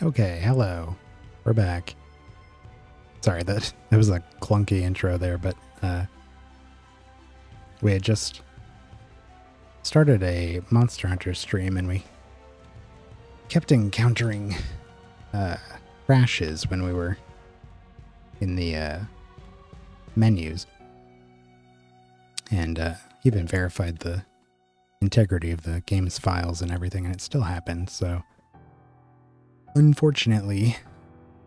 Okay, hello. We're back. Sorry, that was a clunky intro there, but we had just started a Monster Hunter stream and we kept encountering crashes when we were in the menus. And even verified the integrity of the game's files and everything, and it still happened, so unfortunately,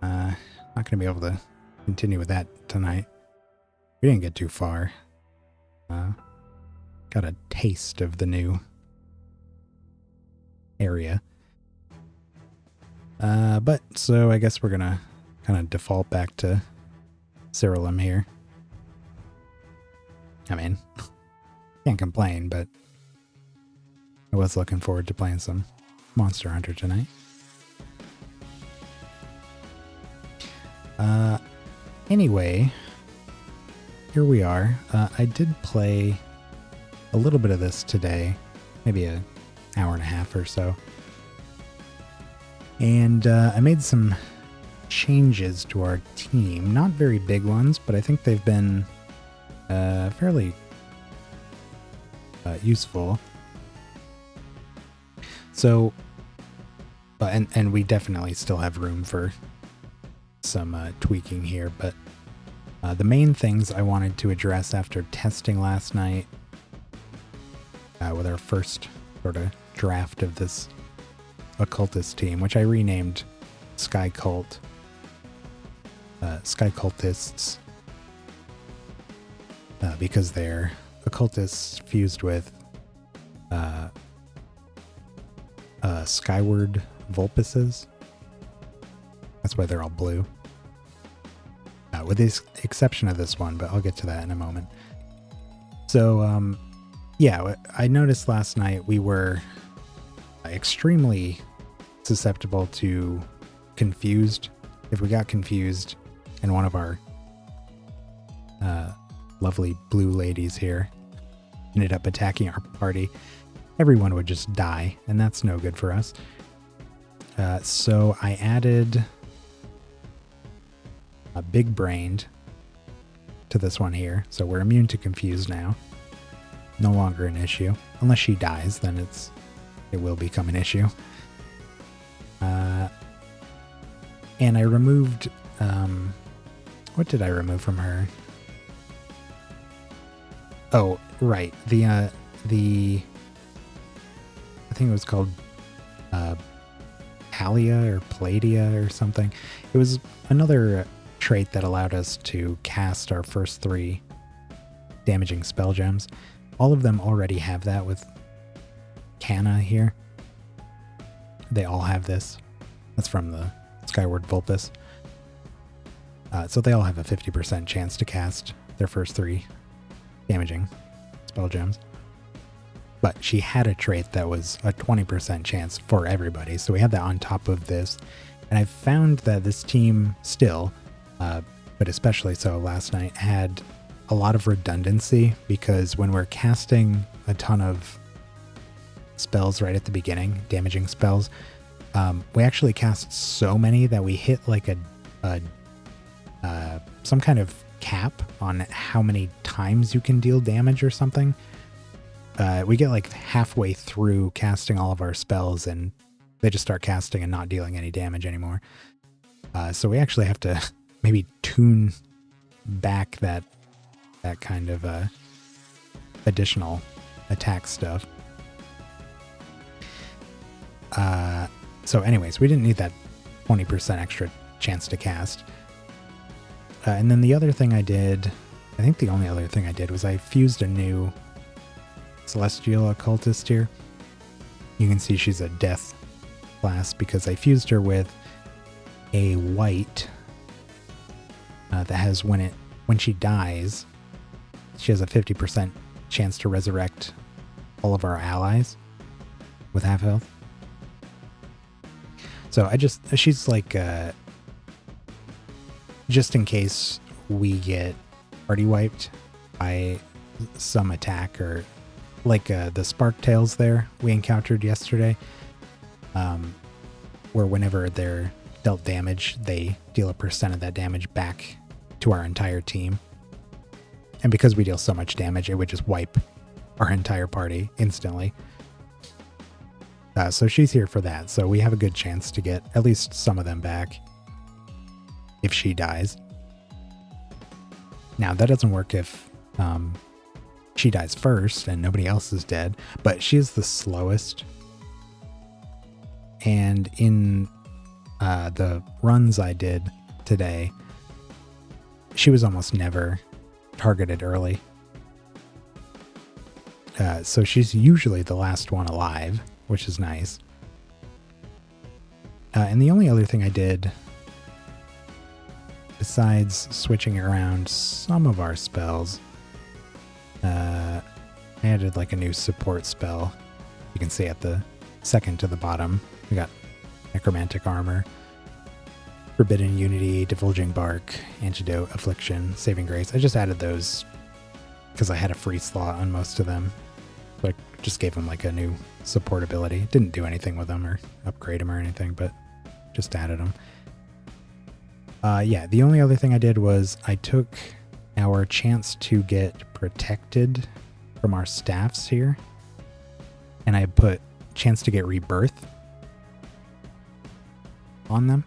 not going to be able to continue with that tonight. We didn't get too far. Got a taste of the new area. But so I guess we're going to kind of default back to SIRALIM here. I mean, can't complain, but I was looking forward to playing some Monster Hunter tonight. Anyway, here we are. I did play a little bit of this today, maybe an hour and a half or so. And I made some changes to our team. Not very big ones, but I think they've been fairly useful. So, and we definitely still have room for some tweaking here, but the main things I wanted to address after testing last night with our first sort of draft of this occultist team, which I renamed Sky Cultists, because they're occultists fused with skyward vulpuses. That's why they're all blue. With the exception of this one, but I'll get to that in a moment. So, yeah, I noticed last night we were extremely susceptible to confused. If we got confused and one of our lovely blue ladies here ended up attacking our party, everyone would just die, and that's no good for us. So I added a big brained to this one here, so we're immune to confuse now. No longer an issue. Unless she dies, then it will become an issue. And I removed what did I remove from her? Oh, right. The I think it was called Palia or Palladia or something. It was another trait that allowed us to cast our first 3 damaging spell gems. All of them already have that with Canna here. They all have this. That's from the Skyward Vulpus. So they all have a 50% chance to cast their first 3 damaging spell gems. But she had a trait that was a 20% chance for everybody. So we had that on top of this. And I found that this team still, but especially so last night, had a lot of redundancy, because when we're casting a ton of spells right at the beginning, damaging spells, we actually cast so many that we hit like some kind of cap on how many times you can deal damage or something. We get like halfway through casting all of our spells and they just start casting and not dealing any damage anymore. So we actually have to maybe tune back that kind of additional attack stuff. So anyways, we didn't need that 20% extra chance to cast. And then the other thing I did, I think the only other thing I did, was I fused a new Celestial Occultist here. You can see she's a death class because I fused her with a white that has, when she dies, she has a 50% chance to resurrect all of our allies with half health. So she's like, just in case we get party wiped by some attack, or like the Spark Tails there we encountered yesterday. where whenever they're dealt damage, they deal a percent of that damage back to our entire team. And because we deal so much damage, it would just wipe our entire party instantly. So she's here for that. So we have a good chance to get at least some of them back if she dies. Now, that doesn't work if she dies first and nobody else is dead, but she is the slowest. And in the runs I did today, she was almost never targeted early. So she's usually the last one alive, which is nice. And the only other thing I did, besides switching around some of our spells, I added like a new support spell. You can see at the second to the bottom, we got Necromantic Armor, Forbidden Unity, Divulging Bark, Antidote, Affliction, Saving Grace. I just added those because I had a free slot on most of them. So I just gave them like a new support ability. Didn't do anything with them or upgrade them or anything, but just added them. Yeah, the only other thing I did was I took our chance to get protected from our staffs here, and I put chance to get rebirth on them,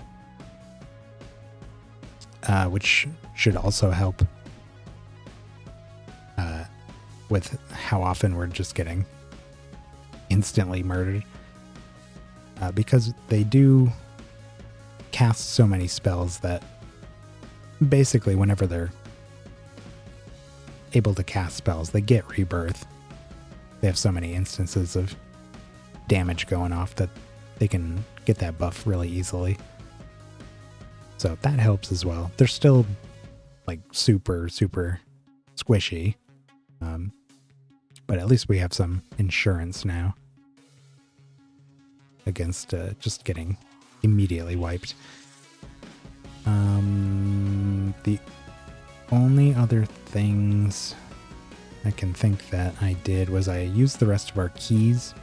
which should also help with how often we're just getting instantly murdered, because they do cast so many spells that basically whenever they're able to cast spells, they get rebirth. They have so many instances of damage going off that they can get that buff really easily. So that helps as well. They're still like super squishy, but at least we have some insurance now against just getting immediately wiped. The only other things I can think that I did was I used the rest of our keys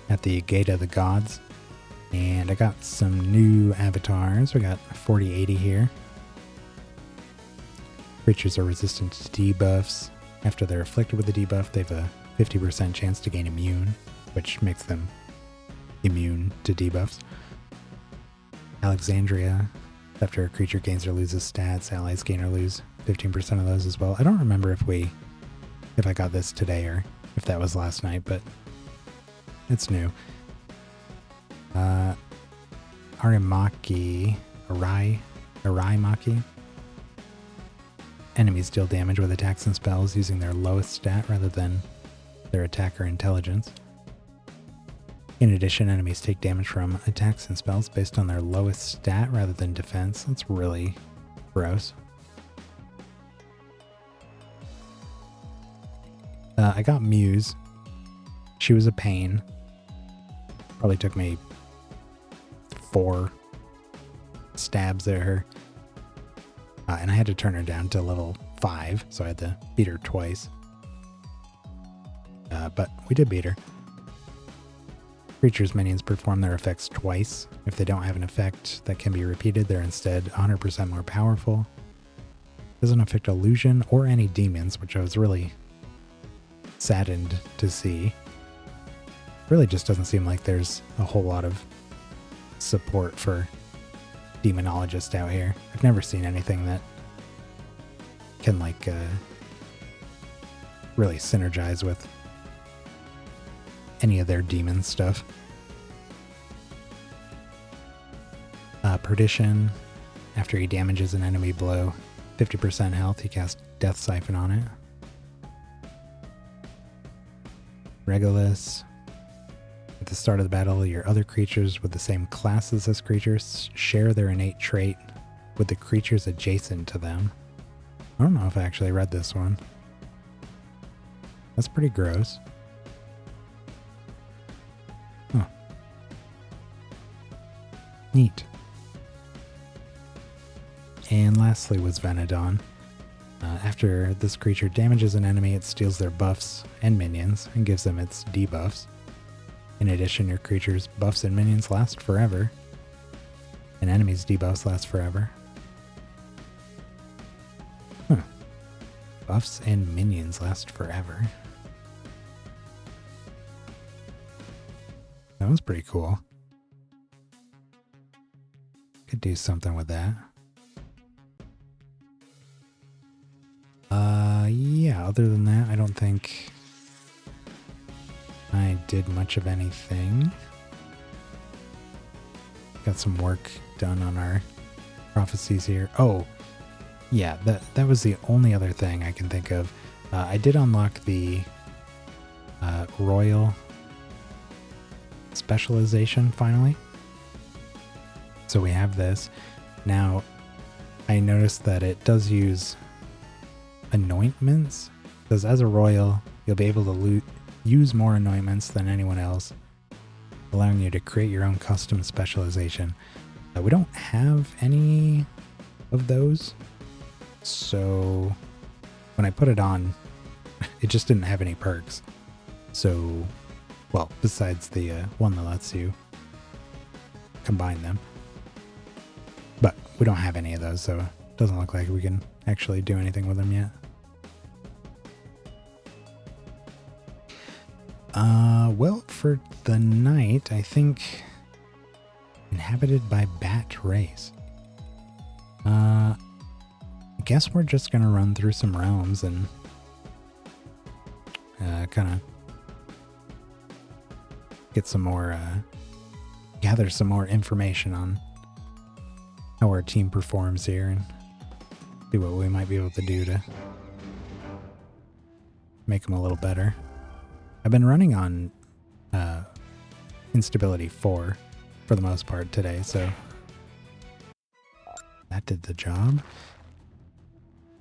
at the Gate of the Gods, and I got some new avatars. We got 4080 here. Creatures are resistant to debuffs. After they're afflicted with the debuff, they have a 50% chance to gain immune, which makes them immune to debuffs. Alexandria. After a creature gains or loses stats, allies gain or lose 15% of those as well. I don't remember if I got this today or if that was last night, but it's new. Arimaki. Enemies deal damage with attacks and spells using their lowest stat rather than their attack or intelligence. In addition, enemies take damage from attacks and spells based on their lowest stat rather than defense. That's really gross. I got Muse. She was a pain. Probably took me 4 stabs at her. And I had to turn her down to level 5, so I had to beat her twice. But we did beat her. Creatures' minions perform their effects twice. If they don't have an effect that can be repeated, they're instead 100% more powerful. Doesn't affect illusion or any demons, which I was really saddened to see. Really just doesn't seem like there's a whole lot of support for demonologists out here. I've never seen anything that can really synergize with any of their demon stuff. Perdition. After he damages an enemy below 50% health, he casts Death Siphon on it. Regulus. At the start of the battle, your other creatures with the same class as this creature share their innate trait with the creatures adjacent to them. I don't know if I actually read this one. That's pretty gross. Huh. Neat. And lastly was Venodon. After this creature damages an enemy, it steals their buffs and minions and gives them its debuffs. In addition, your creature's buffs and minions last forever, and enemies' debuffs last forever. Huh. Buffs and minions last forever. That was pretty cool. Could do something with that. Yeah, other than that, I don't think I did much of anything. Got some work done on our prophecies here. Oh, yeah, that was the only other thing I can think of. I did unlock the Royal Specialization finally. So we have this. Now, I noticed that it does use anointments. Because as a royal, you'll be able to use more anointments than anyone else, allowing you to create your own custom specialization. We don't have any of those, so when I put it on, it just didn't have any perks. So, well, besides the one that lets you combine them. But we don't have any of those, so it doesn't look like we can actually do anything with them yet. Well, for the night, I think inhabited by bat race. I guess we're just gonna run through some realms and kind of get some more, gather some more information on how our team performs here and see what we might be able to do to make them a little better. I've been running on instability 4 for the most part today, so that did the job.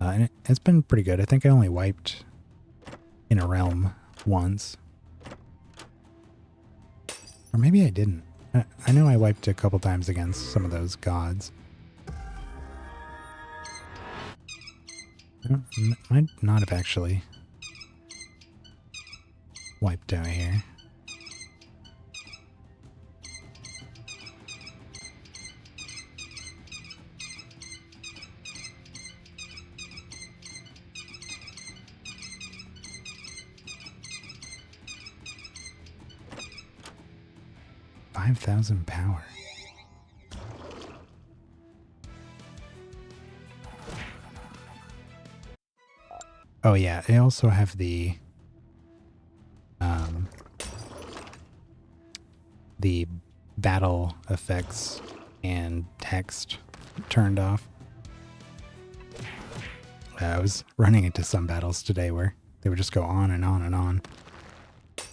And it's been pretty good. I think I only wiped in a realm once. Or maybe I didn't. I know I wiped a couple times against some of those gods. I might not have actually wiped out here. $5,000 power. Oh yeah, I also have the battle effects and text turned off. I was running into some battles today where they would just go on and on and on,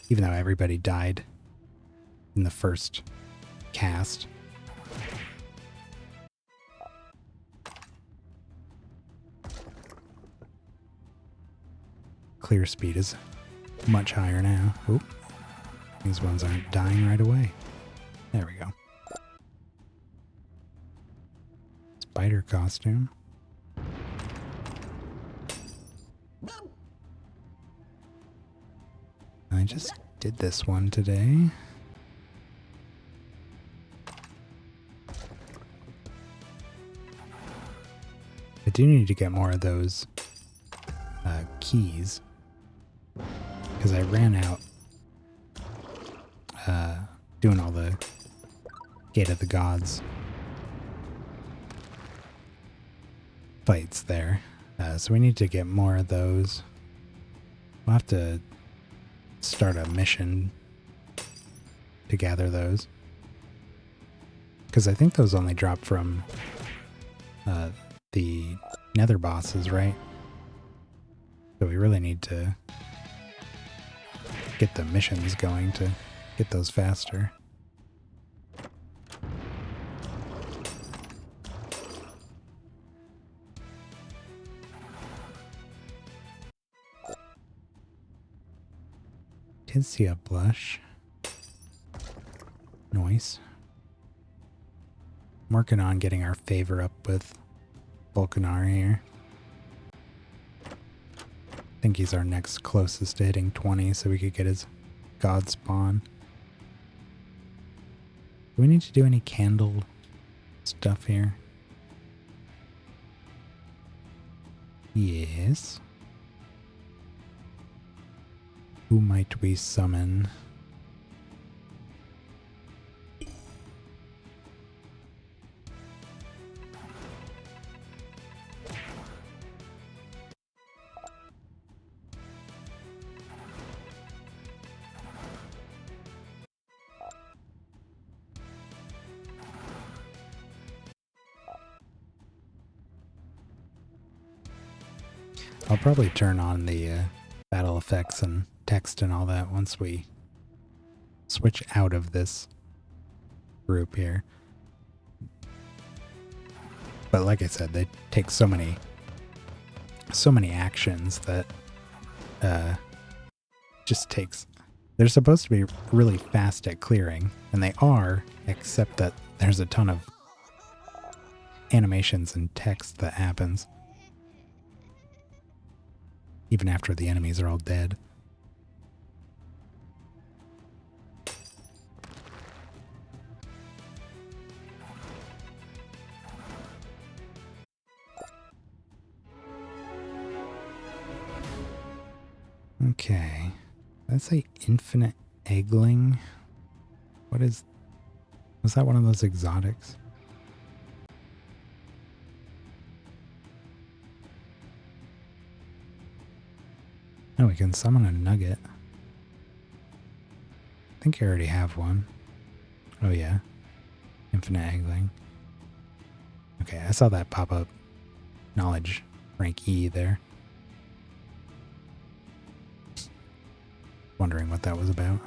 even though everybody died in the first cast. Clear speed is much higher now. Oop. These ones aren't dying right away. There we go. Spider costume. I just did this one today. I do need to get more of those keys, because I ran out doing all the Gate of the Gods fights there. So we need to get more of those. We'll have to start a mission to gather those, because I think those only drop from the nether bosses, right? So we really need to get the missions going to get those faster. Did see a blush. Nice. I'm working on getting our favor up with Volcanar here. I think he's our next closest to hitting 20, so we could get his god spawn. Do we need to do any candle stuff here? Yes. Who might we summon? I'll probably turn on the battle effects and text and all that once we switch out of this group here. But like I said, they take so many actions that just takes... They're supposed to be really fast at clearing, and they are, except that there's a ton of animations and text that happens even after the enemies are all dead. Okay, let's say infinite eggling. What is... Was that one of those exotics? Oh, we can summon a nugget. I think I already have one. Oh yeah. Infinite eggling. Okay, I saw that pop up. Knowledge rank E there. Wondering what that was about.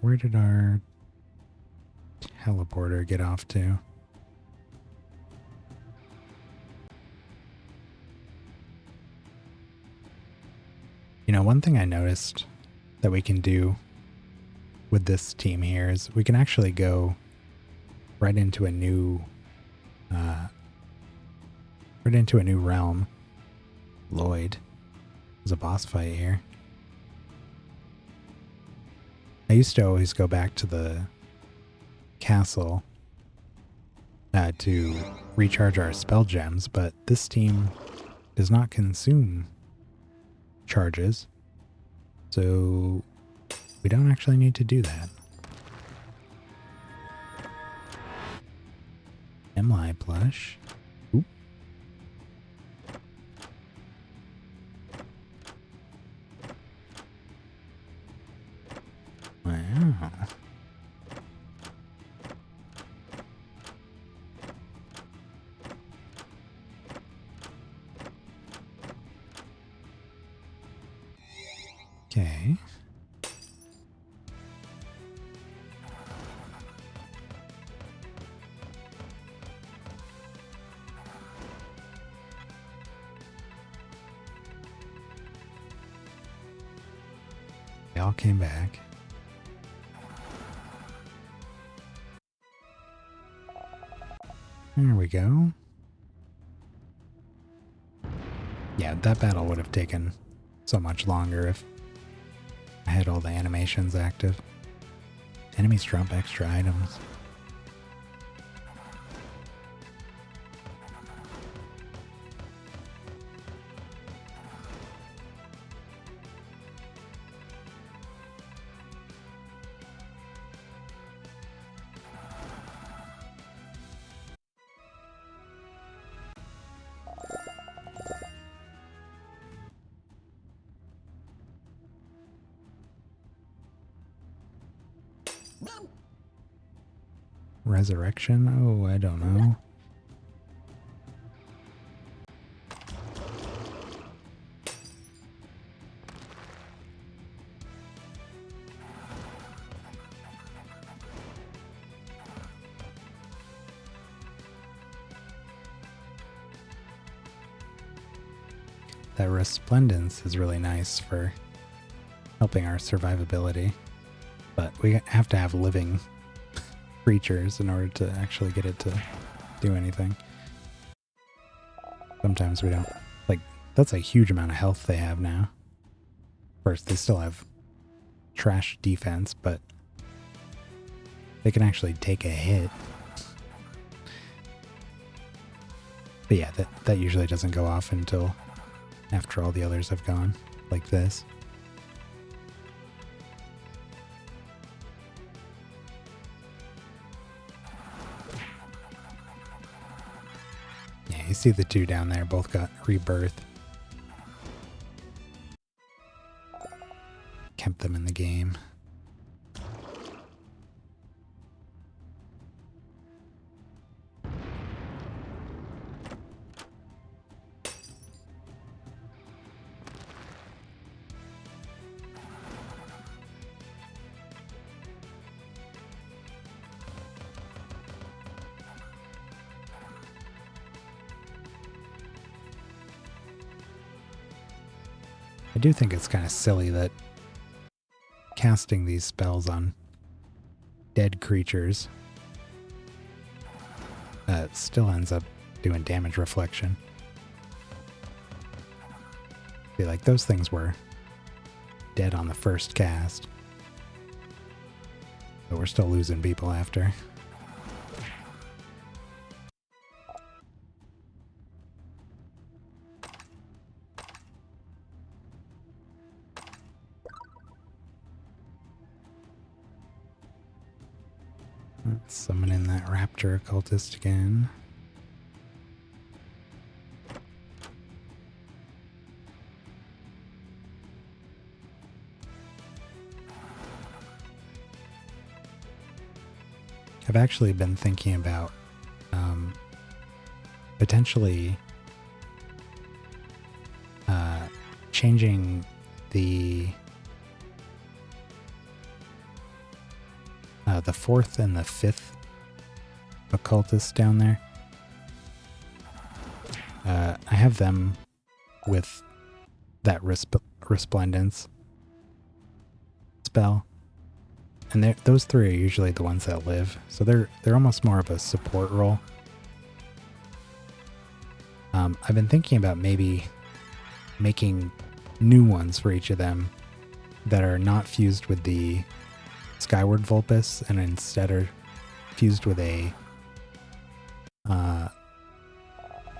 Where did our teleporter get off to? You know, one thing I noticed that we can do with this team here is we can actually go right into a new realm. Lloyd. There's a boss fight here. I used to always go back to the castle to recharge our spell gems, but this team does not consume charges, so we don't actually need to do that. Emily plush. Oop. Wow. Okay. They all came back. There we go. Yeah, that battle would have taken so much longer if I had all the animations active. Enemies drop extra items. Resurrection? Oh, I don't know. That resplendence is really nice for helping our survivability, but we have to have living creatures in order to actually get it to do anything. Sometimes we don't, like That's a huge amount of health they have now. Of course, they still have trash defense, but they can actually take a hit. But yeah, that usually doesn't go off until after all the others have gone, like this. Yeah, you see the two down there both got rebirth. Kept them in the game. I do think it's kind of silly that casting these spells on dead creatures still ends up doing damage reflection. Be like, those things were dead on the first cast, but we're still losing people after. Let's summon in that raptor occultist again. I've actually been thinking about potentially changing the fourth and the fifth occultists down there. I have them with that resplendence spell, and those three are usually the ones that live, so they're almost more of a support role. I've been thinking about maybe making new ones for each of them that are not fused with the Skyward Vulpus and instead are fused with a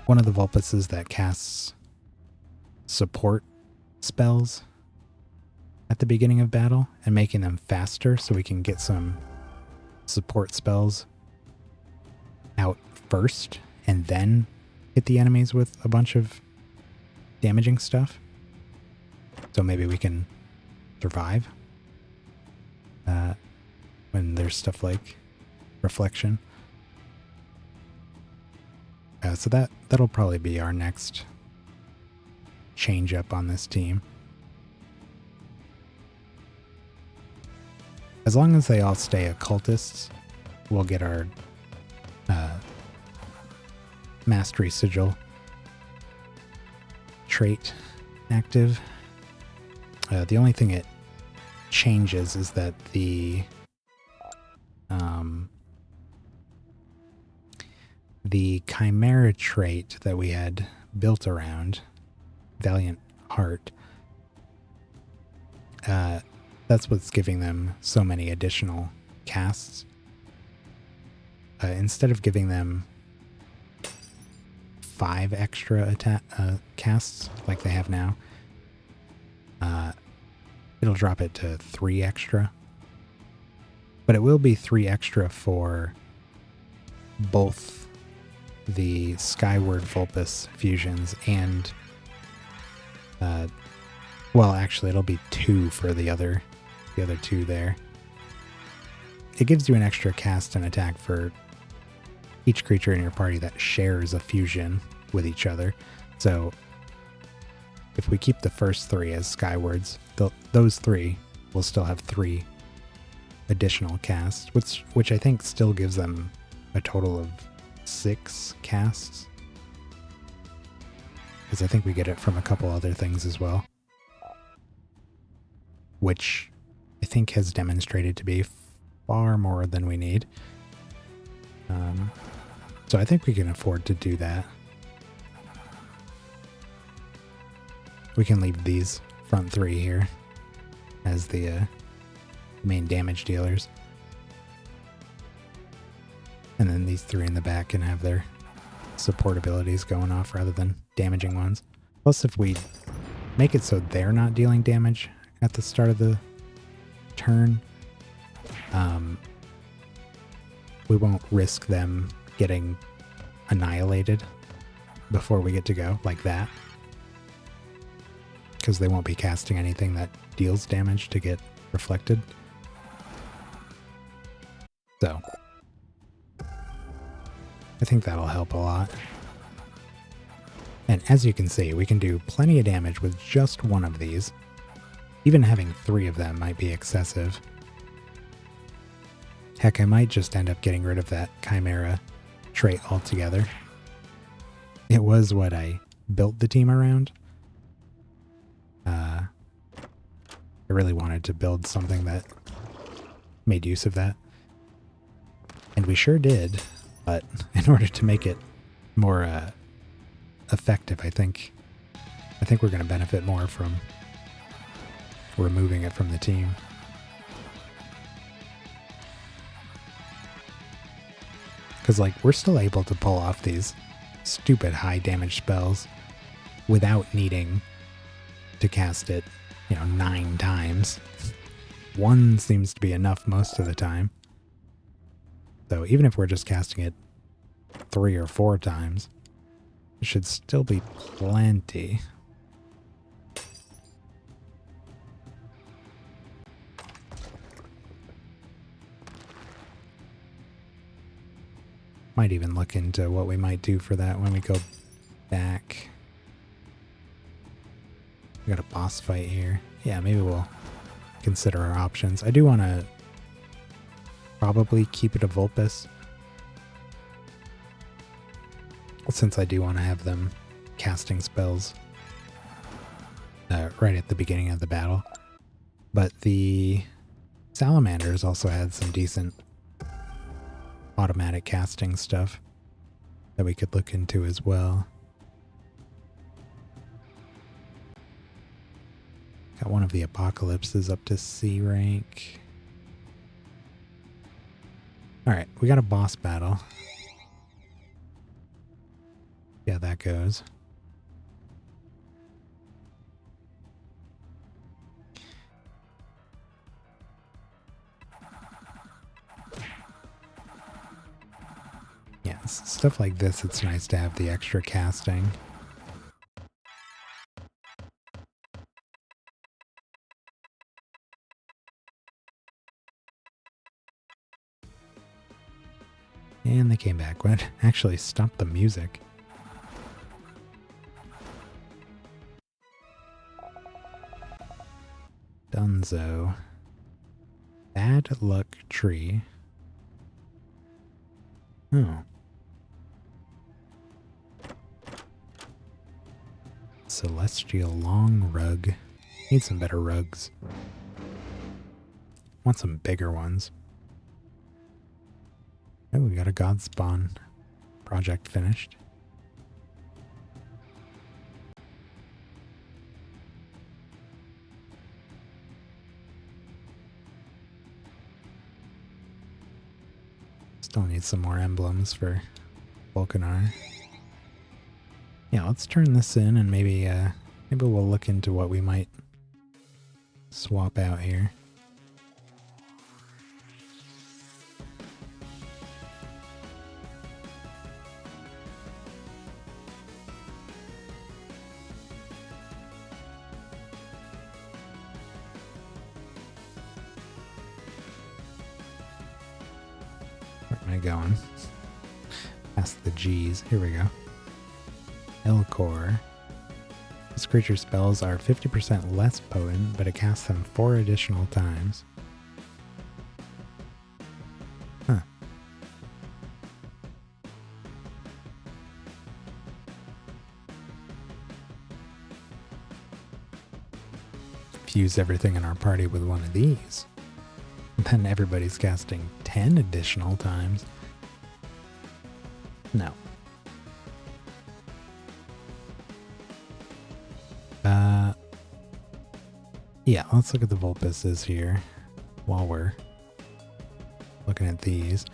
one of the Vulpuses that casts support spells at the beginning of battle, and making them faster so we can get some support spells out first and then hit the enemies with a bunch of damaging stuff. So maybe we can survive when there's stuff like reflection. So that'll probably be our next change up on this team. As long as they all stay occultists, we'll get our mastery sigil trait active. The only thing it changes is that the chimera trait that we had built around Valiant Heart, that's what's giving them so many additional casts. Instead of giving them 5 extra casts like they have now, it'll drop it to 3 extra. But it will be 3 extra for both the Skyward Vulpus fusions and well, actually it'll be 2 for the other 2 there. It gives you an extra cast and attack for each creature in your party that shares a fusion with each other. So if we keep the first 3 as Skywards, those 3 will still have 3 additional casts, which I think still gives them a total of 6 casts. Because I think we get it from a couple other things as well, which I think has demonstrated to be far more than we need. So I think we can afford to do that. We can leave these front three here as the main damage dealers. And then these three in the back can have their support abilities going off rather than damaging ones. Plus, if we make it so they're not dealing damage at the start of the turn, we won't risk them getting annihilated before we get to go, like that. Because they won't be casting anything that deals damage to get reflected. So, I think that'll help a lot. And as you can see, we can do plenty of damage with just one of these. Even having 3 of them might be excessive. Heck, I might just end up getting rid of that Chimera trait altogether. It was what I built the team around. I really wanted to build something that made use of that. And we sure did, but in order to make it more effective, I think we're going to benefit more from removing it from the team. Because, like, we're still able to pull off these stupid high damage spells without needing to cast it, 9 times. 1 seems to be enough most of the time. So even if we're just casting it 3 or 4 times, it should still be plenty. Might even look into what we might do for that when we go back. We got a boss fight here. Yeah, maybe we'll consider our options. I do want to probably keep it a Vulpes, since I do want to have them casting spells right at the beginning of the battle. But the Salamanders also had some decent automatic casting stuff that we could look into as well. Got one of the Apocalypses up to C rank. Alright, we got a boss battle. Yeah, that goes. Yeah, stuff like this, it's nice to have the extra casting. And they came back. What? Actually stopped the music. Dunzo. Bad luck tree. Oh. Celestial long rug. Need some better rugs. Want some bigger ones. Oh, we got a God Spawn project finished. Still need some more emblems for Volcanar. Yeah, let's turn this in and maybe we'll look into what we might swap out here. Where am I going? Past the G's. Here we go. Elcor. This creature's spells are 50% less potent, but it casts them 4 additional times. Huh. Fuse everything in our party with one of these. Then everybody's casting 10 additional times. No. Yeah, let's look at the Vulpuses here while we're looking at these.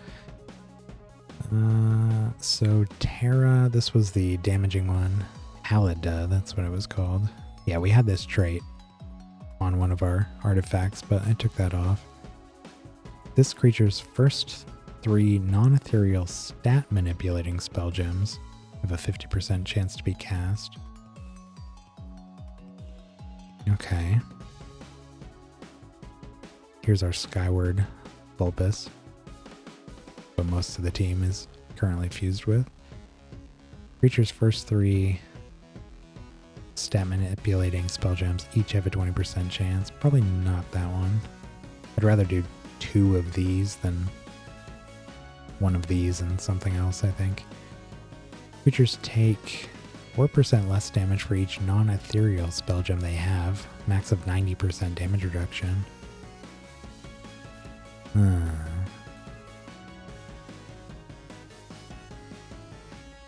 So Terra, this was the damaging one. Halida, that's what it was called. Yeah, we had this trait on one of our artifacts, but I took that off. This creature's first 3 non-ethereal stat manipulating spell gems have a 50% chance to be cast. Okay. Here's our Skyward Vulpus, but most of the team is currently fused with. Creature's first 3 stat manipulating spell gems each have a 20% chance. Probably not that one. I'd rather do 2 of these than 1 of these and something else, I think. Creatures take 4% less damage for each non-ethereal spell gem they have. Max of 90% damage reduction.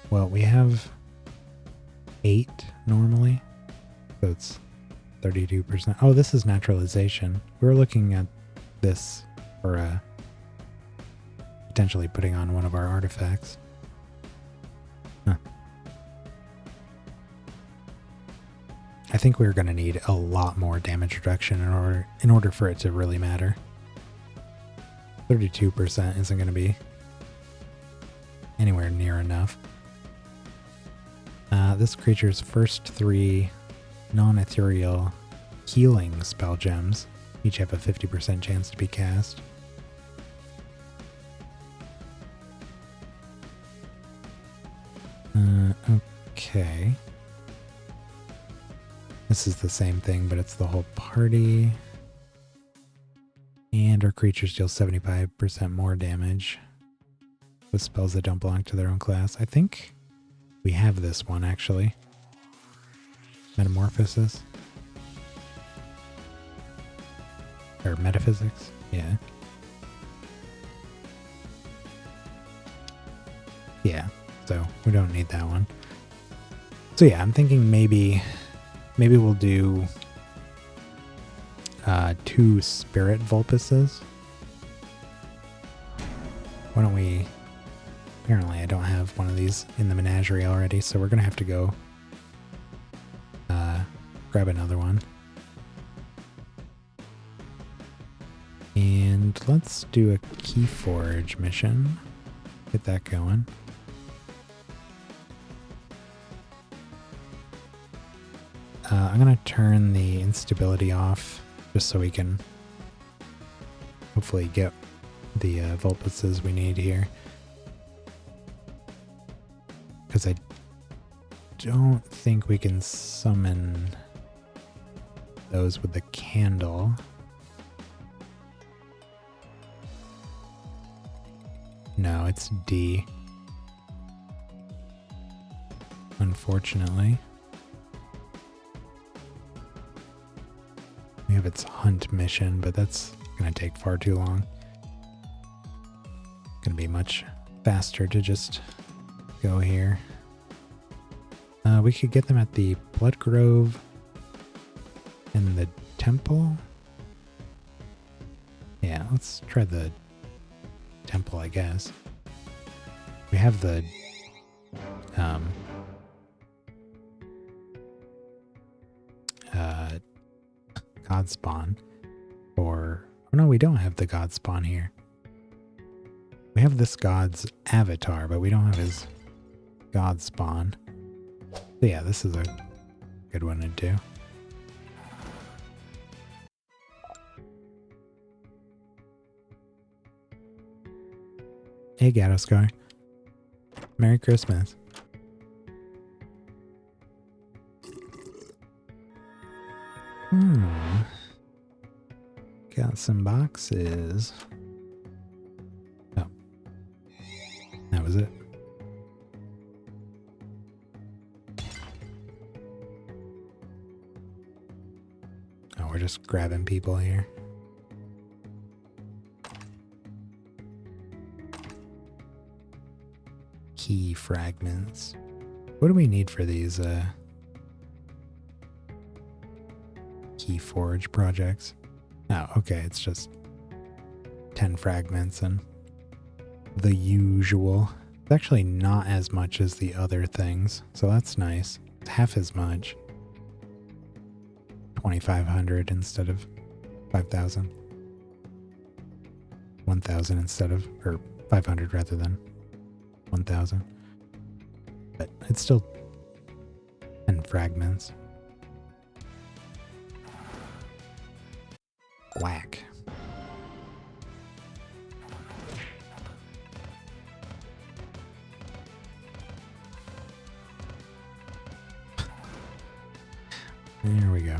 Well, we have 8 normally, so it's 32%. Oh, this is naturalization. We were looking at this for potentially putting on one of our artifacts. I think we're going to need a lot more damage reduction in order for it to really matter. 32% isn't going to be anywhere near enough. This creature's first 3 non-ethereal healing spell gems each have a 50% chance to be cast. Okay. This is the same thing, but it's the whole party. And our creatures deal 75% more damage with spells that don't belong to their own class. I think we have this one, actually. Metamorphosis. Or Metaphysics. Yeah. Yeah, so we don't need that one. So yeah, I'm thinking maybe we'll do 2 Spirit Vulpuses. Why don't we... Apparently I don't have one of these in the menagerie already, so we're going to have to go grab another one. And let's do a Keyforge mission. Get that going. I'm going to turn the instability off just so we can hopefully get the Vulpuses we need here. Because I don't think we can summon those with the candle. No, it's D. Unfortunately. We have its hunt mission, but that's going to take far too long. Going to be much faster to just go here. We could get them at the Blood Grove and the temple. Yeah, let's try the temple, I guess. We have the God spawn, or oh no, we don't have the God spawn here. We have this god's avatar, but we don't have his God spawn. So yeah, this is a good one to do. Hey, Gatoscar. Merry Christmas. Got some boxes. Oh. That was it. Oh, we're just grabbing people here. Key fragments. What do we need for these? Keyforge projects. Oh, okay, it's just 10 fragments and the usual. It's actually not as much as the other things, so that's nice. It's half as much. 2,500 instead of 5,000. 1,000 instead of, or 500 rather than 1,000. But it's still 10 fragments. Whack. There we go.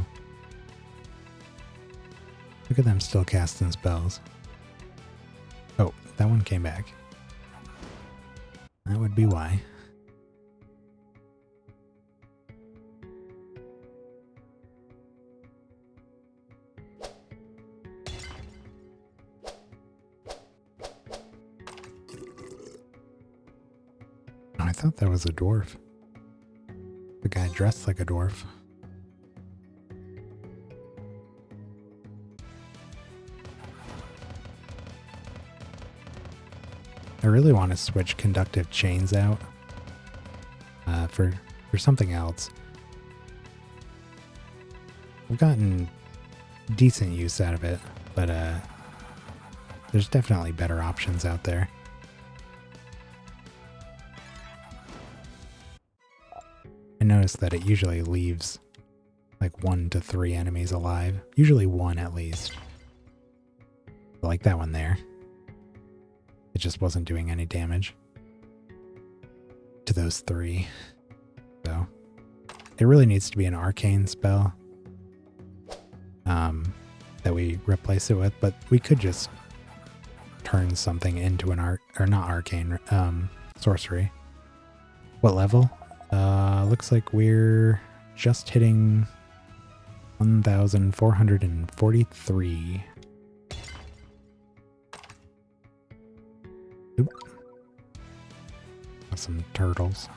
Look at them still casting spells. Oh, that one came back. That would be why. Oh, I thought that was a dwarf. The guy dressed like a dwarf. I really want to switch conductive chains out for something else. I've gotten decent use out of it, but there's definitely better options out there. I noticed that it usually leaves like 1 to 3 enemies alive. Usually 1 at least. Like that one there. It just wasn't doing any damage to those 3. So it really needs to be an arcane spell that we replace it with, but we could just turn something into an not arcane, sorcery. What level? Looks like we're just hitting 1,443. Oop. Some turtles.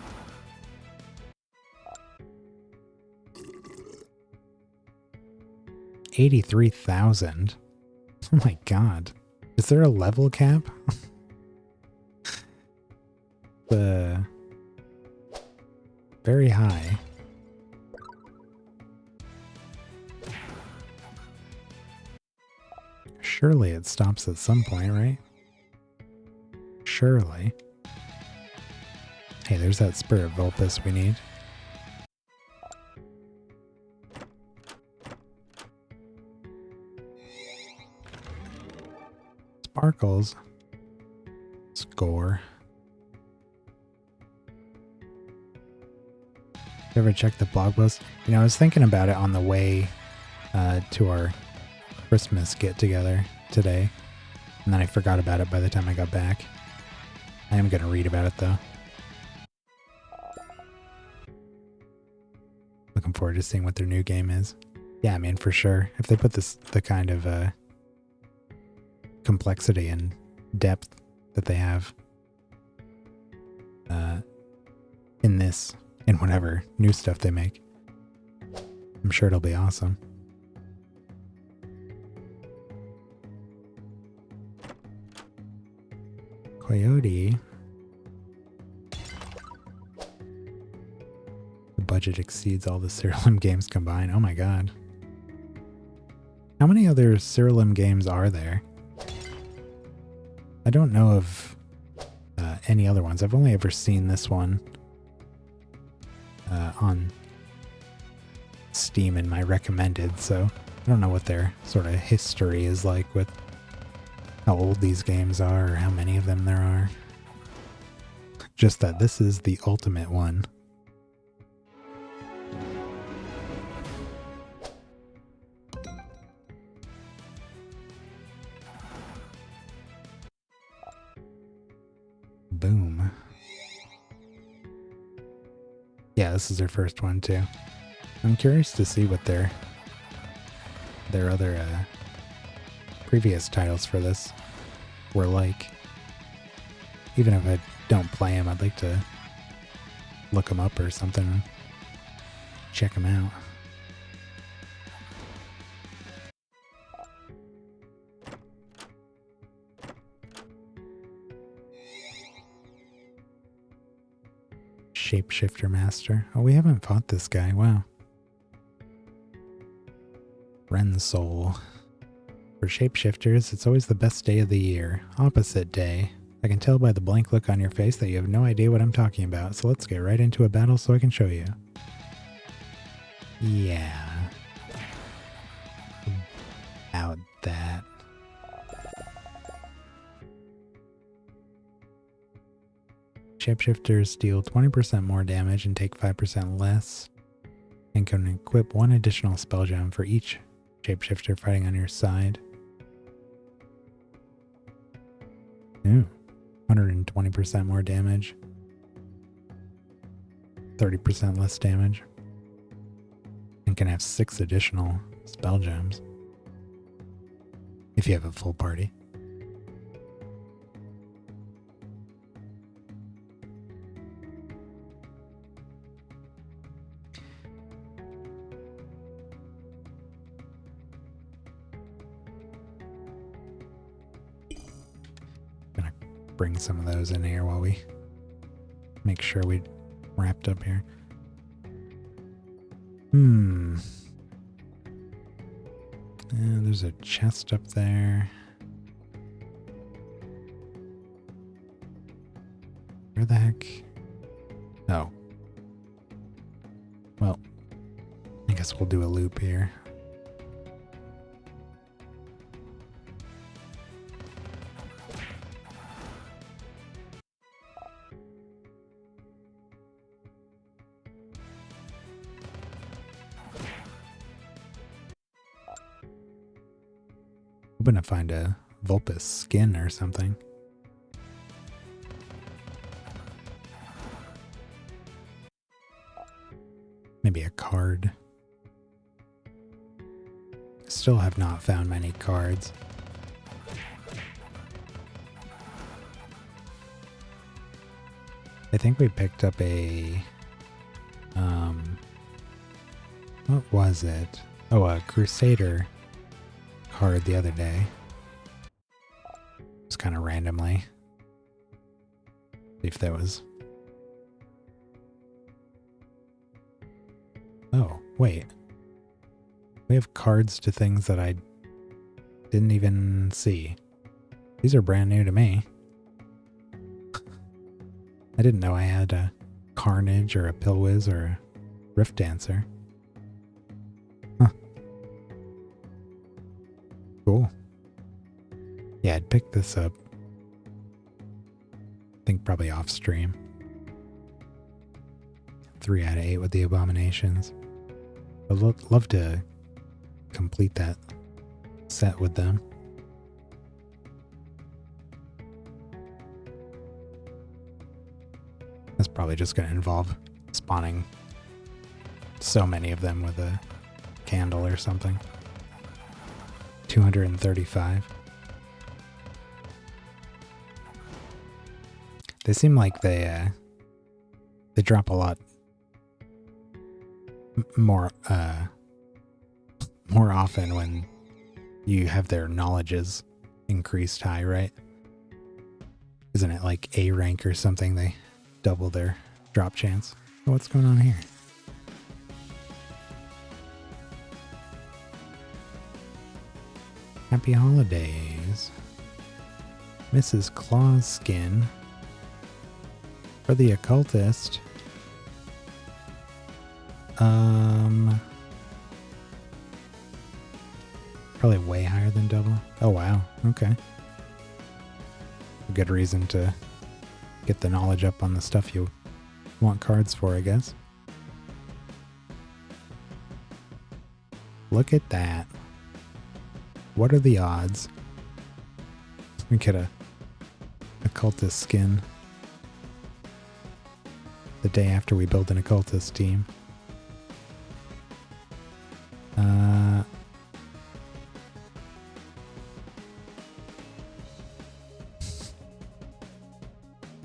$83,000. Oh my god. Is there a level cap? Very high. Surely it stops at some point, right? Surely. Hey, there's that Spirit Vulpus we need. Sparkles. Score. You ever check the blog post? You know, I was thinking about it on the way to our Christmas get-together today. And then I forgot about it by the time I got back. I am going to read about it, though. Looking forward to seeing what their new game is. Yeah, I mean, for sure. If they put the kind of complexity and depth that they have in whatever new stuff they make, I'm sure it'll be awesome. Coyote. The budget exceeds all the SIRALIM games combined. Oh my god. How many other SIRALIM games are there? I don't know of any other ones. I've only ever seen this one on Steam in my recommended, so I don't know what their sort of history is like with how old these games are or how many of them there are. Just that this is the ultimate one. Boom. Yeah, this is their first one too. I'm curious to see what their other previous titles for this were like. Even if I don't play them, I'd like to look them up or something. Check them out. Shapeshifter Master. Oh, we haven't fought this guy. Wow. Ren Soul. For shapeshifters, it's always the best day of the year. Opposite day. I can tell by the blank look on your face that you have no idea what I'm talking about, so let's get right into a battle so I can show you. Yeah. About that. Shapeshifters deal 20% more damage and take 5% less, and can equip one additional spell gem for each shapeshifter fighting on your side. Ooh, 120% more damage, 30% less damage, and can have 6 additional spell gems if you have a full party. Bring some of those in here while we make sure we wrapped up here. There's a chest up there. Where the heck? Oh. Well, I guess we'll do a loop here. Hoping to find a Vulpus skin or something. Maybe a card. Still have not found many cards. I think we picked up a... what was it? Oh, a Crusader card the other day. Just kind of randomly. See if that was... Oh, wait. We have cards to things that I didn't even see. These are brand new to me. I didn't know I had a Carnage or a Pillwiz or a Rift Dancer. Huh. Cool. Yeah, I'd pick this up. I think probably off stream. 3 out of 8 with the Abominations. I'd love to complete that set with them. That's probably just going to involve spawning so many of them with a candle or something. 235. They seem like they drop a lot more often when you have their knowledges increased high, right? Isn't it like A rank or something? They double their drop chance. Oh, what's going on here? Happy holidays. Mrs. Claw's skin. For the occultist. Probably way higher than double. Oh wow, okay. A good reason to get the knowledge up on the stuff you want cards for, I guess. Look at that. What are the odds we get a occultist skin the day after we build an occultist team?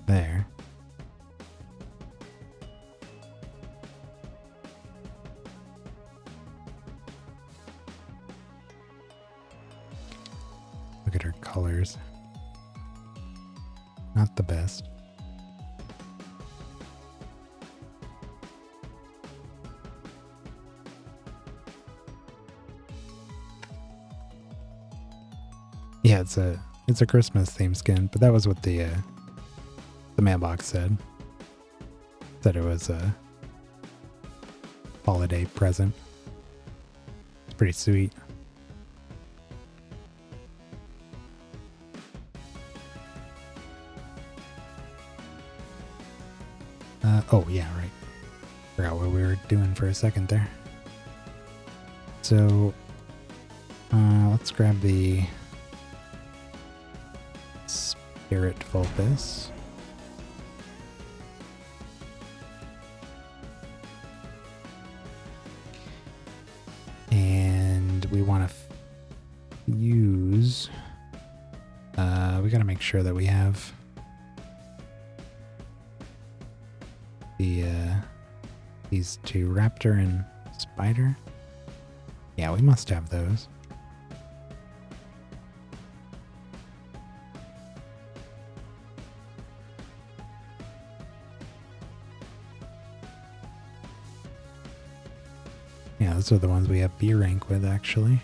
There. Look at her colors. Not the best. Yeah, it's a Christmas themed skin, but that was what the mailbox said. Said it was a holiday present. It's pretty sweet. Oh yeah, right. Forgot what we were doing for a second there. So, let's grab the Spirit Vulpus. And we want to use... we got to make sure that we have the these two, Raptor and Spider. Yeah, we must have those. Yeah, those are the ones we have B rank with, actually.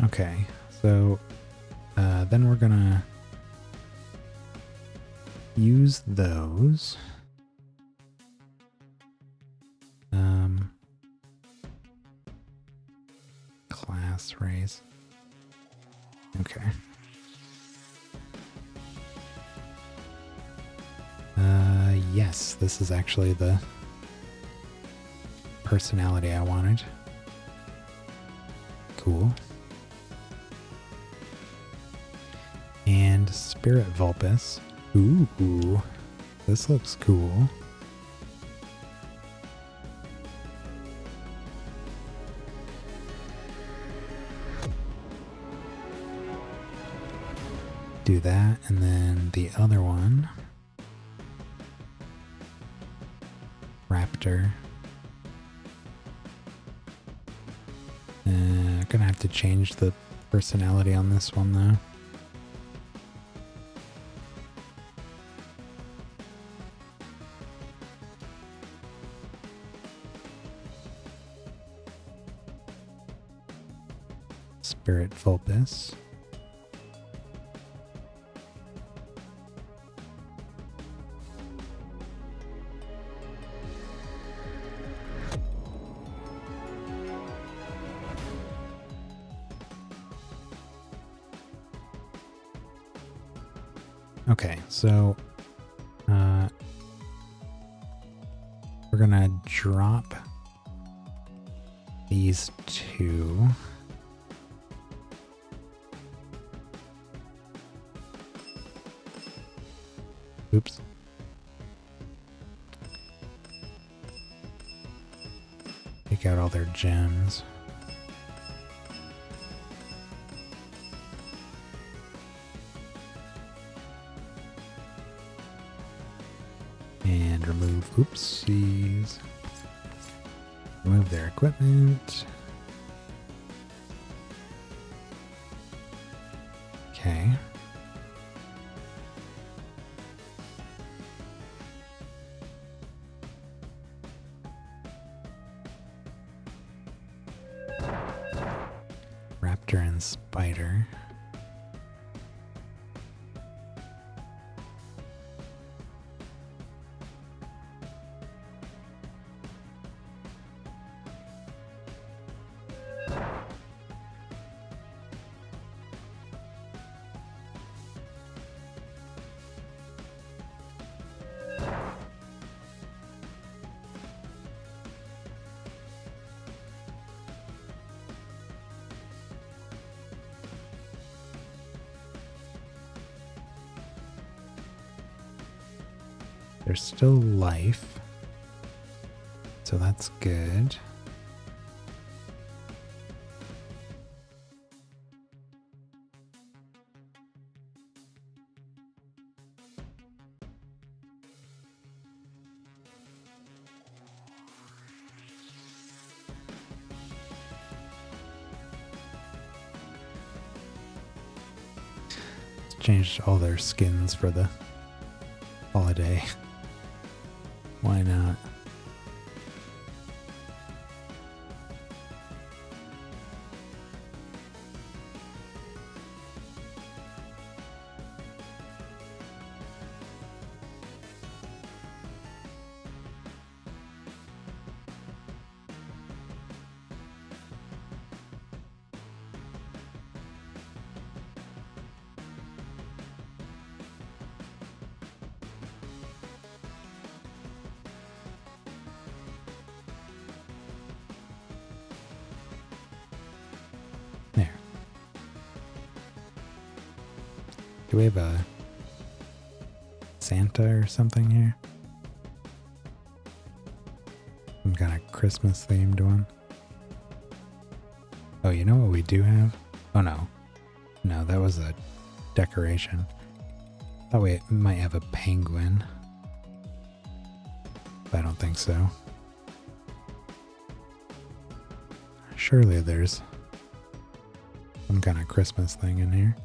Okay, so then we're gonna use those. Class race. Okay. Yes, this is actually the personality I wanted. Cool. And Spirit Vulpus. Ooh, this looks cool. Do that, and then the other one, Raptor. Gonna have to change the personality on this one though. Spirit Vulpus. Okay, so we're gonna drop these two. Oops. Take out all their gems. And remove, oopsies. Remove their equipment. Okay. Raptor and Spider. There's still life, so that's good. changed all their skins for the holiday. Why not? There. Do we have a Santa or something here? Some kind of Christmas themed one? Oh, you know what we do have? Oh no. No, that was a decoration. Thought we might have a penguin. But I don't think so. Surely there's some kind of Christmas thing in here.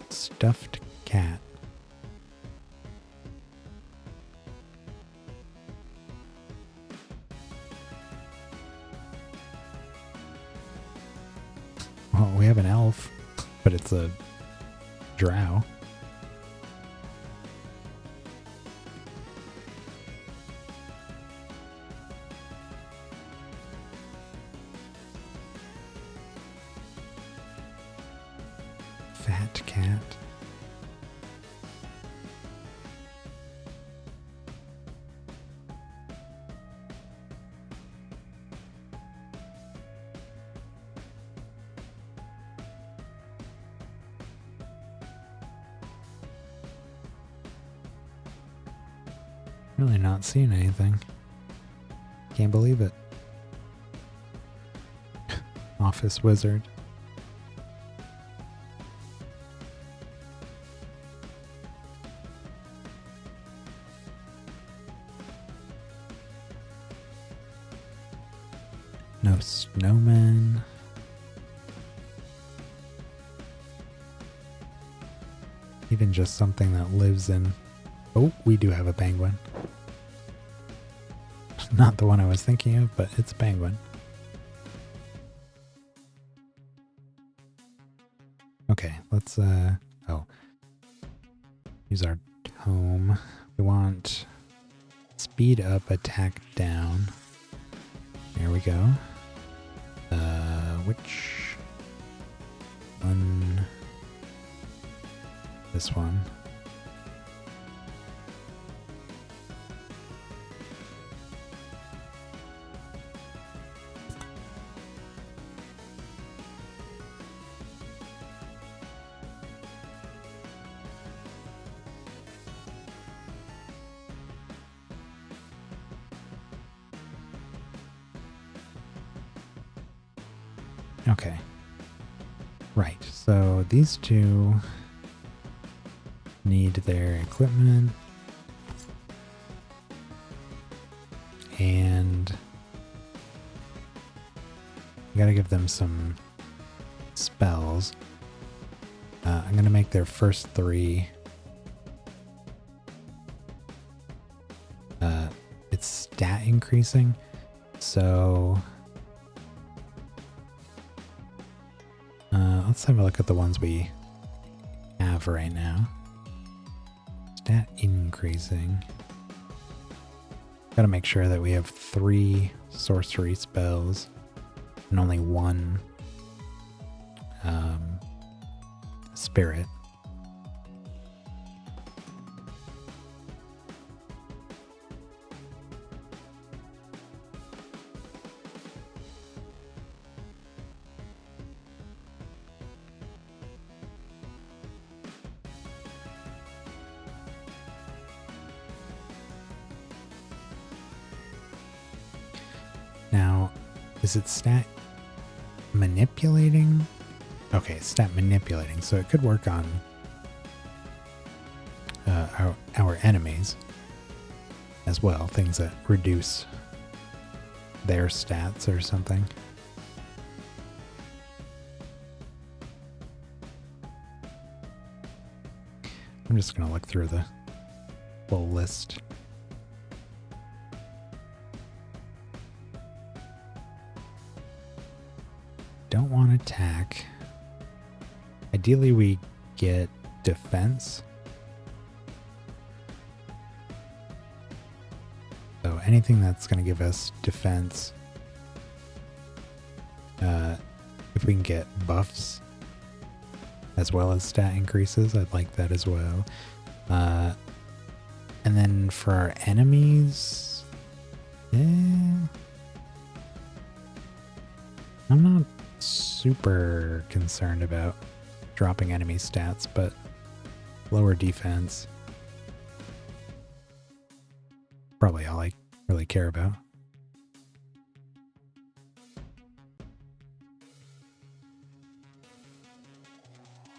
Stuffed cat. Well, we have an elf, but it's a drow. Fat cat. Really not seeing anything. Can't believe it. Office wizard. No snowman. Even just something that lives in... Oh, we do have a penguin. Not the one I was thinking of, but it's a penguin. Okay, let's use our tome. We want speed up, attack down. There we go. Which one? This one. Okay. Right, so these two need their equipment. And we gotta give them some spells. I'm gonna make their first three. It's stat increasing, so let's have a look at the ones we have right now. Stat increasing. Gotta make sure that we have 3 sorcery spells and only 1 spirit. Now, is it stat manipulating? Okay, stat manipulating, so it could work on our enemies as well, things that reduce their stats or something. I'm just going to look through the full list. Don't want attack. Ideally, we get defense. So anything that's going to give us defense. If we can get buffs as well as stat increases, I'd like that as well. And then for our enemies, I'm not super concerned about dropping enemy stats, but lower defense, probably all I really care about.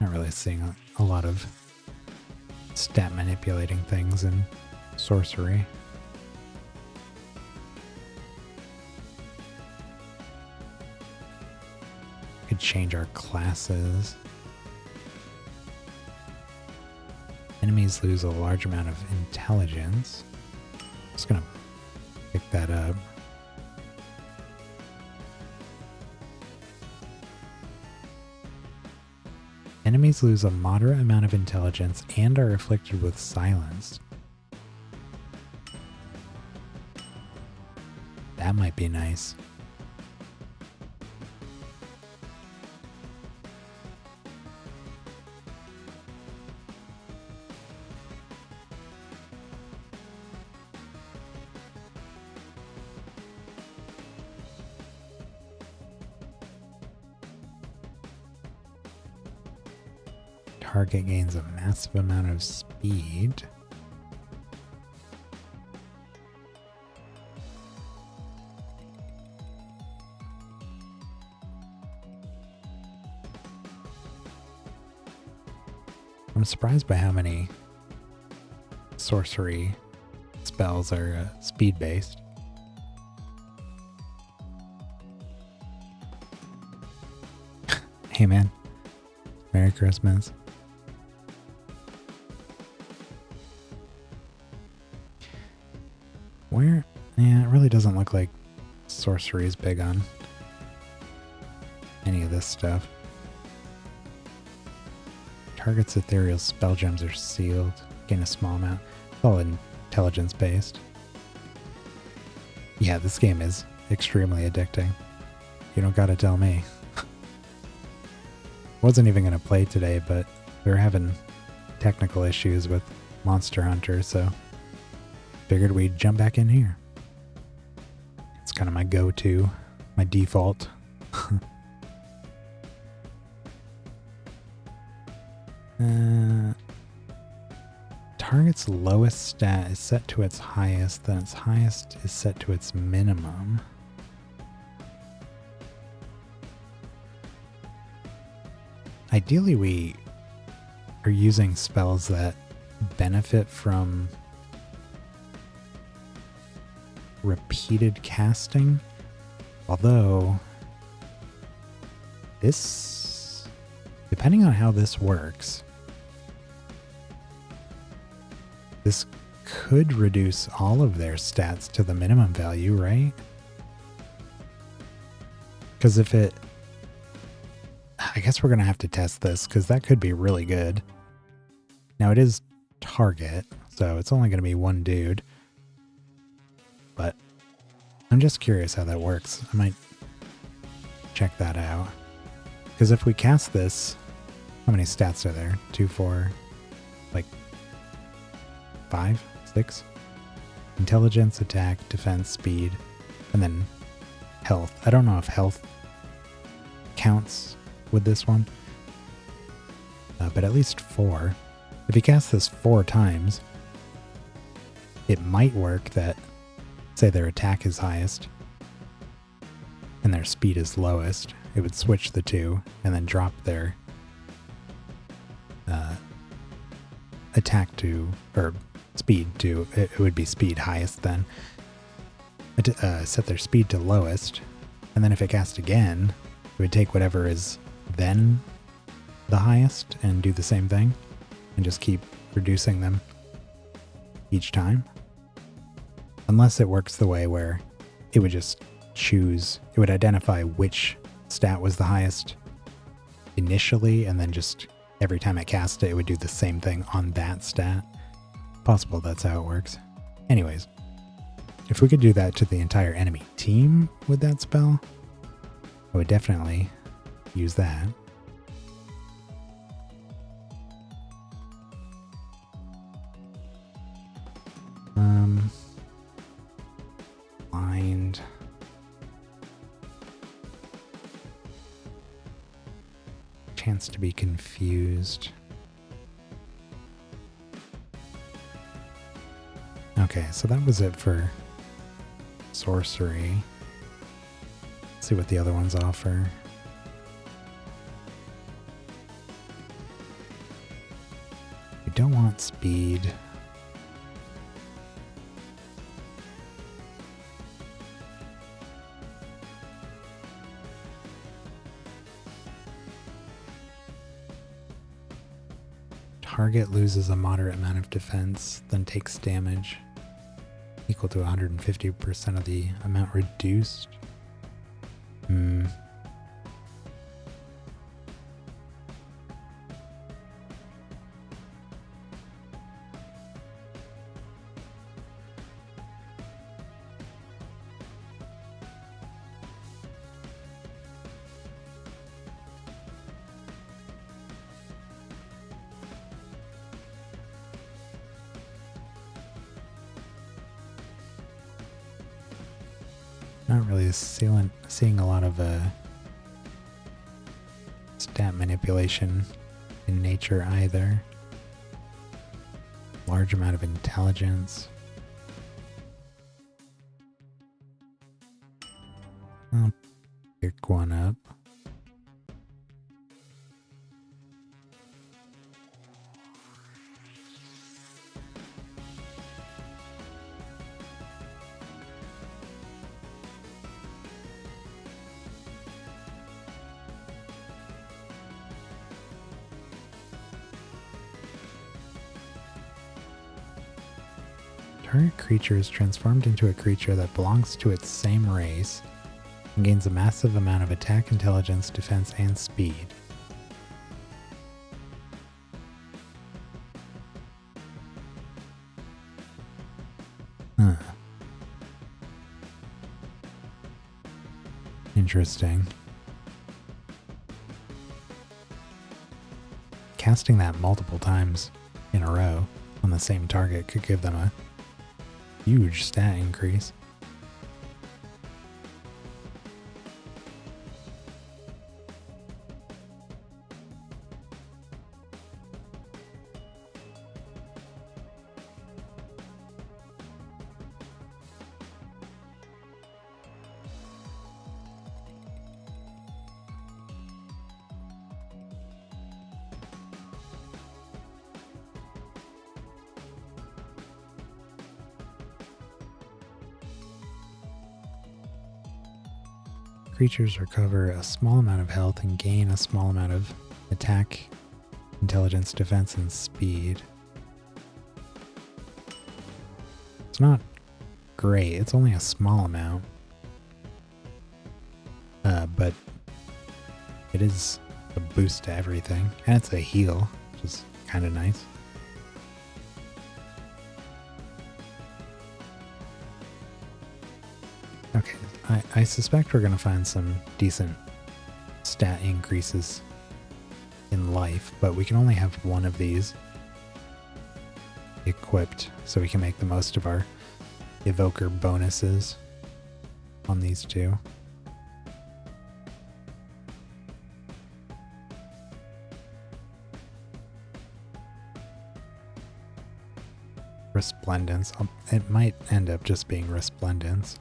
Not really seeing a lot of stat manipulating things in sorcery. Could change our classes. Enemies lose a large amount of intelligence. Just gonna pick that up. Enemies lose a moderate amount of intelligence and are afflicted with silence. That might be nice. Target gains a massive amount of speed. I'm surprised by how many sorcery spells are speed-based. Hey man, Merry Christmas. Where? Yeah, it really doesn't look like sorcery is big on any of this stuff. Target's ethereal spell gems are sealed. Gain a small amount. It's all intelligence based. Yeah, this game is extremely addicting. You don't gotta tell me. Wasn't even gonna play today, but we were having technical issues with Monster Hunter, so figured we'd jump back in here. It's kind of my go-to, my default. Target's lowest stat is set to its highest, then its highest is set to its minimum. Ideally, we are using spells that benefit from repeated casting, although this, depending on how this works, this could reduce all of their stats to the minimum value, right? Because if it, I guess we're going to have to test this, because that could be really good. Now it is target, so it's only going to be one dude. But I'm just curious how that works. I might check that out. Because if we cast this, how many stats are there? 2, 4, like 5, 6? Intelligence, attack, defense, speed, and then health. I don't know if health counts with this one. But at least 4. If you cast this 4 times, it might work that, say their attack is highest and their speed is lowest, it would switch the two and then drop their attack to, or speed to, it would be speed highest then. Set their speed to lowest, and then if it cast again, it would take whatever is then the highest and do the same thing, and just keep reducing them each time. Unless it works the way where it would just choose, it would identify which stat was the highest initially, and then just every time it cast it, it would do the same thing on that stat. Possible that's how it works. Anyways, if we could do that to the entire enemy team with that spell, I would definitely use that. Blind. Chance to be confused. Okay, so that was it for sorcery. Let's see what the other ones offer. We don't want speed. Target loses a moderate amount of defense, then takes damage equal to 150% of the amount reduced. Not really seeing a lot of stat manipulation in nature either. Large amount of intelligence. I'll pick one up. Target creature is transformed into a creature that belongs to its same race and gains a massive amount of attack, intelligence, defense, and speed. Huh. Interesting. Casting that multiple times in a row on the same target could give them a huge stat increase. Creatures recover a small amount of health and gain a small amount of attack, intelligence, defense, and speed. It's not great. It's only a small amount. But it is a boost to everything. And it's a heal, which is kind of nice. Okay, I suspect we're going to find some decent stat increases in life, but we can only have one of these equipped, so we can make the most of our evoker bonuses on these two. Resplendence. It might end up just being Resplendence.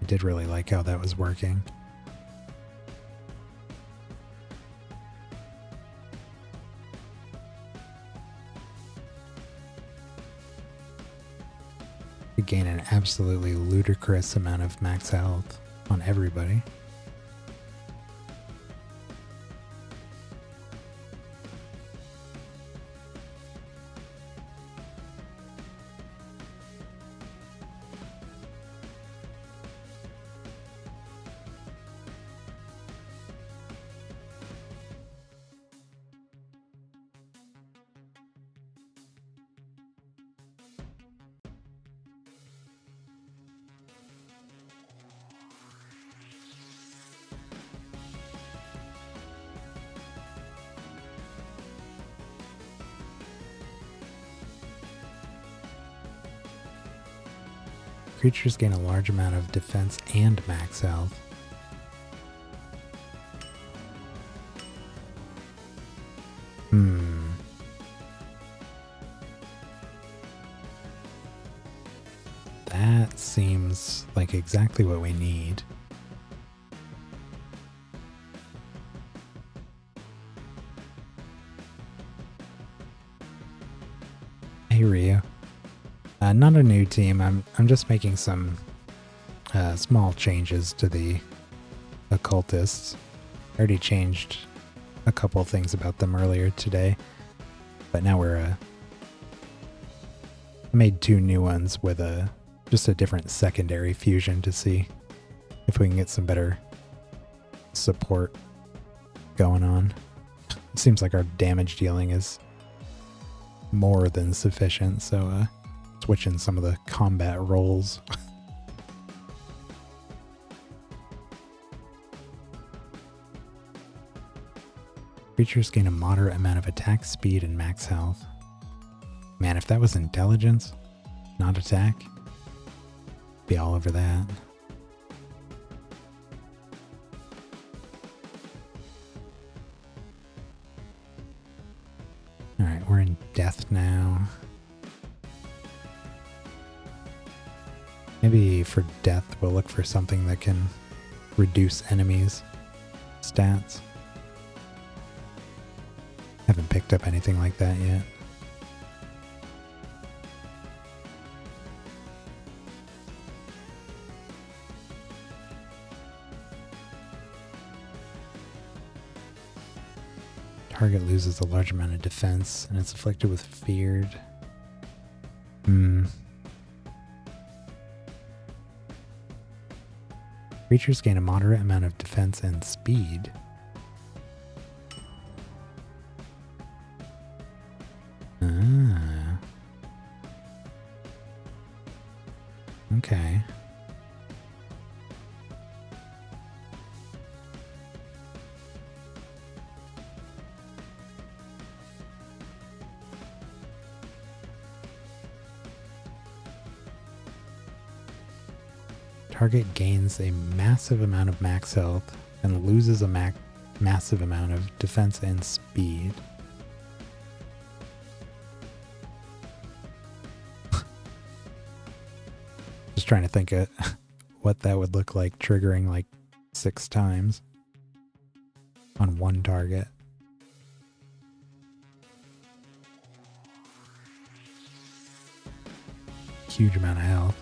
I did really like how that was working. We gain an absolutely ludicrous amount of max health on everybody. Creatures gain a large amount of defense and max health. That seems like exactly what we need. Hey Ryu. Not a new team. I'm just making some small changes to the occultists. I already changed a couple things about them earlier today, but now I made 2 new ones with just a different secondary fusion to see if we can get some better support going on. It seems like our damage dealing is more than sufficient, so switching some of the combat roles. Creatures gain a moderate amount of attack speed and max health. Man, if that was intelligence, not attack, be all over that. Alright, we're in death now. Maybe for death we'll look for something that can reduce enemies' stats. Haven't picked up anything like that yet. Target loses a large amount of defense and it's afflicted with feared. Creatures gain a moderate amount of defense and speed. Okay. Target gains a massive amount of max health and loses a massive amount of defense and speed. Just trying to think of what that would look like triggering like 6 times on one target. Huge amount of health.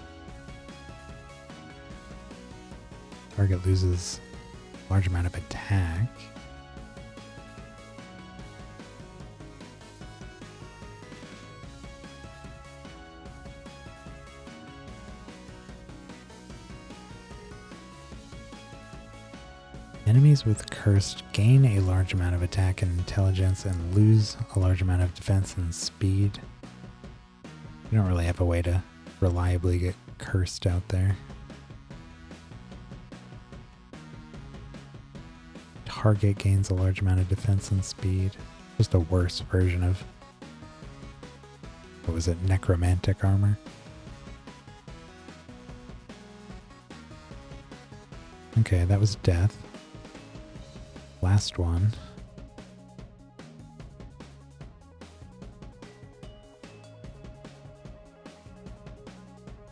Target loses a large amount of attack. Enemies with cursed gain a large amount of attack and intelligence and lose a large amount of defense and speed. You don't really have a way to reliably get cursed out there. Target gains a large amount of defense and speed. Just a worse version of, what was it, necromantic armor? Okay, that was death. Last one.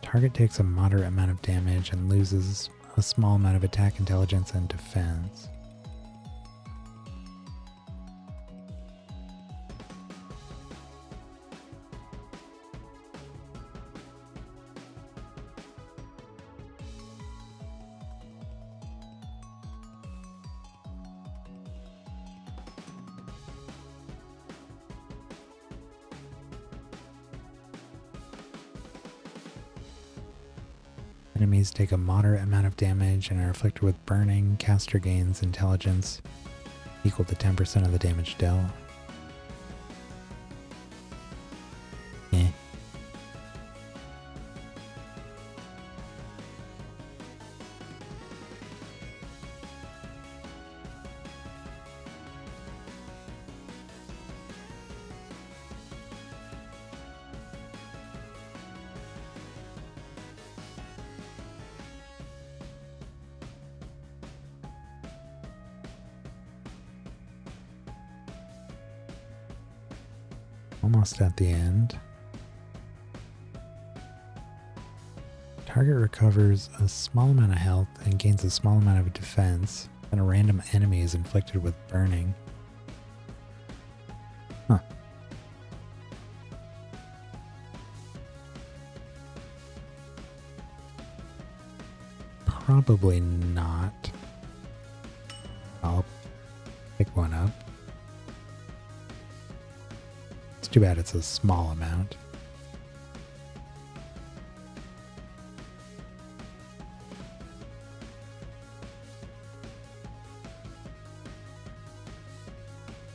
Target takes a moderate amount of damage and loses a small amount of attack, intelligence, and defense. Enemies take a moderate amount of damage and are afflicted with burning. Caster gains intelligence equal to 10% of the damage dealt. Eh. Almost at the end. Target recovers a small amount of health and gains a small amount of defense, and a random enemy is inflicted with burning. Huh. Probably not. I'll pick one up. It's too bad it's a small amount.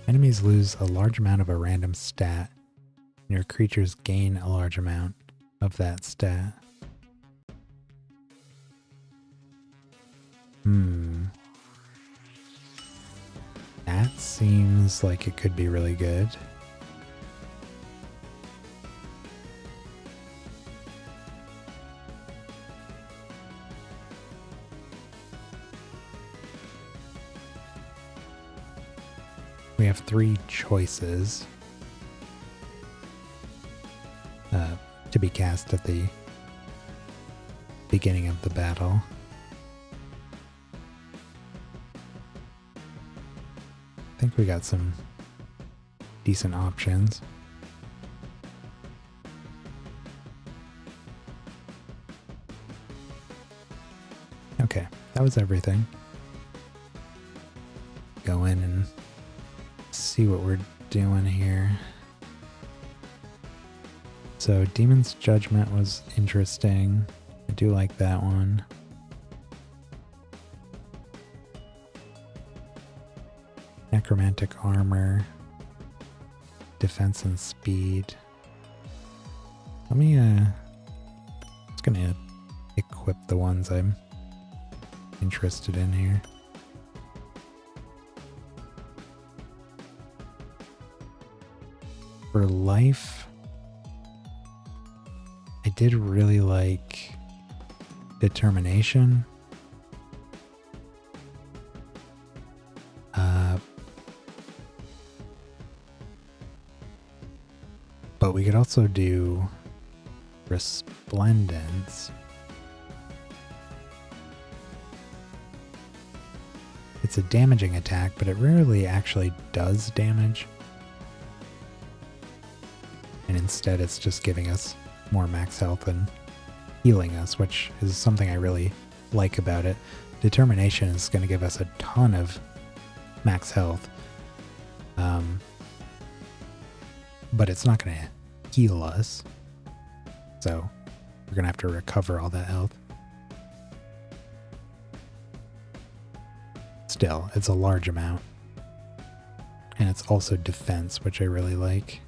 Enemies lose a large amount of a random stat, and your creatures gain a large amount of that stat. That seems like it could be really good. We have 3 choices to be cast at the beginning of the battle. I think we got some decent options. Okay, that was everything. Go in and see what we're doing here. So Demon's Judgment was interesting. I do like that one. Necromantic Armor. Defense and Speed. Let me just gonna equip the ones I'm interested in here. For life, I did really like Determination. But we could also do Resplendence. It's a damaging attack, but it rarely actually does damage. And instead it's just giving us more max health and healing us, which is something I really like about it. Determination is going to give us a ton of max health. But it's not going to heal us. So we're going to have to recover all that health. Still, it's a large amount. And it's also defense, which I really like.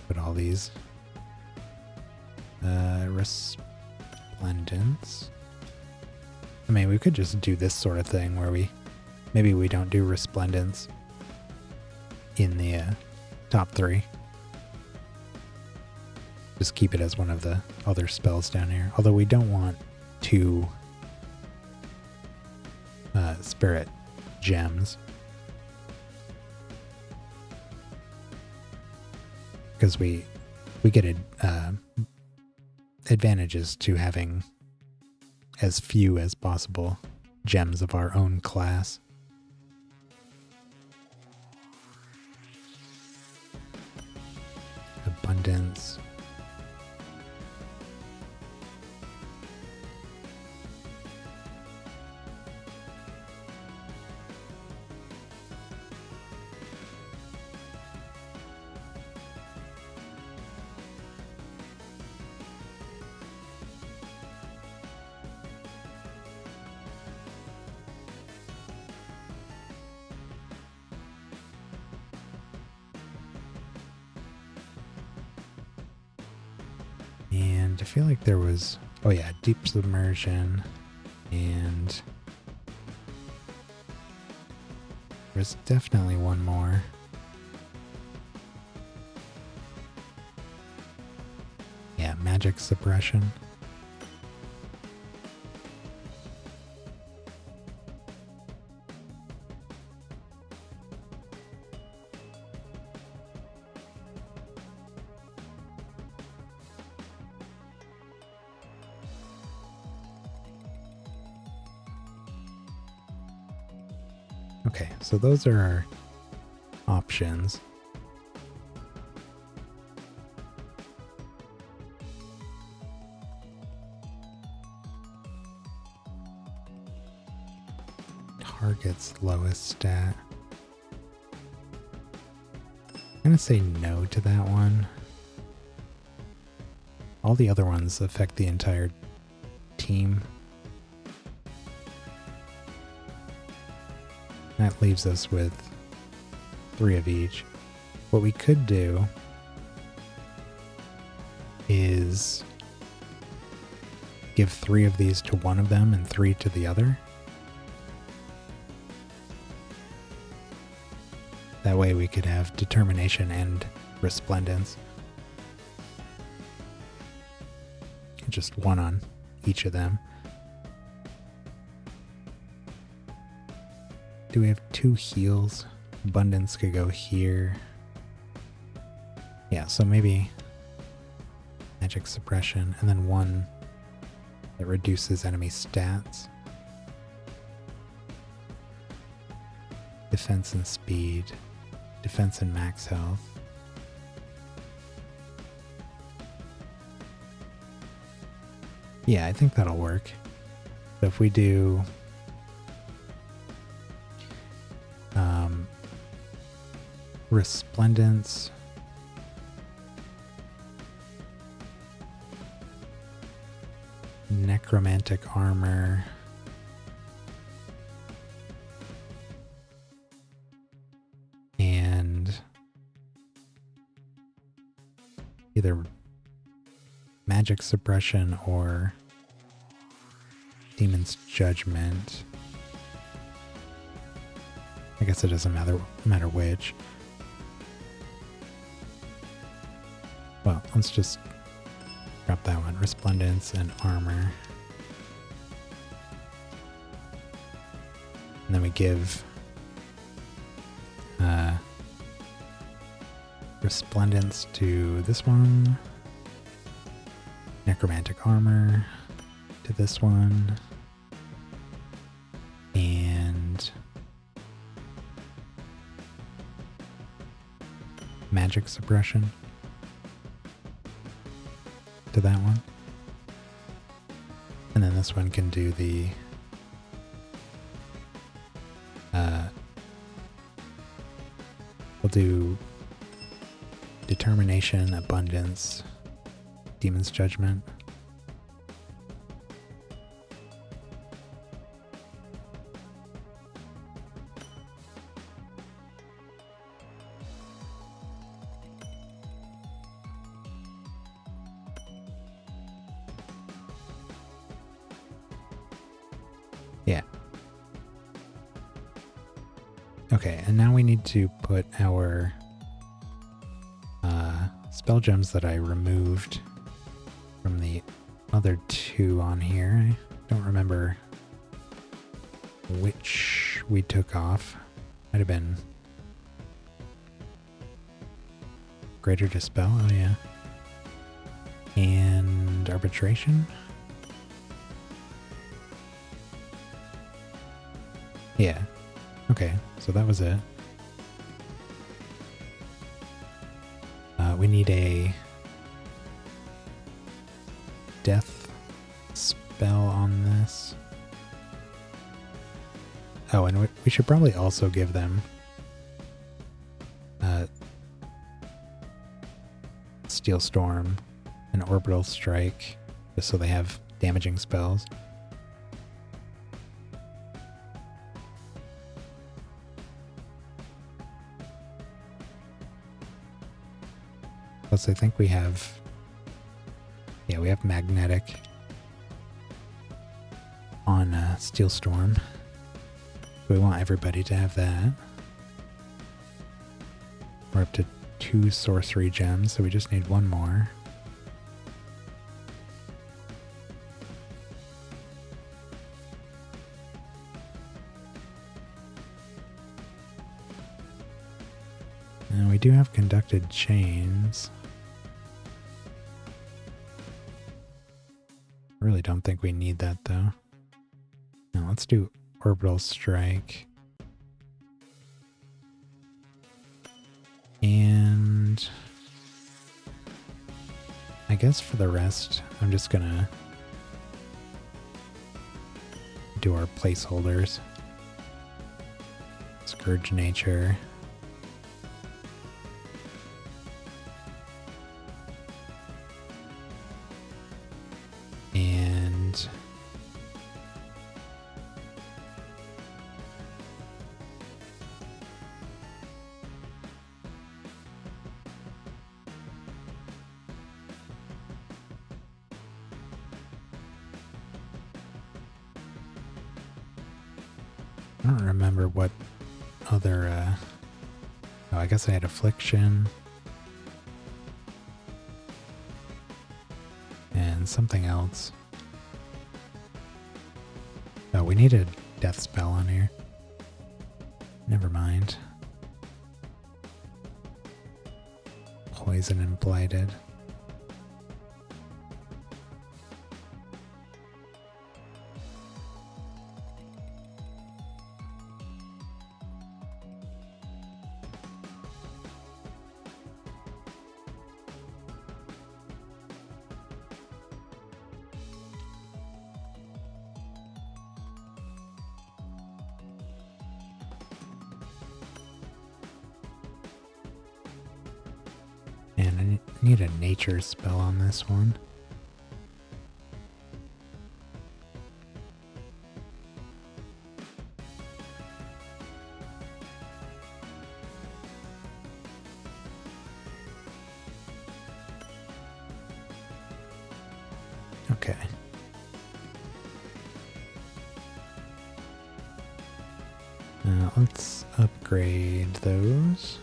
Put all these. Resplendence. I mean, we could just do this sort of thing where maybe we don't do Resplendence in the top 3. Just keep it as one of the other spells down here. Although we don't want 2 spirit gems. Because we get advantages to having as few as possible gems of our own class. Abundance. And I feel like there was, oh yeah, deep submersion, and there's definitely one more. Yeah, magic suppression. Okay, so those are our options. Target's lowest stat. I'm gonna say no to that one. All the other ones affect the entire team. That leaves us with 3 of each. What we could do is give 3 of these to one of them and 3 to the other. That way we could have determination and resplendence. Just 1 on each of them. Do we have 2 heals? Abundance could go here. Yeah, so maybe magic suppression, and then 1 that reduces enemy stats. Defense and speed. Defense and max health. Yeah, I think that'll work. So if we do resplendence, necromantic armor, and either magic suppression or demon's judgment. I guess it doesn't matter which. Well, let's just drop that one. Resplendence and armor. And then we give resplendence to this one. Necromantic armor to this one. And magic suppression to that one. And then this one can do the we'll do determination, abundance, demon's judgment. Yeah. Okay, and now we need to put our spell gems that I removed from the other 2 on here. I don't remember which we took off. Might have been Greater Dispel, oh yeah. And Arbitration. Yeah. Okay, so that was it. We need a death spell on this. Oh, and we should probably also give them Steel Storm and Orbital Strike, just so they have damaging spells. Plus, I think we have Yeah, we have magnetic on Steel Storm. We want everybody to have that. We're up to 2 sorcery gems, so we just need 1 more. And we do have conducted chains. Really don't think we need that though. Now let's do orbital strike. And I guess for the rest, I'm just gonna do our placeholders. Scourge Nature. And I don't remember what other, oh, I guess I had Affliction. And something else. Oh, we need a death spell on here. Never mind. Poison and Blighted. And I need a nature spell on this one. Okay. Let's upgrade those.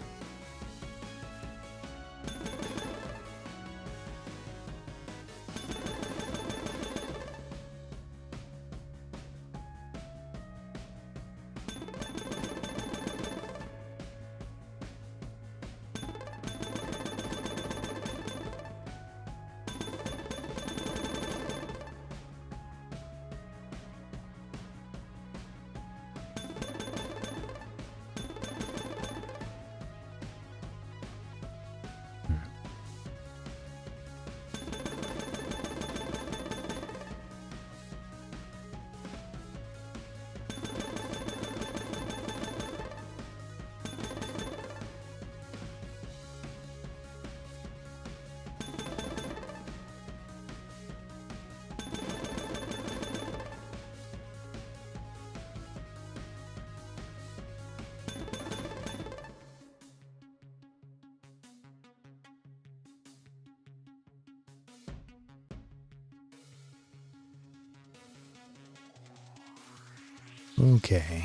Okay,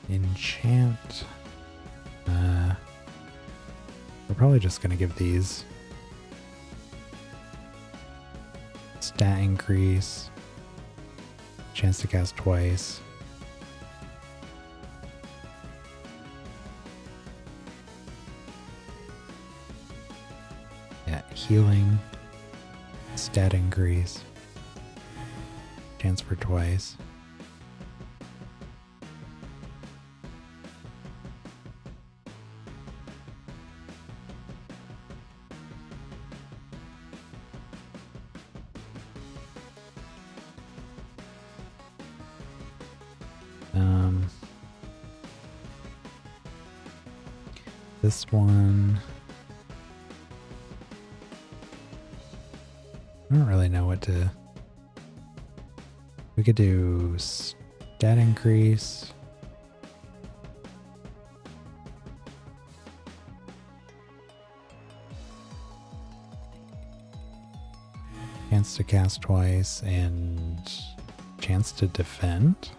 enchant. We're probably just going to give these stat increase, chance to cast twice. Yeah, healing, stat increase, chance for twice. This one, I don't really know what to. We could do stat increase. Chance to cast twice and chance to defend.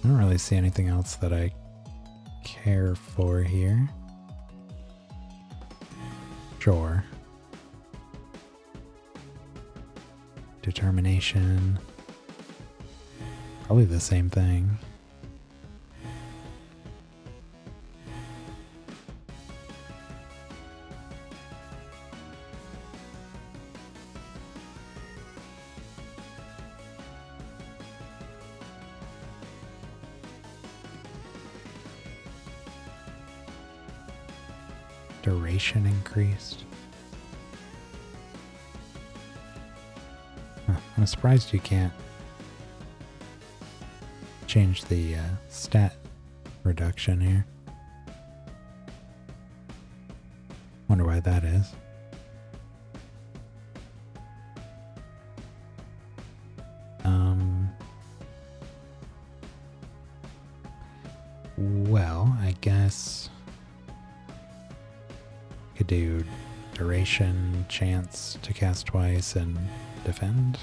I don't really see anything else that I care for here. Sure. Determination. Probably the same thing. Duration increased. Huh, I'm surprised you can't change the stat reduction here. Wonder why that is. Well, I guess could do duration, chance to cast twice, and defend.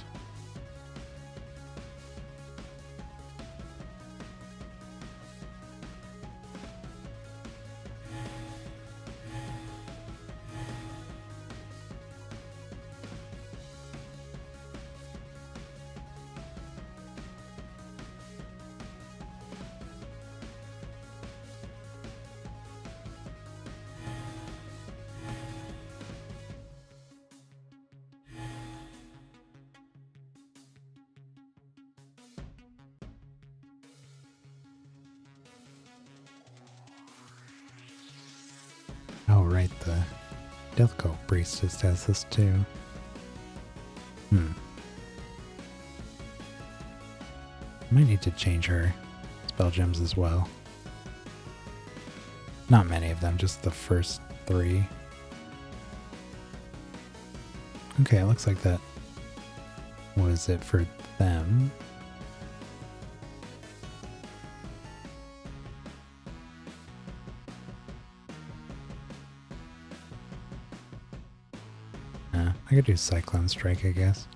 Oh, right, the Death Cult Priestess has this too. Might need to change her spell gems as well. Not many of them, just the first 3. Okay, it looks like that was it for them. I could do Cyclone Strike, I guess.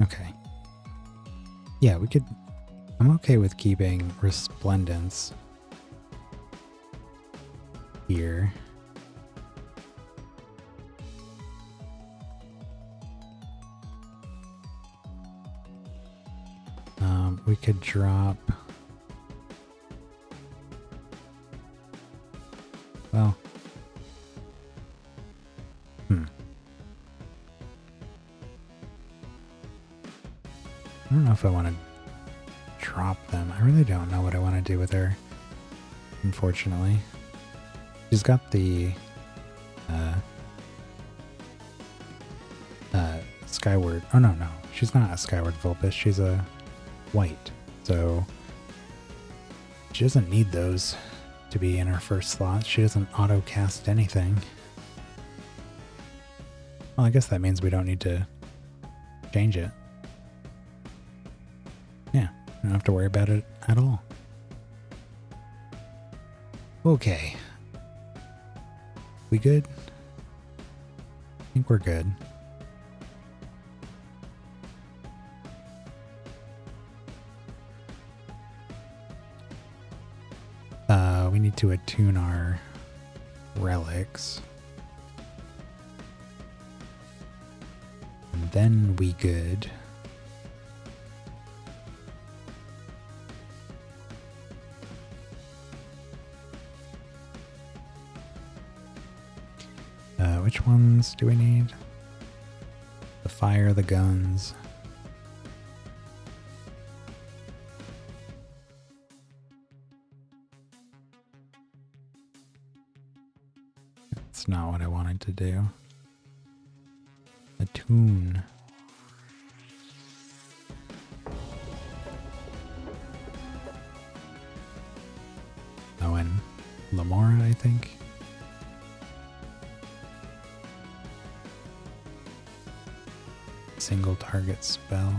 Okay. Yeah, we could... I'm okay with keeping Resplendence here. We could drop... Well... I don't know if I want to drop them. I really don't know what I want to do with her, unfortunately. She's got the Skyward... Oh, no. She's not a Skyward Vulpus. She's a white. So she doesn't need those to be in her first slot. She doesn't auto-cast anything. Well, I guess that means we don't need to change it. Yeah, don't have to worry about it at all. Okay. We good? I think we're good. We need to attune our relics. And then we good. Which ones do we need? The fire, the guns. That's not what I wanted to do. A tune. Oh, and Lamora, I think. Single target spell.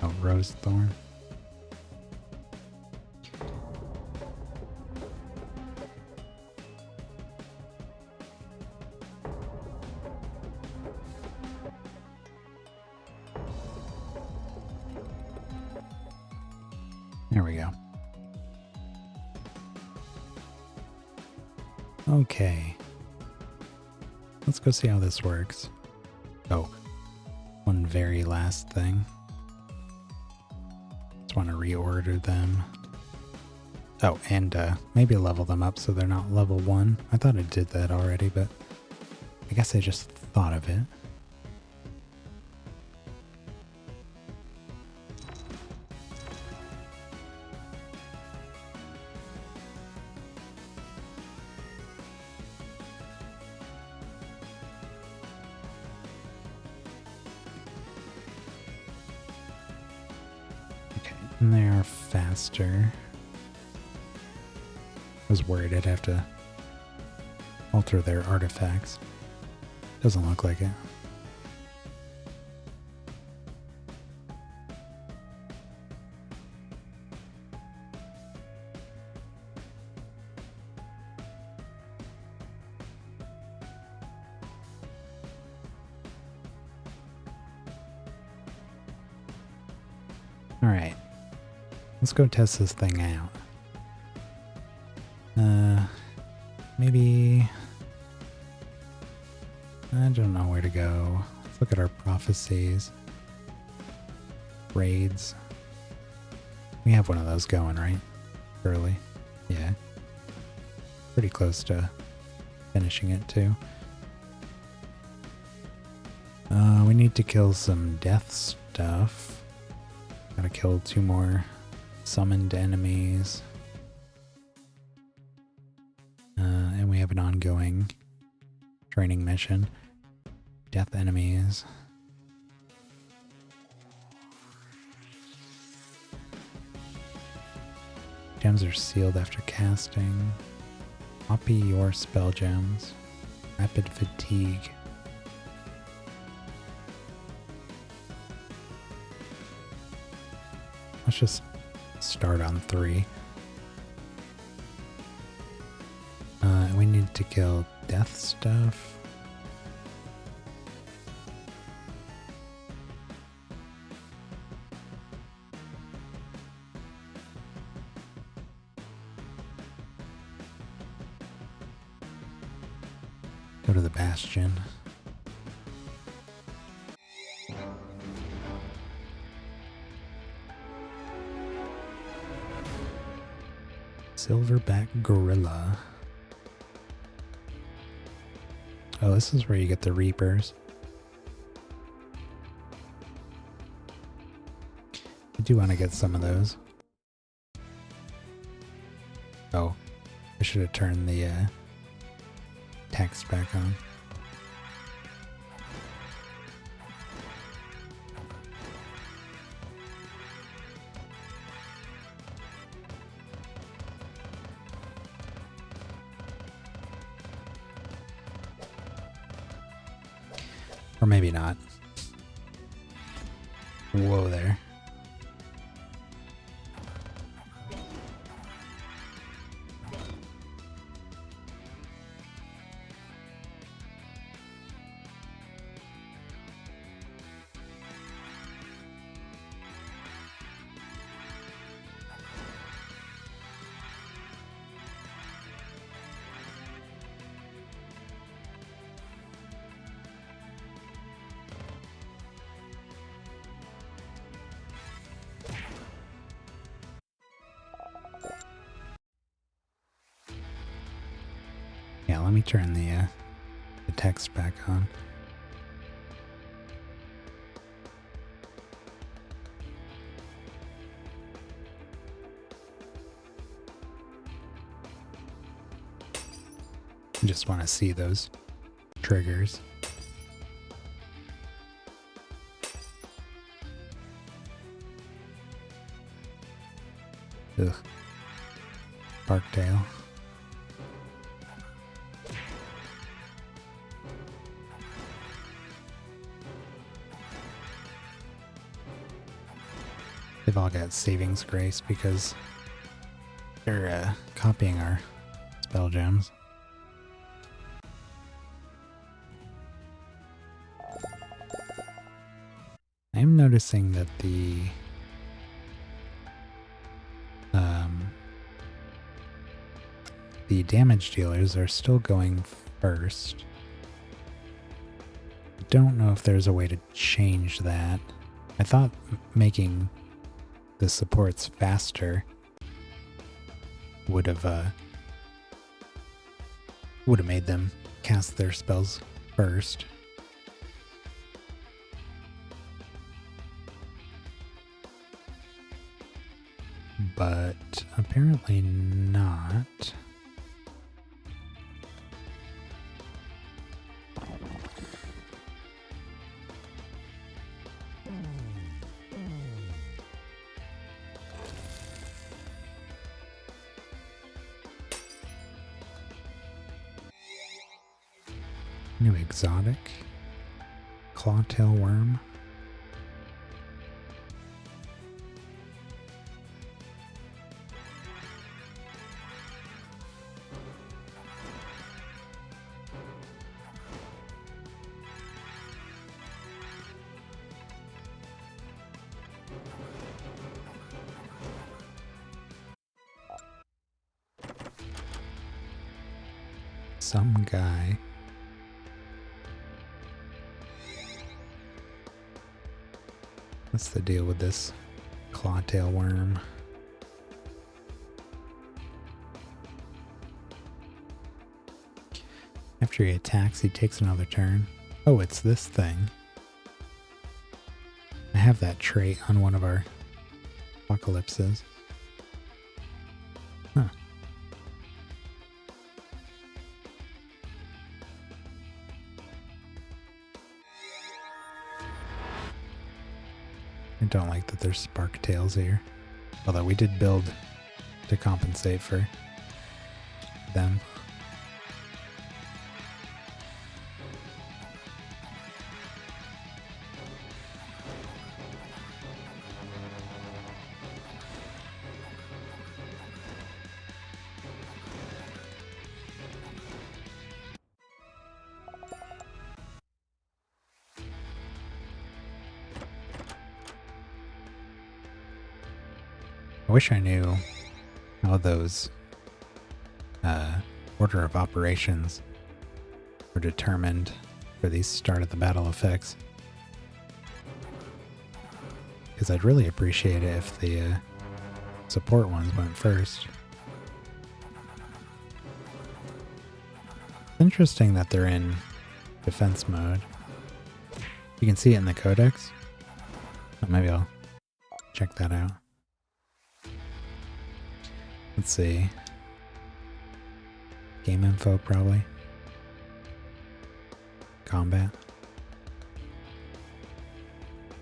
Oh, Rose Thorn. There we go. Okay. Let's go see how this works. Oh, one very last thing. Just want to reorder them. Oh, and maybe level them up so they're not level 1. I thought I did that already, but I guess I just thought of it. And they are faster. I was worried I'd have to alter their artifacts. Doesn't look like it. All right. Let's go test this thing out. Maybe... I don't know where to go. Let's look at our prophecies. Raids. We have one of those going, right? Early. Yeah. Pretty close to finishing it, too. We need to kill some death stuff. Gotta kill 2 more summoned enemies. And we have an ongoing training mission. Death enemies. Gems are sealed after casting. Copy your spell gems. Rapid fatigue. Let's just start on 3. We need to kill death stuff. Go to the Bastion. Silverback Gorilla. Oh, this is where you get the Reapers. I do want to get some of those. Oh, I should have turned the text back on. Or maybe not. Whoa there. let me turn the text back on. I just want to see those triggers. Ugh. Barktail. They've all got savings grace because they're copying our spell gems. I'm noticing that the damage dealers are still going first. I don't know if there's a way to change that. I thought making the supports faster would have made them cast their spells first. But apparently not. New exotic. Clawtail worm. Some guy. What's the deal with this clawtail worm? After he attacks, he takes another turn. Oh, it's this thing. I have that trait on one of our apocalypses. Huh. I don't like that there's spark tails here. Although we did build to compensate for them. I wish I knew how those order of operations were determined for these start of the battle effects. Because I'd really appreciate it if the support ones went first. It's interesting that they're in defense mode. You can see it in the codex. Oh, maybe I'll check that out. Let's see. Game info, probably. Combat.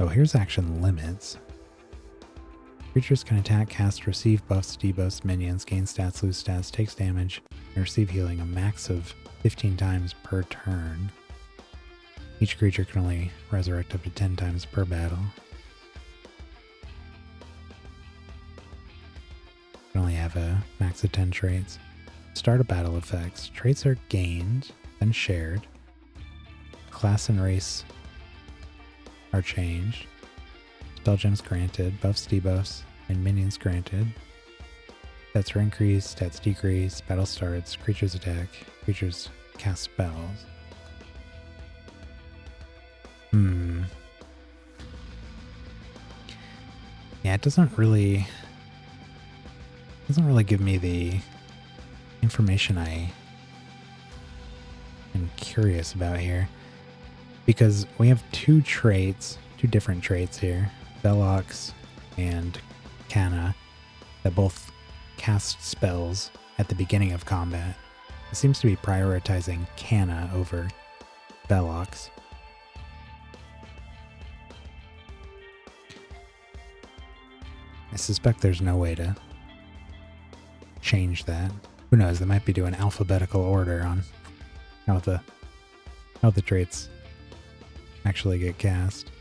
Oh, here's action limits. Creatures can attack, cast, receive buffs, debuffs, minions, gain stats, lose stats, takes damage, and receive healing a max of 15 times per turn. Each creature can only resurrect up to 10 times per battle. Can only have a max of 10 traits. Start of battle effects. Traits are gained, then shared. Class and race are changed. Spell gems granted, buffs, debuffs, and minions granted. Stats are increased, stats decrease, battle starts, creatures attack, creatures cast spells. Yeah, it doesn't really give me the information I am curious about here. Because we have two different traits here, Velox and Canna, that both cast spells at the beginning of combat. It seems to be prioritizing Canna over Velox. I suspect there's no way to change that. Who knows, they might be doing alphabetical order on how the traits actually get cast.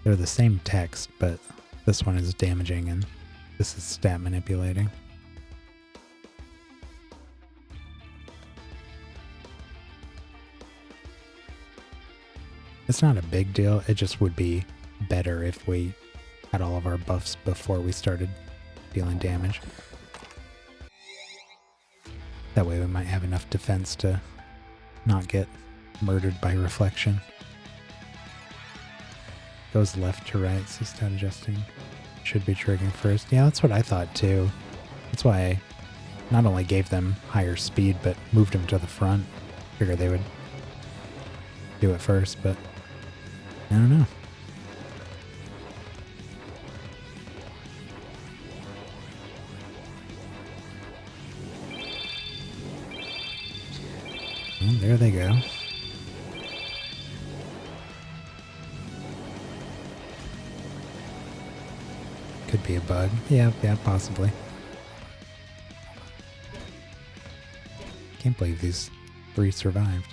They're the same text, but this one is damaging and this is stat manipulating. It's not a big deal, it just would be better if we had all of our buffs before we started dealing damage. That way we might have enough defense to not get murdered by reflection. Goes left to right, so stat adjusting should be triggering first. Yeah, that's what I thought too. That's why I not only gave them higher speed, but moved them to the front. Figured they would do it first, but I don't know. And there they go. Could be a bug. Yeah, possibly. Can't believe these three survived.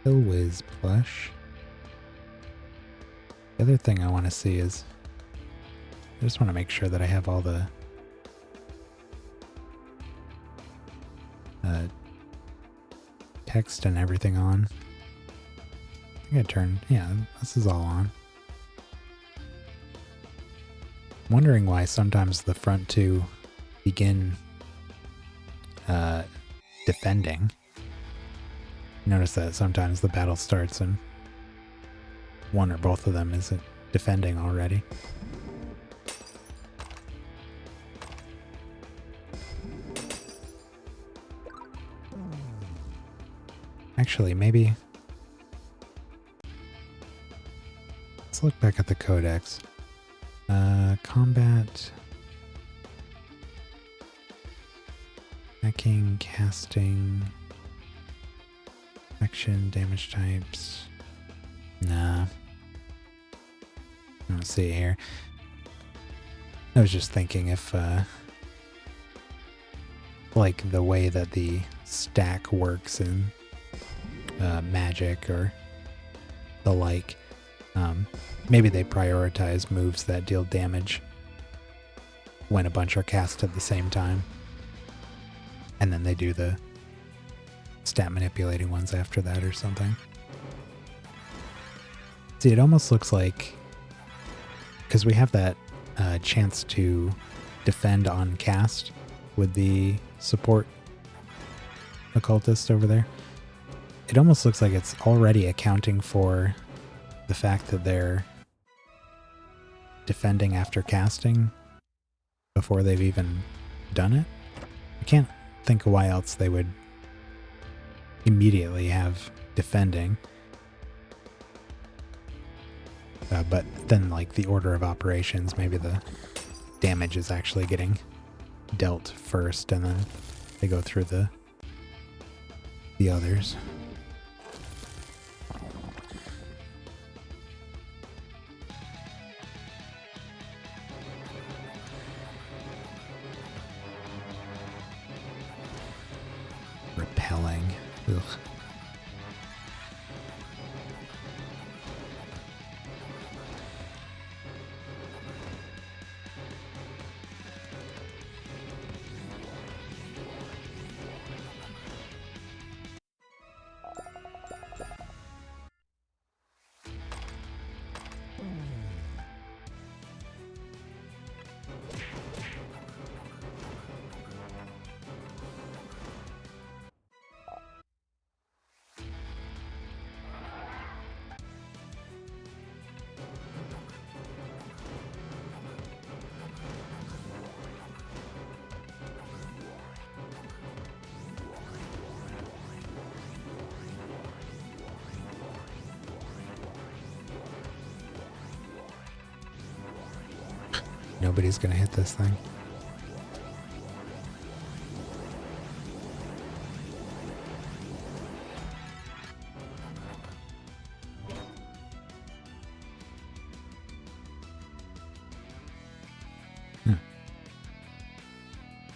Whiz plush. The other thing I want to see is I just want to make sure that I have all the text and everything on. I think I turned, yeah, this is all on. I'm wondering why sometimes the front two begin defending. Notice that sometimes the battle starts and one or both of them isn't defending already. Actually, maybe... Let's look back at the codex. Combat... Hacking, casting... Action, damage types. Nah. I don't see it here. I was just thinking if, like the way that the stack works in Magic or the like, maybe they prioritize moves that deal damage when a bunch are cast at the same time. And then they do the stat manipulating ones after that or something. See, it almost looks like, because we have that chance to defend on cast with the support occultist over there. It almost looks like it's already accounting for the fact that they're defending after casting before they've even done it. I can't think of why else they would immediately have defending. But then, like, the order of operations, maybe the damage is actually getting dealt first, and then they go through the others. Repelling. Ugh. nobody's gonna hit this thing.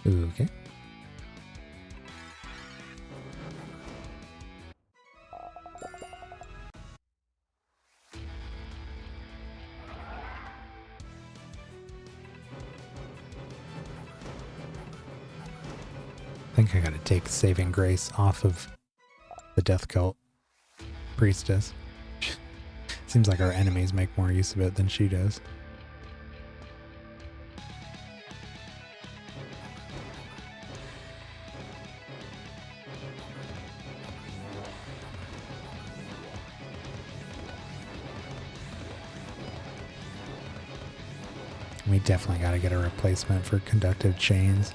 Okay. I think I gotta take Saving Grace off of the Death Cult Priestess. Seems like our enemies make more use of it than she does. We definitely got to get a replacement for conductive chains.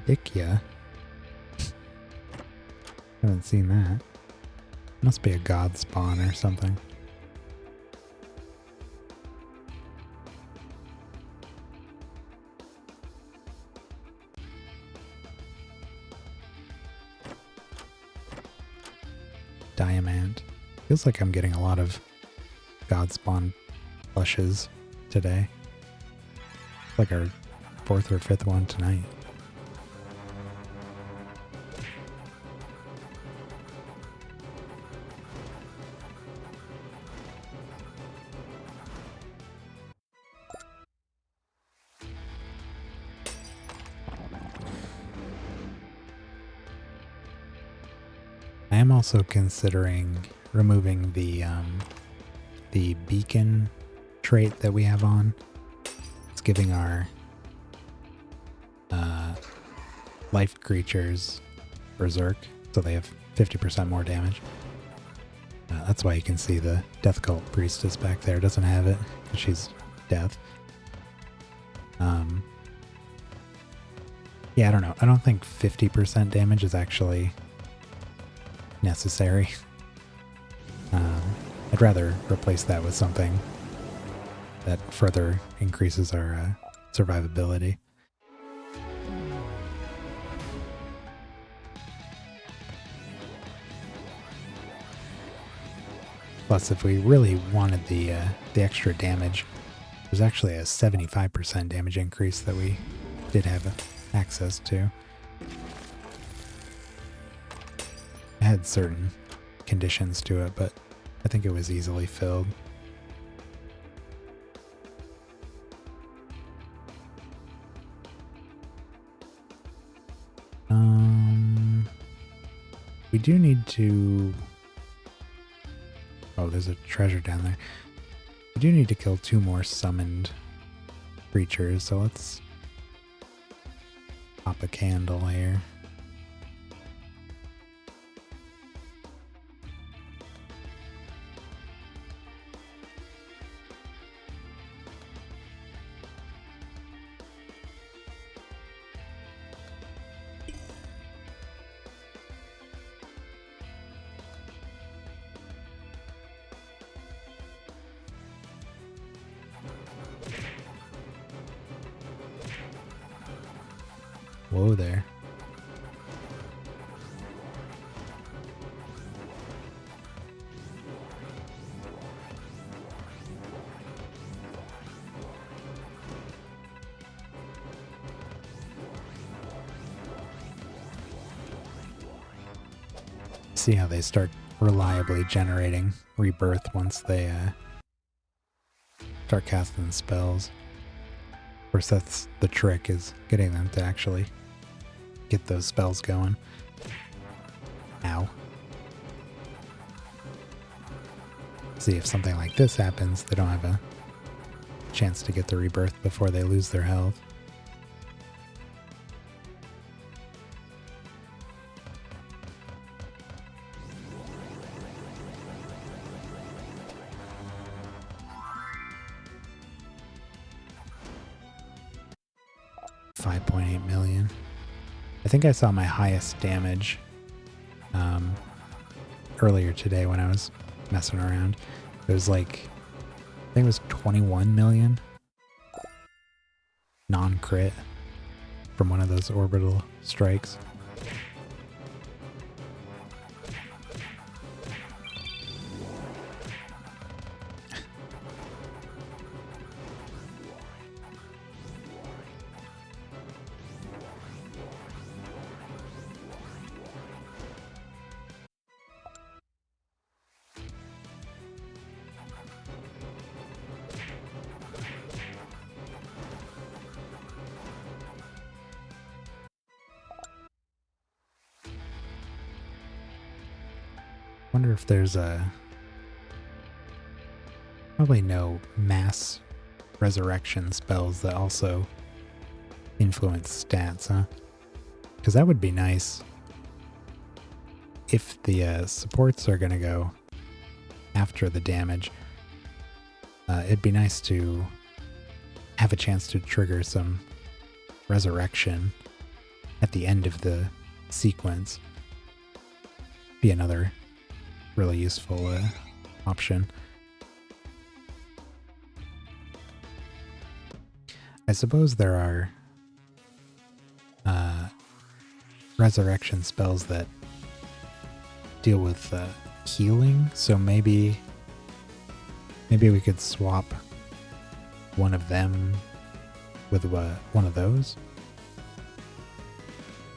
Dickia. Haven't seen that. Must be a god spawn or something. Diamond. Feels like I'm getting a lot of god spawn plushes today. Like our 4th or 5th one tonight. I am also considering removing the beacon trait that we have on. It's giving our life creatures berserk, so they have 50% more damage. That's why you can see the Death Cult Priestess back there doesn't have it, because she's death. Yeah, I don't know. I don't think 50% damage is actually necessary. I'd rather replace that with something that further increases our survivability. Plus, if we really wanted the extra damage, there's actually a 75% damage increase that we did have access to. It had certain conditions to it, but I think it was easily filled. We do need to... Oh, there's a treasure down there. We do need to kill 2 more summoned creatures, so let's pop a candle here. Whoa there. See how they start reliably generating rebirth once they start casting spells. Of course, that's the trick, is getting them to actually get those spells going. Ow. See if something like this happens, they don't have a chance to get the rebirth before they lose their health. $5.8 million. I think I saw my highest damage earlier today when I was messing around. It was like, I think it was 21 million non-crit from one of those orbital strikes. Wonder if there's probably no mass resurrection spells that also influence stats, huh? Because that would be nice if the supports are going to go after the damage. It'd be nice to have a chance to trigger some resurrection at the end of the sequence. Be another really useful option. I suppose there are resurrection spells that deal with healing, so maybe we could swap one of them with one of those.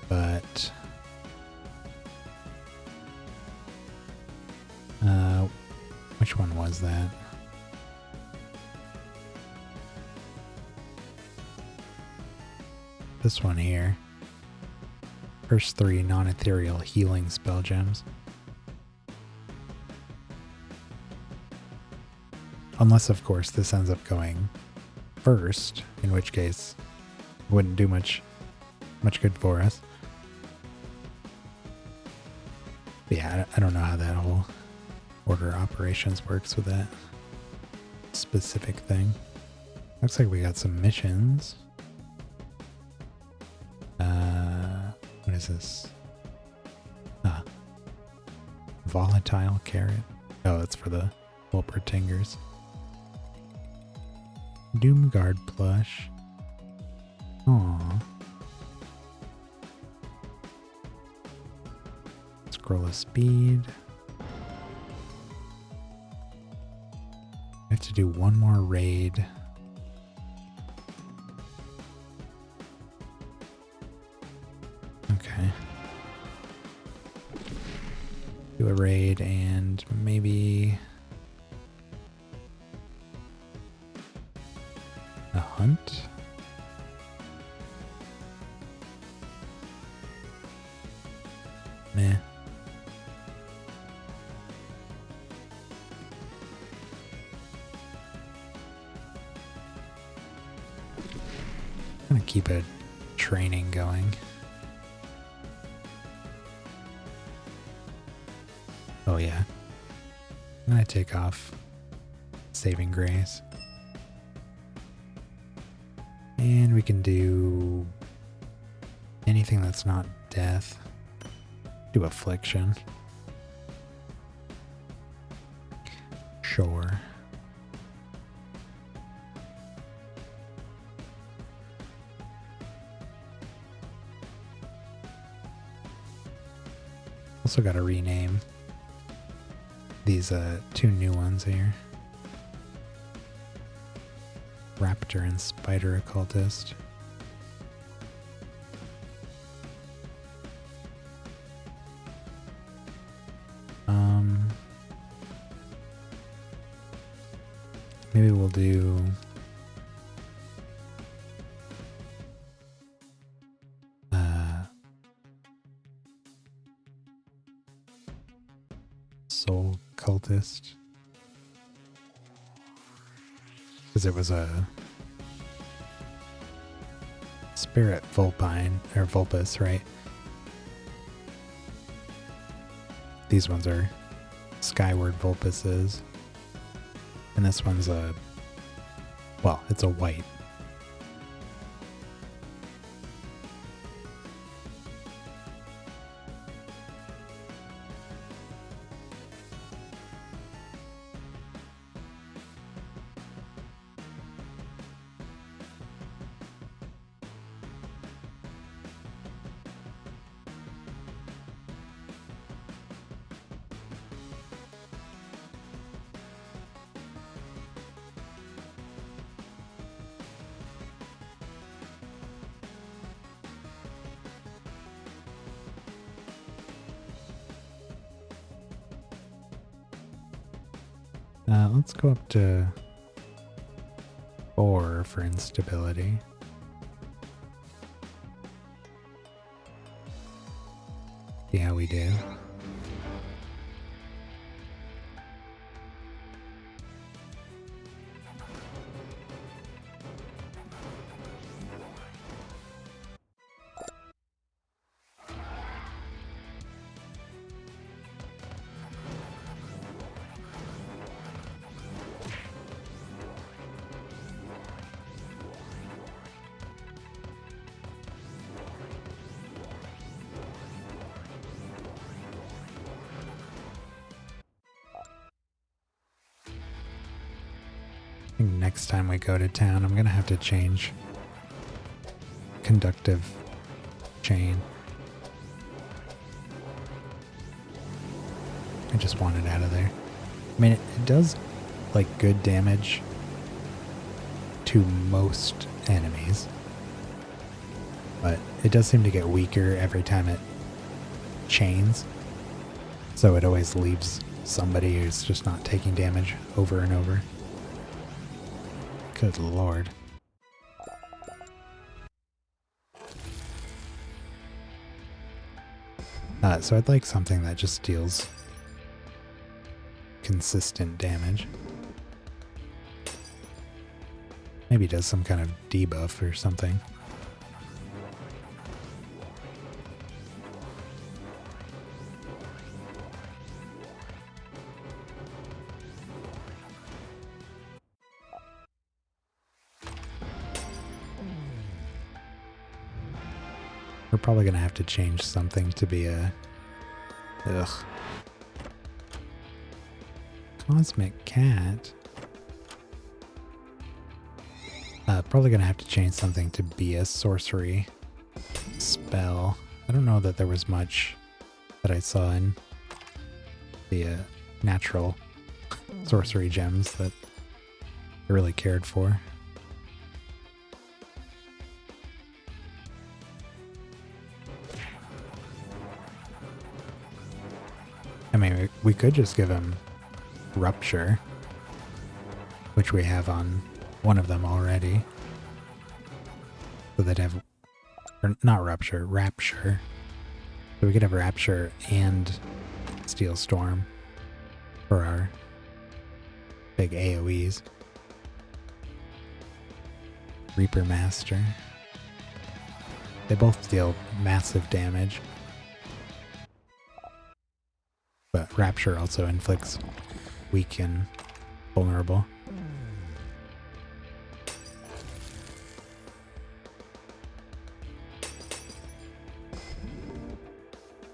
But which one was that? This one here. First 3 non-ethereal healing spell gems. Unless, of course, this ends up going first, in which case it wouldn't do much good for us. But yeah, I don't know how that whole order operations works with that specific thing. Looks like we got some missions. What is this? Volatile carrot. Oh, that's for the Wolpertingers. Doomguard plush. Aww. Scroll of speed. I have to do one more raid. Okay. Do a raid and maybe a hunt? Meh. I'm gonna keep a training going. Oh yeah. I'm gonna take off Saving Grace. And we can do anything that's not death. Do Affliction. Sure. Also got to rename these 2 new ones here. Raptor and Spider Occultist. Maybe we'll do Soul Cultist. Because it was a spirit vulpine, or vulpus, right? These ones are skyward vulpuses. And this one's a, well, it's a white. Let's go up to 4 for instability. See how we do. Next time we go to town, I'm gonna have to change conductive chain. I just want it out of there. I mean, it does like good damage to most enemies, but it does seem to get weaker every time it chains. So it always leaves somebody who's just not taking damage over and over. Good lord. So I'd like something that just deals consistent damage. Maybe does some kind of debuff or something. We're probably going to have to change something to be a... Ugh. Cosmic Cat. Probably going to have to change something to be a sorcery spell. I don't know that there was much that I saw in the natural sorcery gems that I really cared for. I mean, we could just give him Rupture, which we have on one of them already. So they'd have, or not Rupture, Rapture. So we could have Rapture and Steel Storm for our big AoEs. Reaper Master. They both deal massive damage. But Rapture also inflicts weak and vulnerable.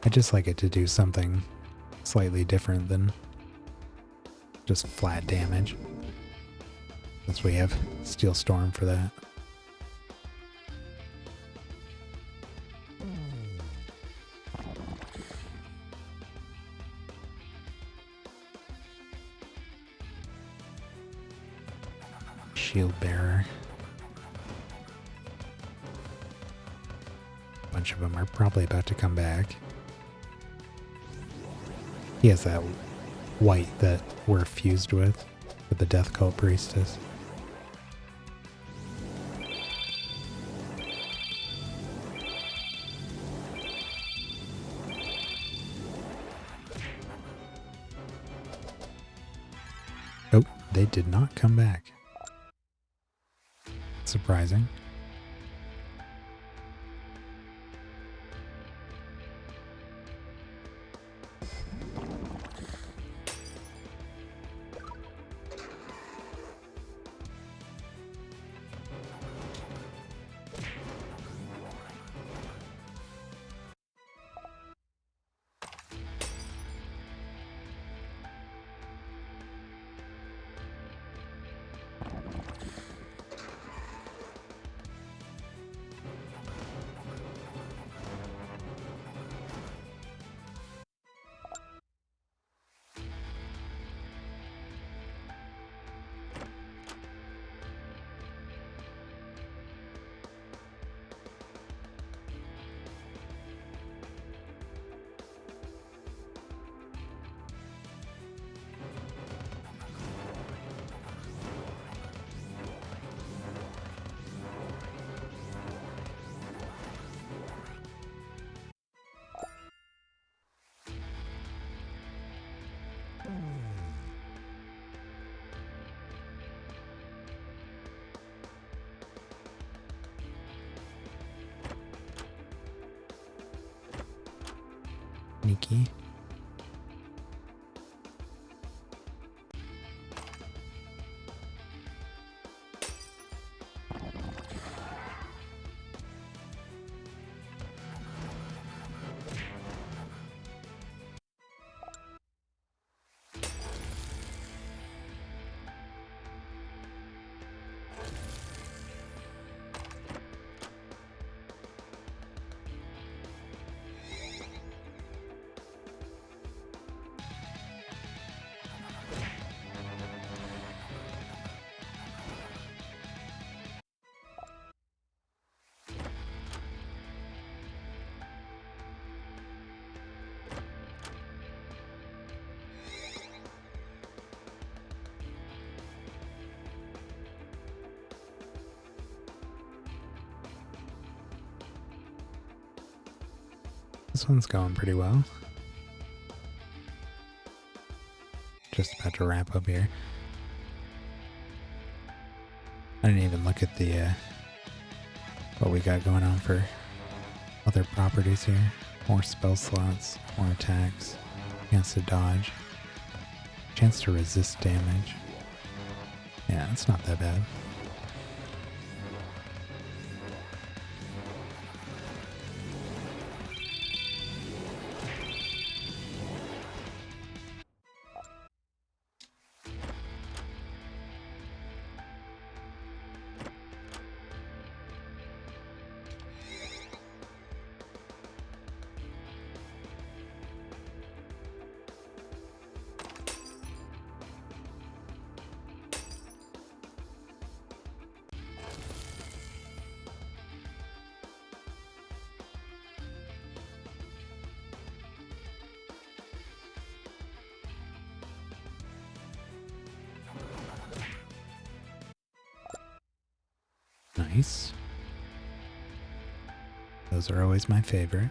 I just like it to do something slightly different than just flat damage. Since we have Steel Storm for that. Shield Bearer. A bunch of them are probably about to come back. He has that white that we're fused with the Death Cult Priestess. Oh, they did not come back. surprising. Sneaky. This one's going pretty well. Just about to wrap up here. I didn't even look at the what we got going on for other properties here. More spell slots, more attacks, chance to dodge, chance to resist damage. Yeah, it's not that bad. Nice. Those are always my favorite.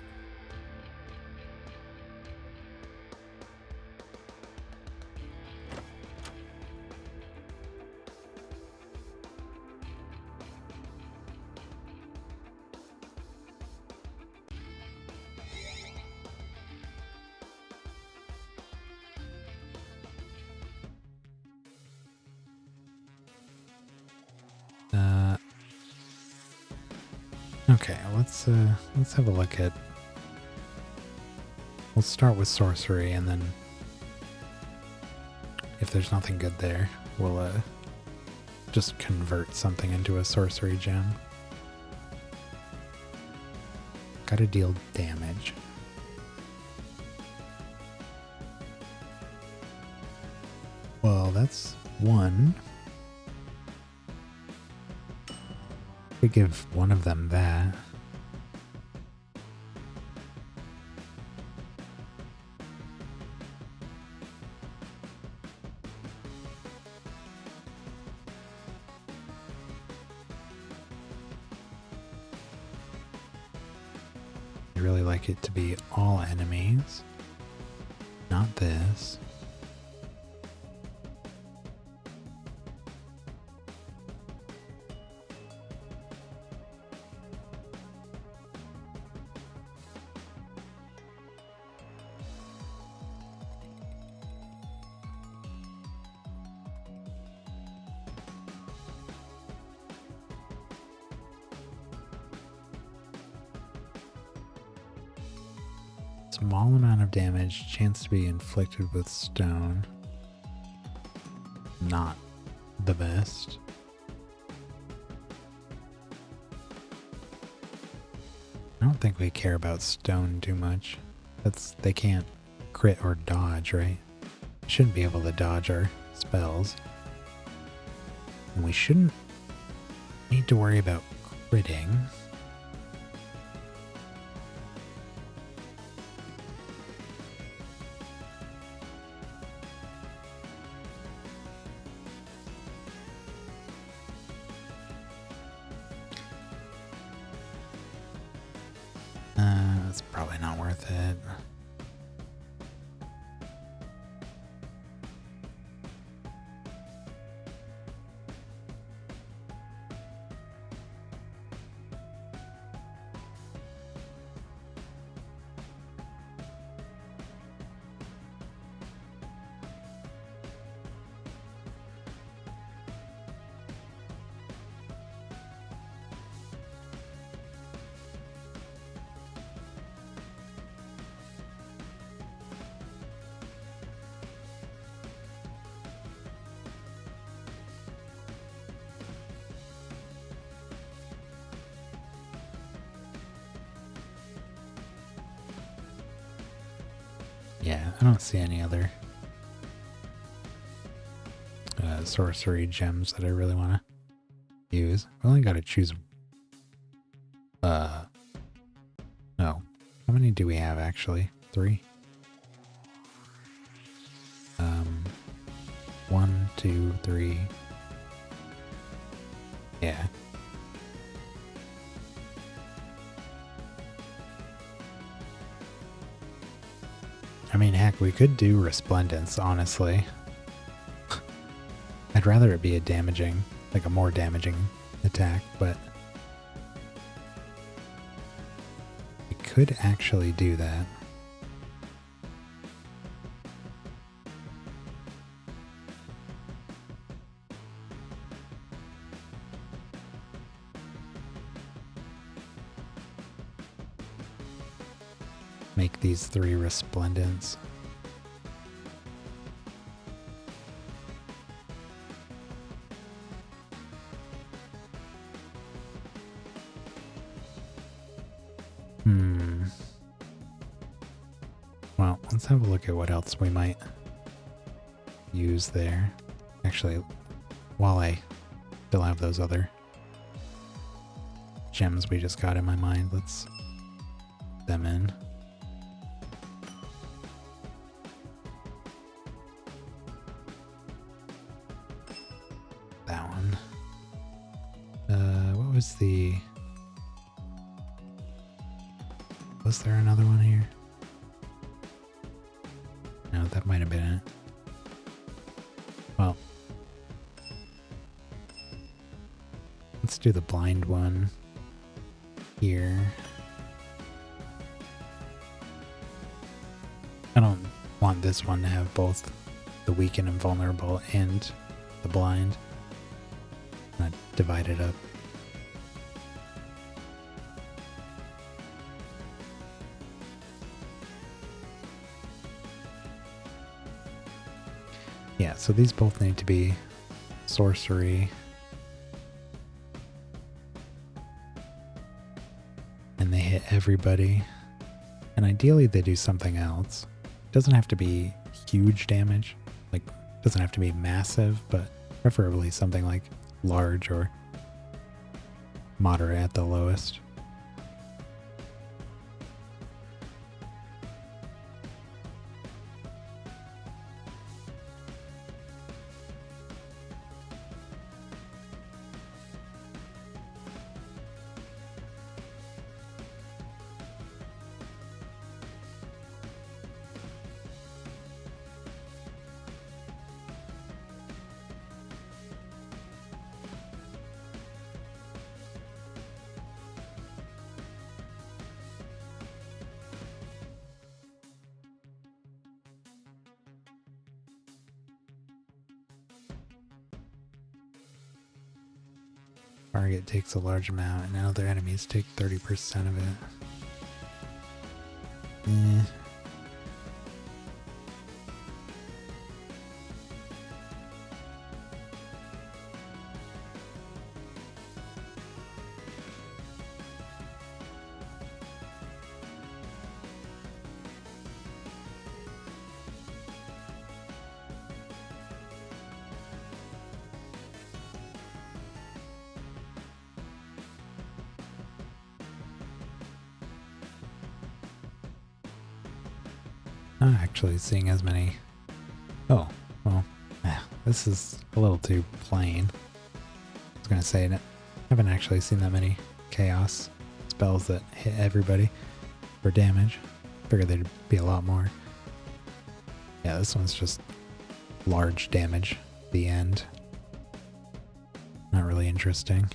Okay, let's have a look at. We'll start with sorcery, and then if there's nothing good there, we'll just convert something into a sorcery gem. Gotta deal damage. Well, that's one. Could give one of them that. I really like it to be all enemies, not this. Small amount of damage, chance to be inflicted with stone. Not the best. I don't think we care about stone too much. They can't crit or dodge, right? Shouldn't be able to dodge our spells. And we shouldn't need to worry about critting. That's probably not worth it. Yeah, I don't see any other sorcery gems that I really want to use. I only got to choose. No. How many do we have actually? 3? 1, 2, 3. Yeah. I mean, heck, we could do Resplendence, honestly. I'd rather it be a more damaging attack, but we could actually do that. Make these 3 Resplendence. Well, let's have a look at what else we might use there. Actually, while I still have those other gems we just got in my mind, let's put them in. That one. What was the... Was there another one here? No, that might have been it. Well, let's do the blind one here. I don't want this one to have both the weak and invulnerable and the blind. I'm gonna divide it up. Yeah, so these both need to be sorcery. And they hit everybody. And ideally they do something else. It doesn't have to be huge damage. Like, it doesn't have to be massive, but preferably something like large or moderate at the lowest. Target takes a large amount and other enemies take 30% of it. Not actually seeing as many. Oh, well, this is a little too plain. I was gonna say, I haven't actually seen that many chaos spells that hit everybody for damage. Figured there'd be a lot more. Yeah, this one's just large damage at the end. Not really interesting.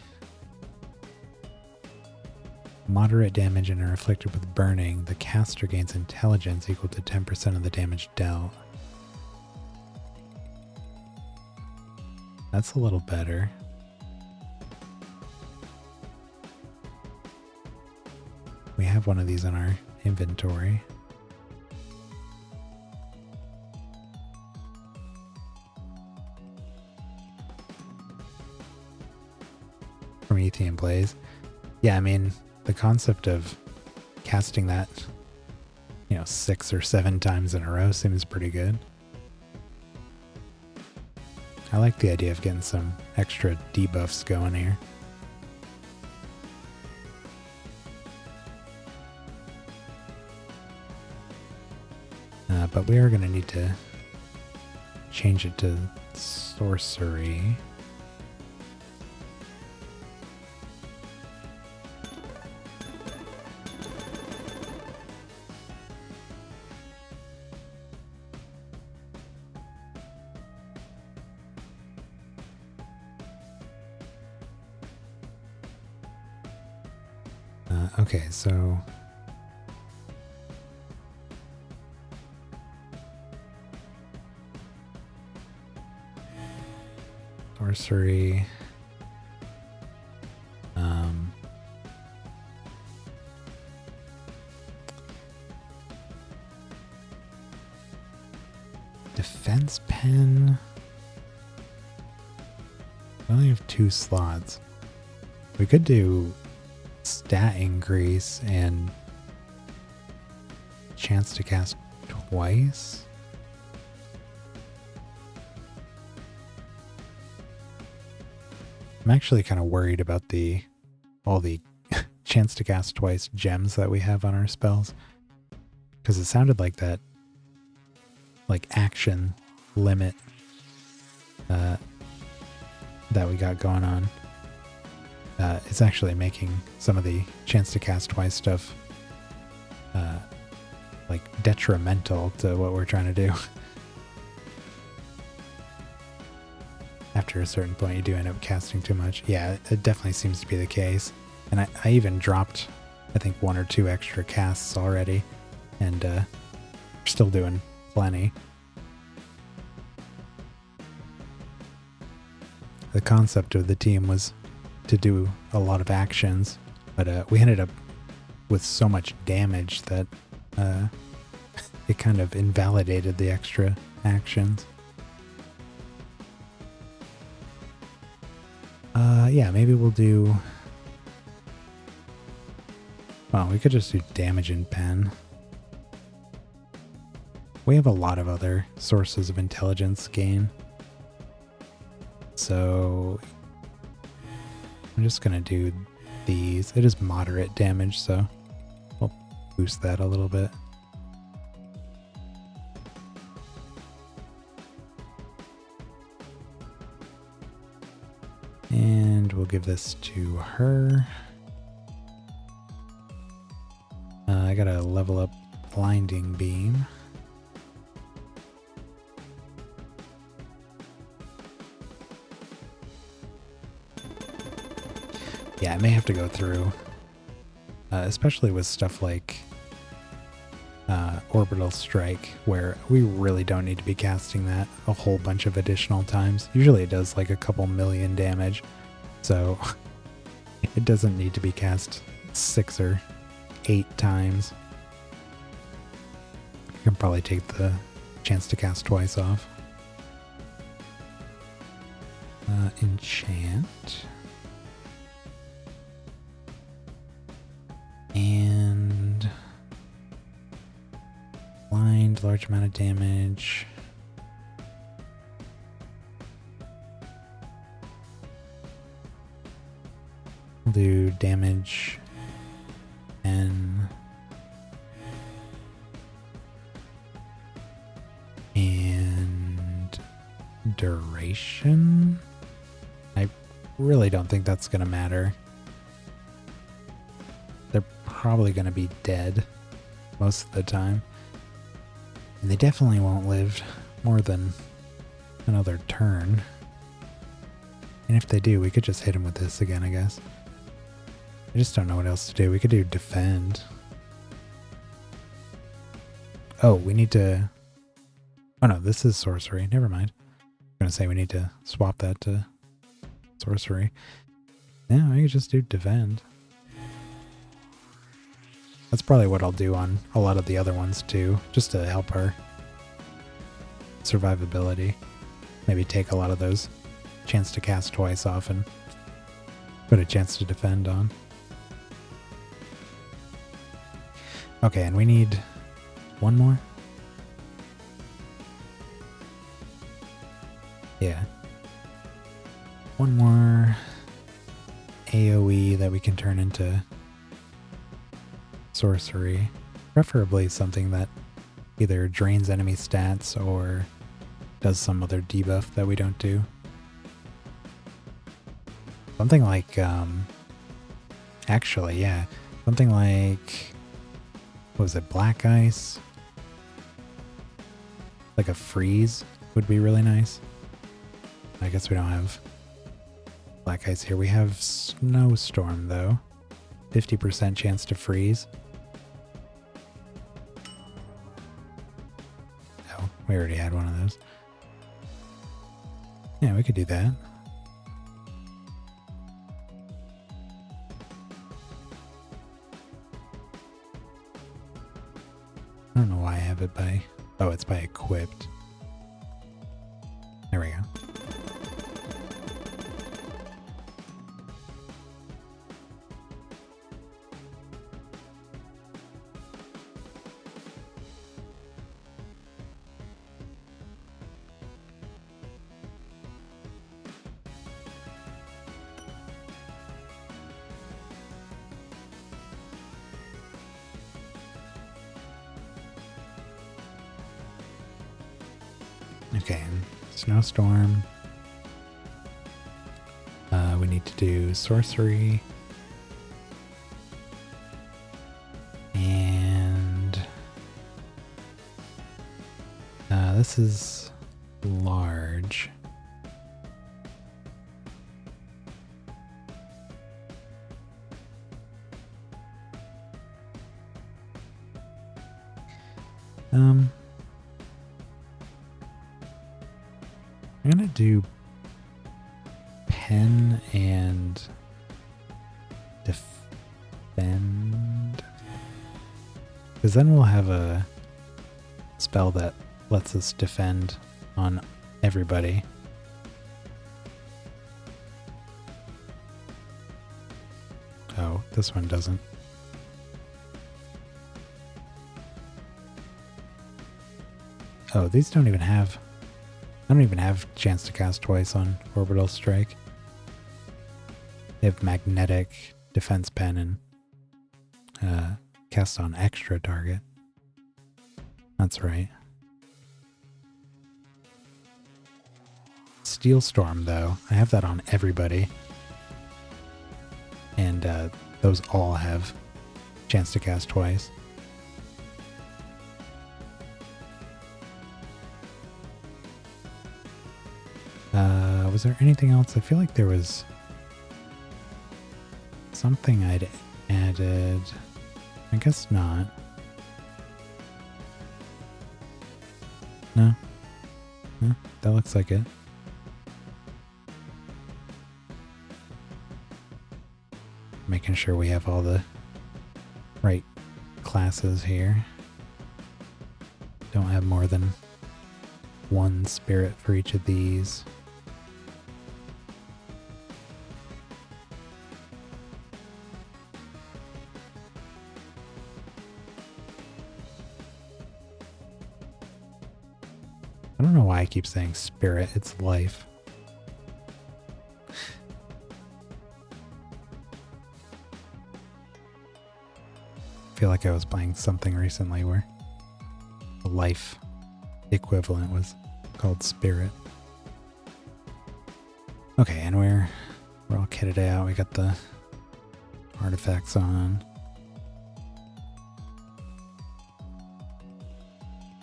Moderate damage and are afflicted with burning. The caster gains intelligence equal to 10% of the damage dealt. That's a little better. We have one of these in our inventory. Promethean Blaze. Yeah, I mean, the concept of casting that, 6 or 7 times in a row seems pretty good. I like the idea of getting some extra debuffs going here. But we are going to need to change it to sorcery. Okay, so sorcery. Defense pen. We only have 2 slots. We could do stat increase and chance to cast twice. I'm actually kind of worried about all the chance to cast twice gems that we have on our spells, because it sounded like that action limit that we got going on. It's actually making some of the chance to cast twice stuff detrimental to what we're trying to do. After a certain point, you do end up casting too much. Yeah, it definitely seems to be the case. And I even dropped, I think, 1 or 2 extra casts already, and we're still doing plenty. The concept of the team was to do a lot of actions, but we ended up with so much damage that it kind of invalidated the extra actions. Yeah, maybe we'll do... Well, we could just do damage in pen. We have a lot of other sources of intelligence gain. So I'm just going to do these. It is moderate damage, so we'll boost that a little bit. And we'll give this to her. I gotta level up Blinding Beam. Yeah, I may have to go through, especially with stuff like Orbital Strike, where we really don't need to be casting that a whole bunch of additional times. Usually it does like a couple million damage, so it doesn't need to be cast 6 or 8 times. You can probably take the chance to cast twice off. Enchant. And blind, large amount of damage. We'll do damage and duration. I really don't think that's going to matter. They're probably going to be dead most of the time. And they definitely won't live more than another turn. And if they do, we could just hit them with this again, I guess. I just don't know what else to do. We could do defend. Oh, we need to... Oh no, this is sorcery. Never mind. I'm going to say we need to swap that to sorcery. Yeah, I could just do defend. That's probably what I'll do on a lot of the other ones too, just to help our survivability. Maybe take a lot of those chance to cast twice off and put a chance to defend on. Okay, and we need one more? Yeah. One more AoE that we can turn into sorcery. Preferably something that either drains enemy stats or does some other debuff that we don't do. Something like, actually, yeah. Something like, what was it, black ice? Like a freeze would be really nice. I guess we don't have black ice here. We have snowstorm though. 50% chance to freeze. Oh, we already had one of those. Yeah, we could do that. I don't know why I have it by... Oh, it's by equipped. There we go. Okay, snowstorm. We need to do sorcery. And this is large. I'm gonna do pen and defend, because then we'll have a spell that lets us defend on everybody. Oh, this one doesn't. Oh, these don't even have... I don't even have chance to cast twice on Orbital Strike. They have Magnetic, Defense Pen, and cast on extra target. That's right. Steel Storm, though. I have that on everybody. And those all have chance to cast twice. Was there anything else? I feel like there was something I'd added. I guess not. No? No? That looks like it. Making sure we have all the right classes here. Don't have more than one spirit for each of these. I don't know why I keep saying spirit, it's life. I feel like I was playing something recently where the life equivalent was called spirit. Okay, and we're all kitted out. We got the artifacts on.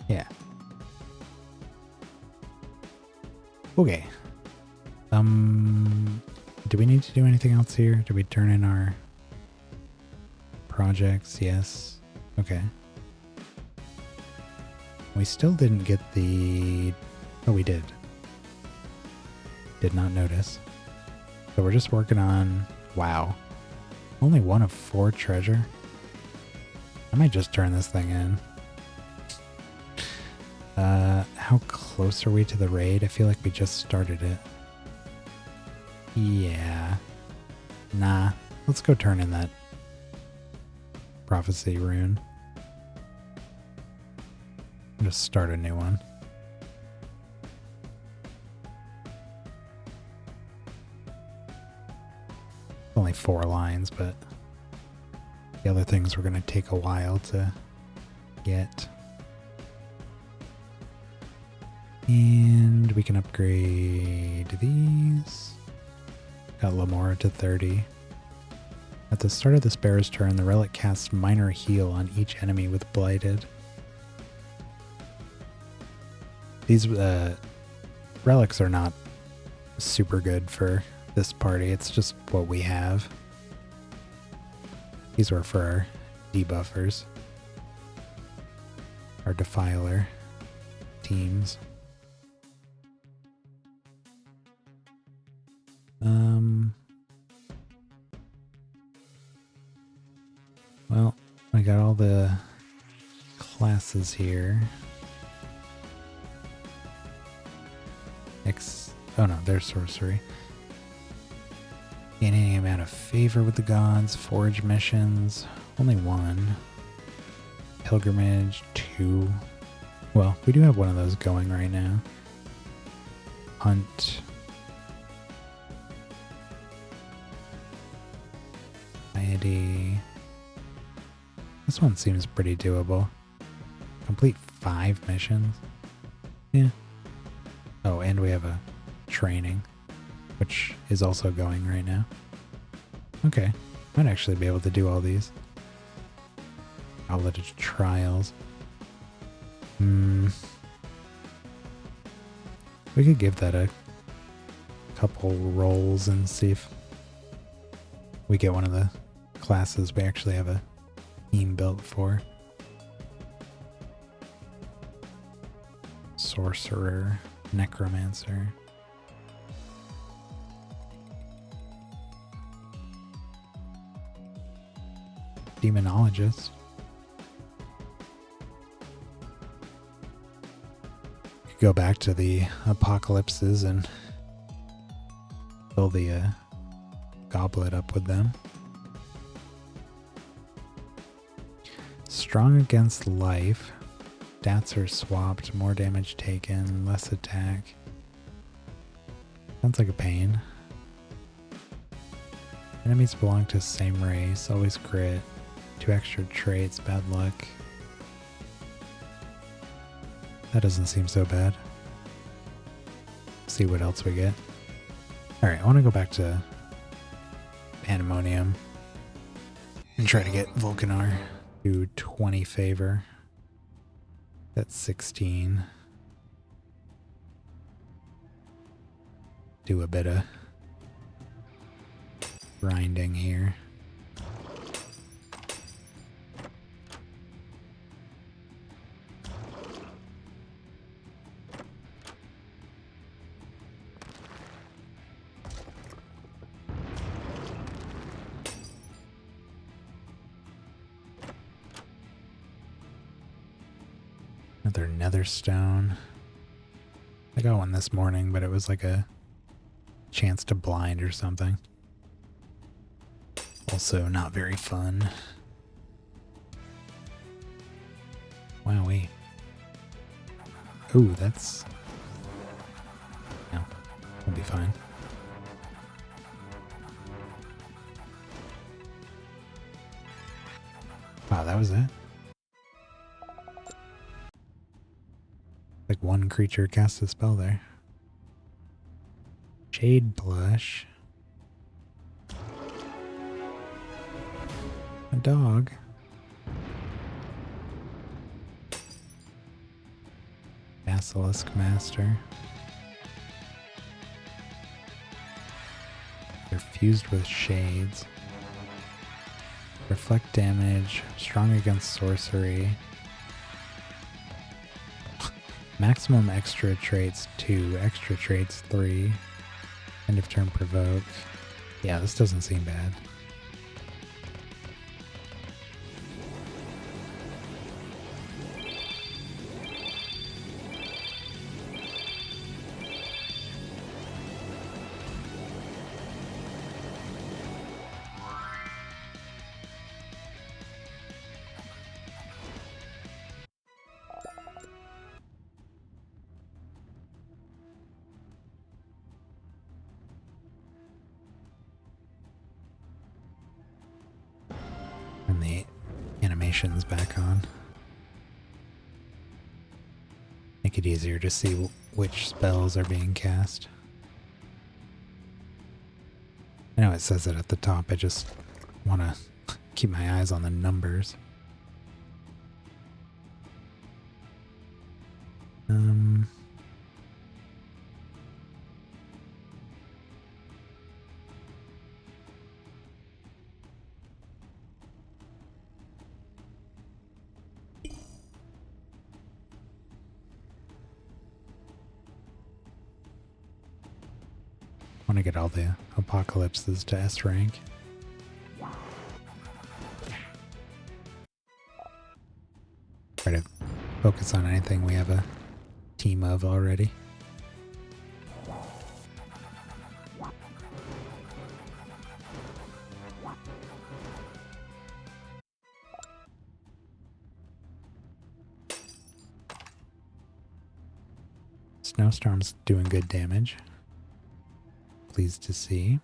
Yeah. Okay. Do we need to do anything else here? Do we turn in our projects? Yes. Okay. We still didn't get the... Oh, we did. Did not notice. So we're just working on... Wow. Only 1 of 4 treasure? I might just turn this thing in. How close are we to the raid? I feel like we just started it. Yeah. Nah. Let's go turn in that prophecy rune. Just start a new one. Only 4 lines, but the other things were going to take a while to get. And we can upgrade these. Got Lamora to 30. At the start of this bear's turn, the relic casts minor heal on each enemy with Blighted. These relics are not super good for this party. It's just what we have. These were for our debuffers. Our Defiler teams. Well, I got all the classes here. Oh no, there's sorcery. Gain any amount of favor with the gods, forge missions, only 1. Pilgrimage, 2. Well, we do have one of those going right now. Hunt. Piety. This one seems pretty doable. Complete 5 missions. Yeah. Oh, and we have a training, which is also going right now. Okay. Might actually be able to do all these. Outlet trials. We could give that a couple rolls and see if we get one of the classes we actually have a team built for. Sorcerer, Necromancer. Demonologist. Could go back to the apocalypses and fill the goblet up with them. Strong against life. Stats are swapped. More damage taken. Less attack. Sounds like a pain. Enemies belong to the same race. Always crit. 2 extra traits. Bad luck. That doesn't seem so bad. See what else we get. Alright, I want to go back to Pandemonium and try to get Vulcanar to 20 favor. That's 16. Do a bit of grinding here. Another nether stone. I got one this morning, but it was like a chance to blind or something. Also not very fun. Wowee. Ooh, that's... No, we'll be fine. Wow, that was it? Like one creature cast a spell there. Jade Blush. A dog. Basilisk Master. They're fused with shades. Reflect damage, strong against sorcery. Maximum extra traits 2, extra traits 3. End of turn provoke. Yeah, this doesn't seem bad. And the animation's back on. Make it easier to see which spells are being cast. I know it says it at the top, I just want to keep my eyes on the numbers. Want to get all the apocalypses to S rank. Try to focus on anything we have a team of already. Snowstorm's doing good damage. Pleased to see.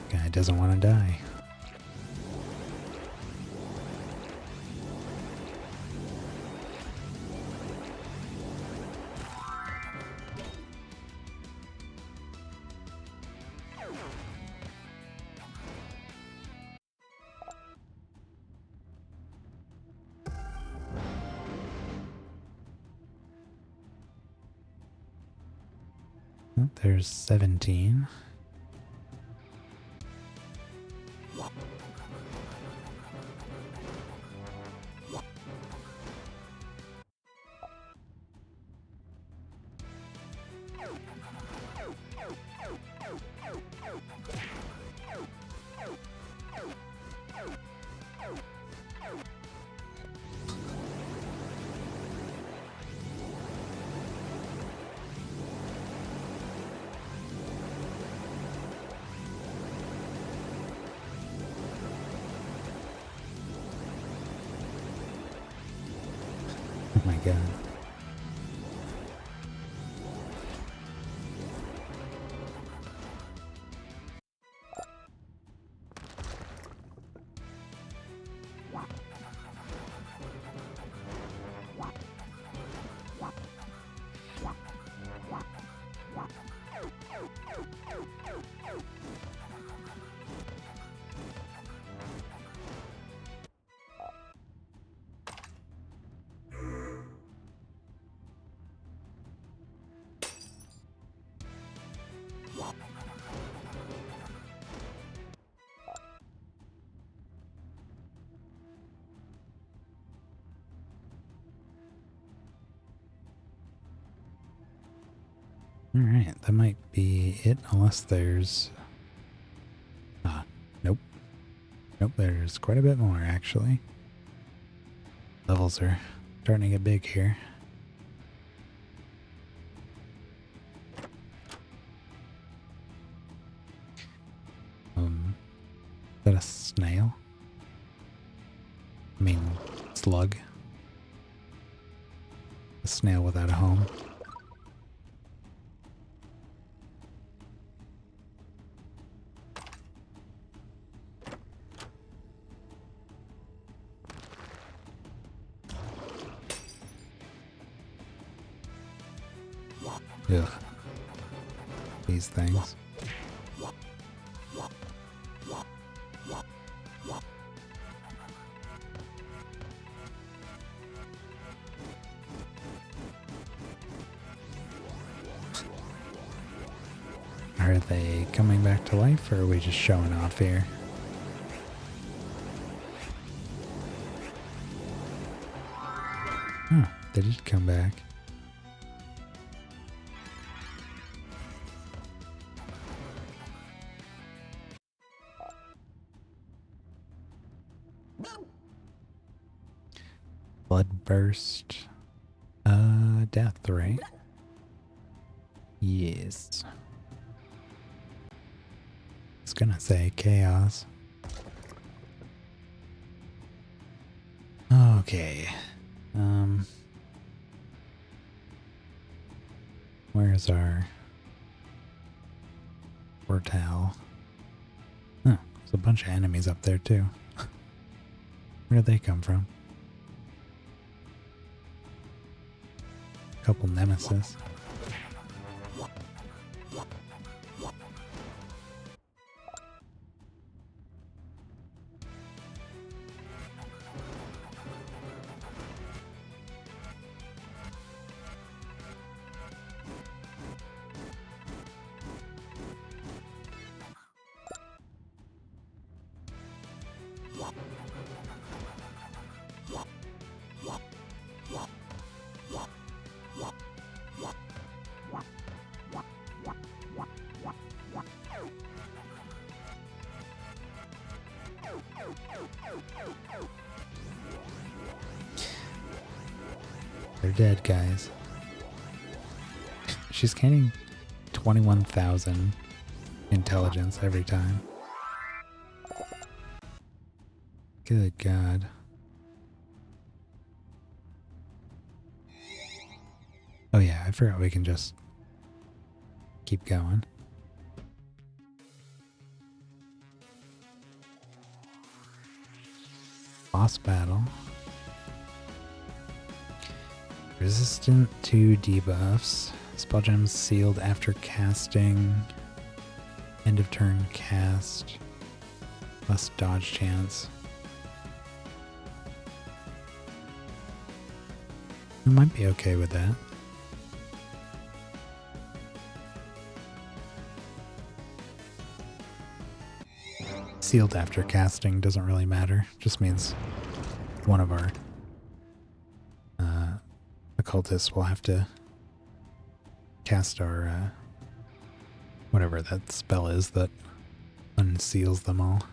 Guy doesn't want to die. Oh, there's 17. Oh my god. Alright, that might be it, unless there's... nope. Nope, there's quite a bit more, actually. Levels are starting to get big here. Is that a snail? I mean, slug. A snail without a home. Ugh. These things. Are they coming back to life, or are we just showing off here? Oh, they did come back. Blood burst. Death, right? Yes. I was gonna say chaos. Okay. Where's our portal? Oh, there's a bunch of enemies up there too. Where did they come from? Couple nemesis. They're dead, guys. She's gaining 21,000 intelligence every time. Good God. Oh yeah, I forgot we can just keep going. Boss battle. Resistant to debuffs. Spell gems sealed after casting. End of turn cast. Less dodge chance. We might be okay with that. Sealed after casting doesn't really matter. Just means one of our occultists will have to cast our whatever that spell is that unseals them all.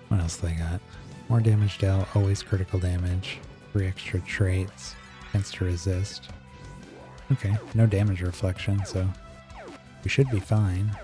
What else they got? More damage dealt, always critical damage, 3 extra traits, chance to resist. Okay, no damage reflection, so we should be fine.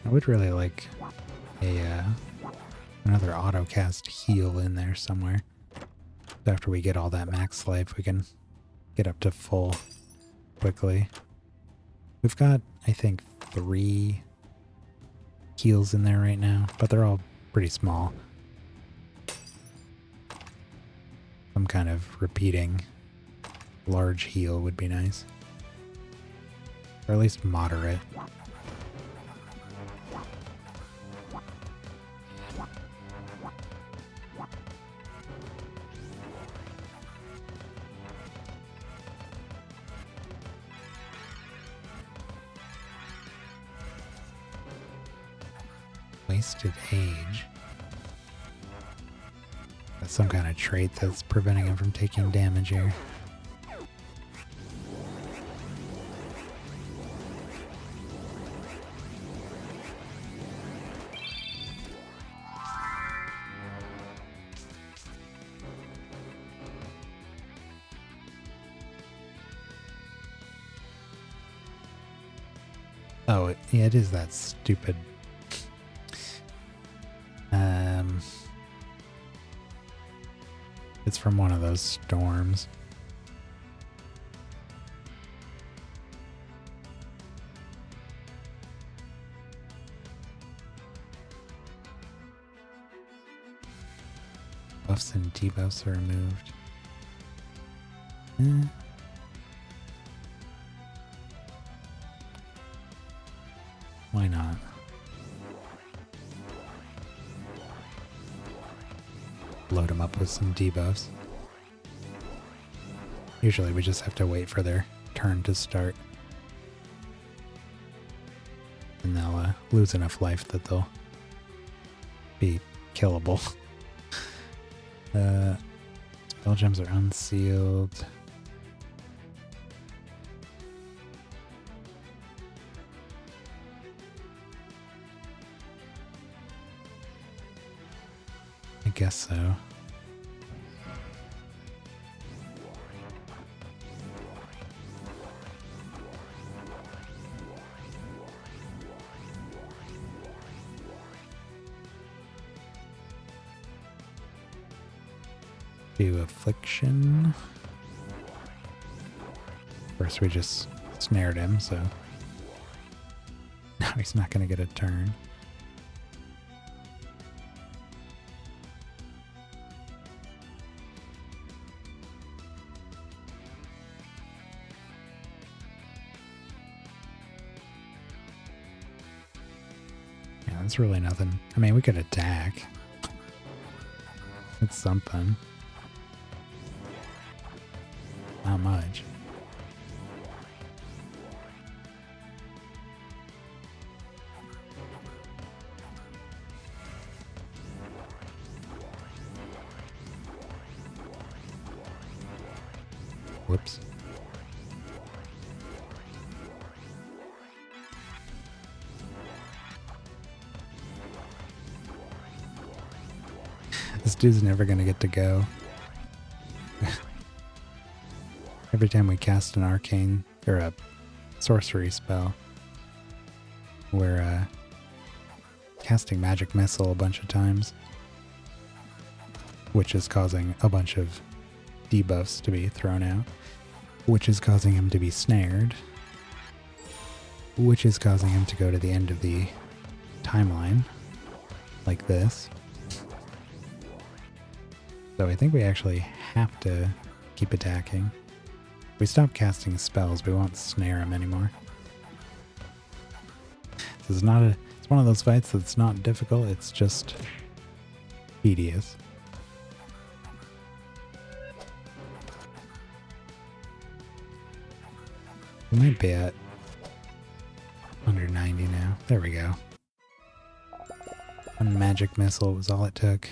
I would really like a another auto-cast heal in there somewhere. After we get all that max life, we can get up to full quickly. We've got, I think, 3 heals in there right now, but they're all pretty small. Some kind of repeating large heal would be nice. Or at least moderate. Wasted age. That's some kind of trait that's preventing him from taking damage here. Oh, yeah, it is that stupid. It's from one of those storms. Buffs and debuffs are removed. Why not? Load them up with some debuffs. Usually we just have to wait for their turn to start. And they'll lose enough life that they'll be killable. Spell gems are unsealed. I guess so. Do affliction. First we just snared him, so now he's not going to get a turn. Yeah, that's really nothing. I mean, we could attack. It's something. Not much. Whoops. This dude's never gonna get to go. Every time we cast an arcane, or a sorcery spell, we're casting magic missile a bunch of times, which is causing a bunch of debuffs to be thrown out, which is causing him to be snared, which is causing him to go to the end of the timeline, like this. So I think we actually have to keep attacking. If we stop casting spells, we won't snare him anymore. This is not it's one of those fights that's not difficult, it's just tedious. We might be at under 90 now. There we go. One magic missile was all it took.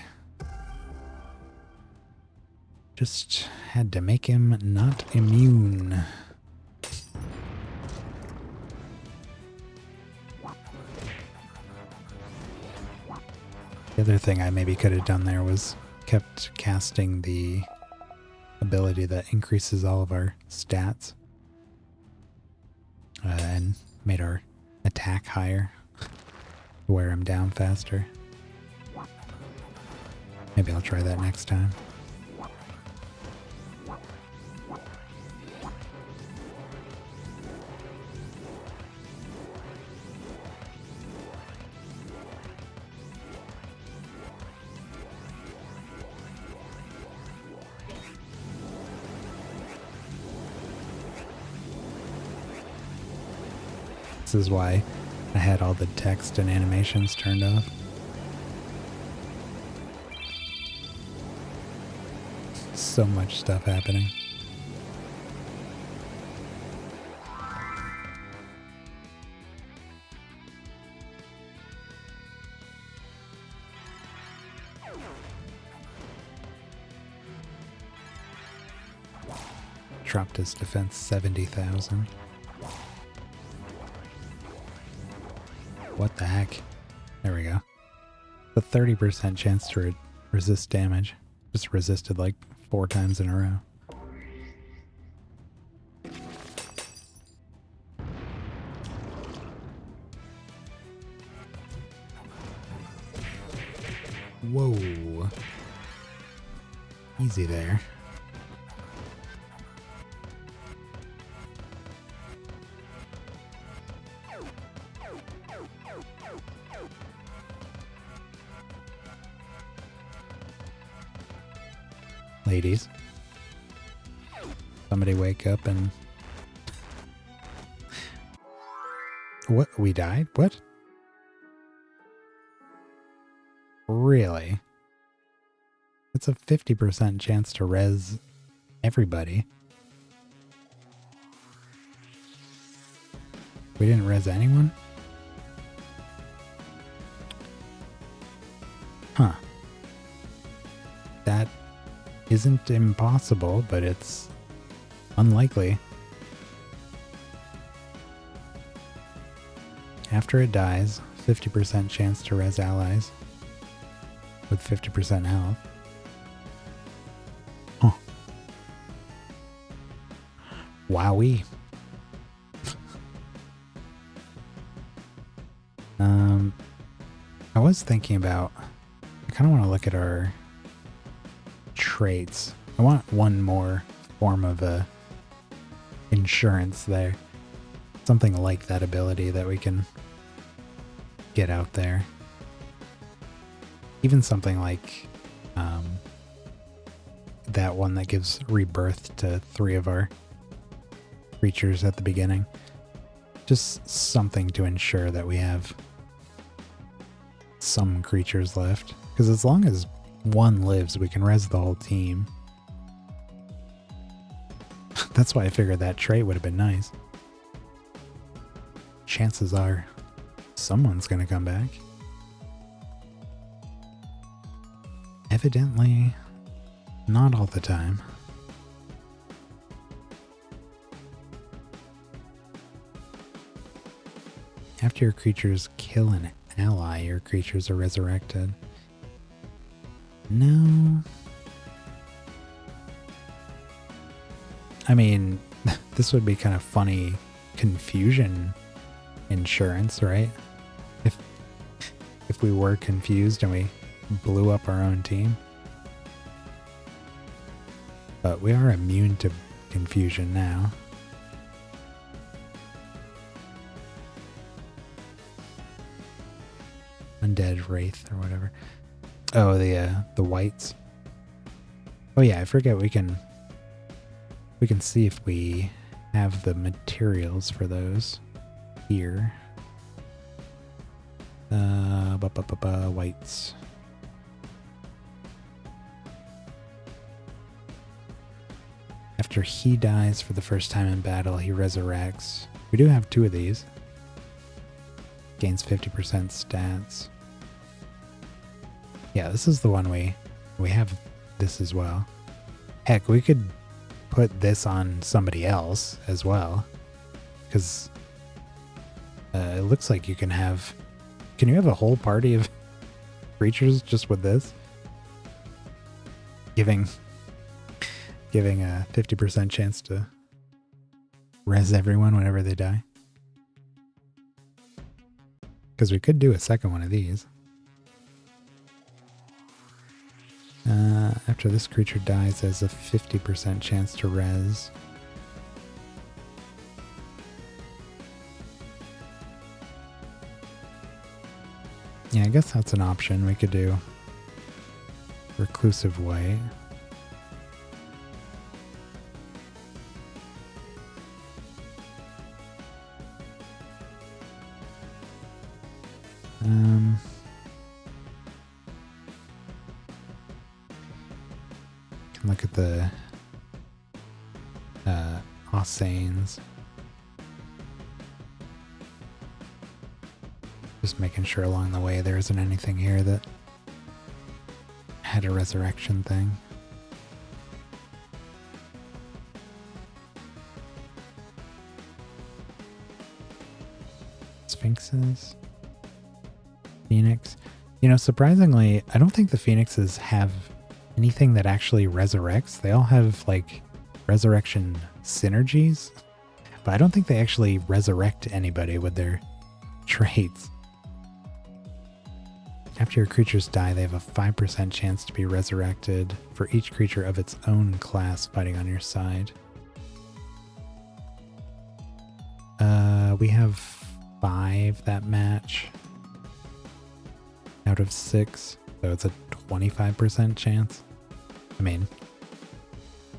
Just had to make him not immune. The other thing I maybe could have done there was kept casting the ability that increases all of our stats. And made our attack higher to wear him down faster. Maybe I'll try that next time. This is why I had all the text and animations turned off. So much stuff happening. Dropped his defense 70,000. What the heck? There we go. The 30% chance to resist damage. Just resisted like 4 times in a row. Whoa. Easy there. Ladies, somebody wake up and... What? We died? What? Really? It's a 50% chance to res everybody. We didn't res anyone? Huh. That isn't impossible, but it's unlikely. After it dies, 50% chance to res allies with 50% health. Huh. Wowee. I was thinking about, I kind of want to look at our traits. I want one more form of insurance there. Something like that ability that we can get out there. Even something like that one that gives rebirth to 3 of our creatures at the beginning. Just something to ensure that we have some creatures left. Because as long as one lives, we can res the whole team. That's why I figured that trait would have been nice. Chances are someone's gonna come back. Evidently, not all the time. After your creatures kill an ally, your creatures are resurrected. No. I mean, this would be kind of funny confusion insurance, right? If we were confused and we blew up our own team. But we are immune to confusion now. Undead Wraith or whatever. Oh, the whites. Oh yeah, I forget we can see if we have the materials for those here. Whites. After he dies for the first time in battle, he resurrects. We do have 2 of these. Gains 50% stats. Yeah, this is the one we have this as well. Heck, we could put this on somebody else as well. Because it looks like you can have... Can you have a whole party of creatures just with this? Giving a 50% chance to res everyone whenever they die. Because we could do a second one of these. After this creature dies, there's a 50% chance to res. Yeah, I guess that's an option. We could do Reclusive White. Look at the Ossanes. Just making sure along the way there isn't anything here that had a resurrection thing. Sphinxes. Phoenix. You know, surprisingly, I don't think the Phoenixes have anything that actually resurrects. They all have, like, resurrection synergies, but I don't think they actually resurrect anybody with their traits. After your creatures die, they have a 5% chance to be resurrected for each creature of its own class fighting on your side. We have 5 that match out of 6, so it's a 25% chance. I mean,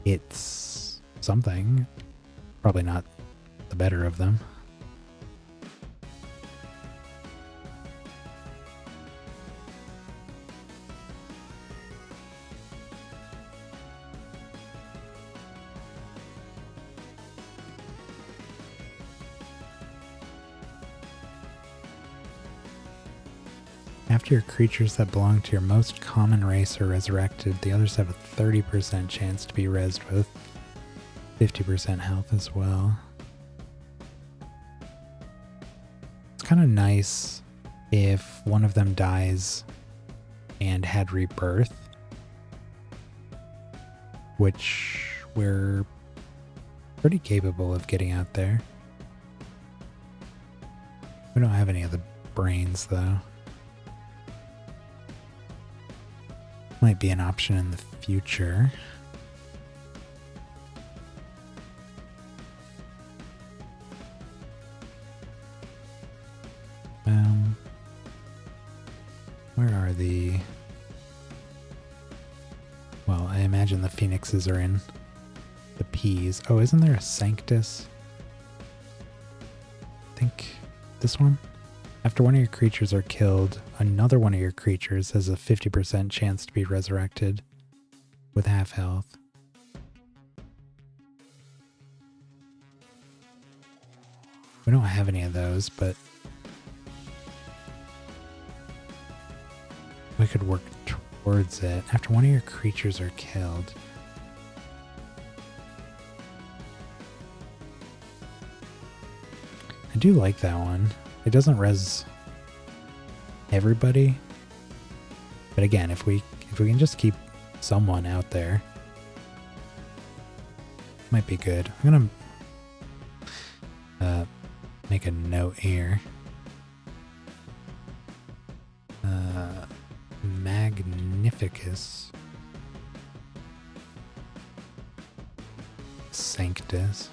it's something. Probably not the better of them. After your creatures that belong to your most common race are resurrected, the others have a 30% chance to be rezzed with 50% health as well. It's kind of nice if one of them dies and had rebirth, which we're pretty capable of getting out there. We don't have any of the brains though. Might be an option in the future. Where are the... Well, I imagine the Phoenixes are in the P's. Oh, isn't there a Sanctus? I think this one? After one of your creatures are killed, another one of your creatures has a 50% chance to be resurrected with half health. We don't have any of those, but we could work towards it. After one of your creatures are killed, I do like that one. It doesn't res everybody, but again, if we can just keep someone out there, might be good. I'm gonna make a note here. Magnificus Sanctus.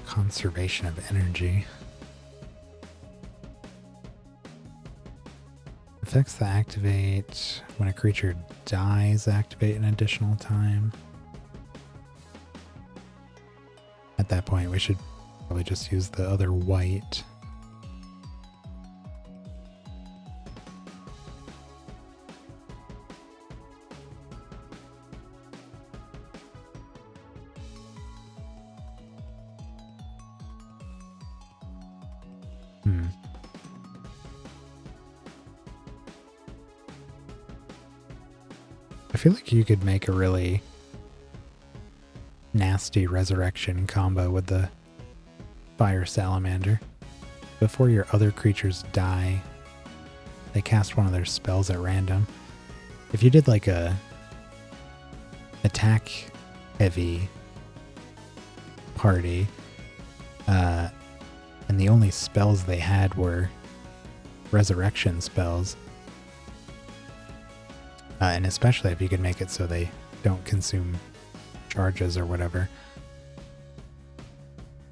Conservation of energy. Effects that activate when a creature dies activate an additional time. At that point, we should probably just use the other white. I feel like you could make a really nasty resurrection combo with the Fire Salamander. Before your other creatures die, they cast one of their spells at random. If you did like a attack heavy party the only spells they had were resurrection spells. And especially if you could make it so they don't consume charges or whatever.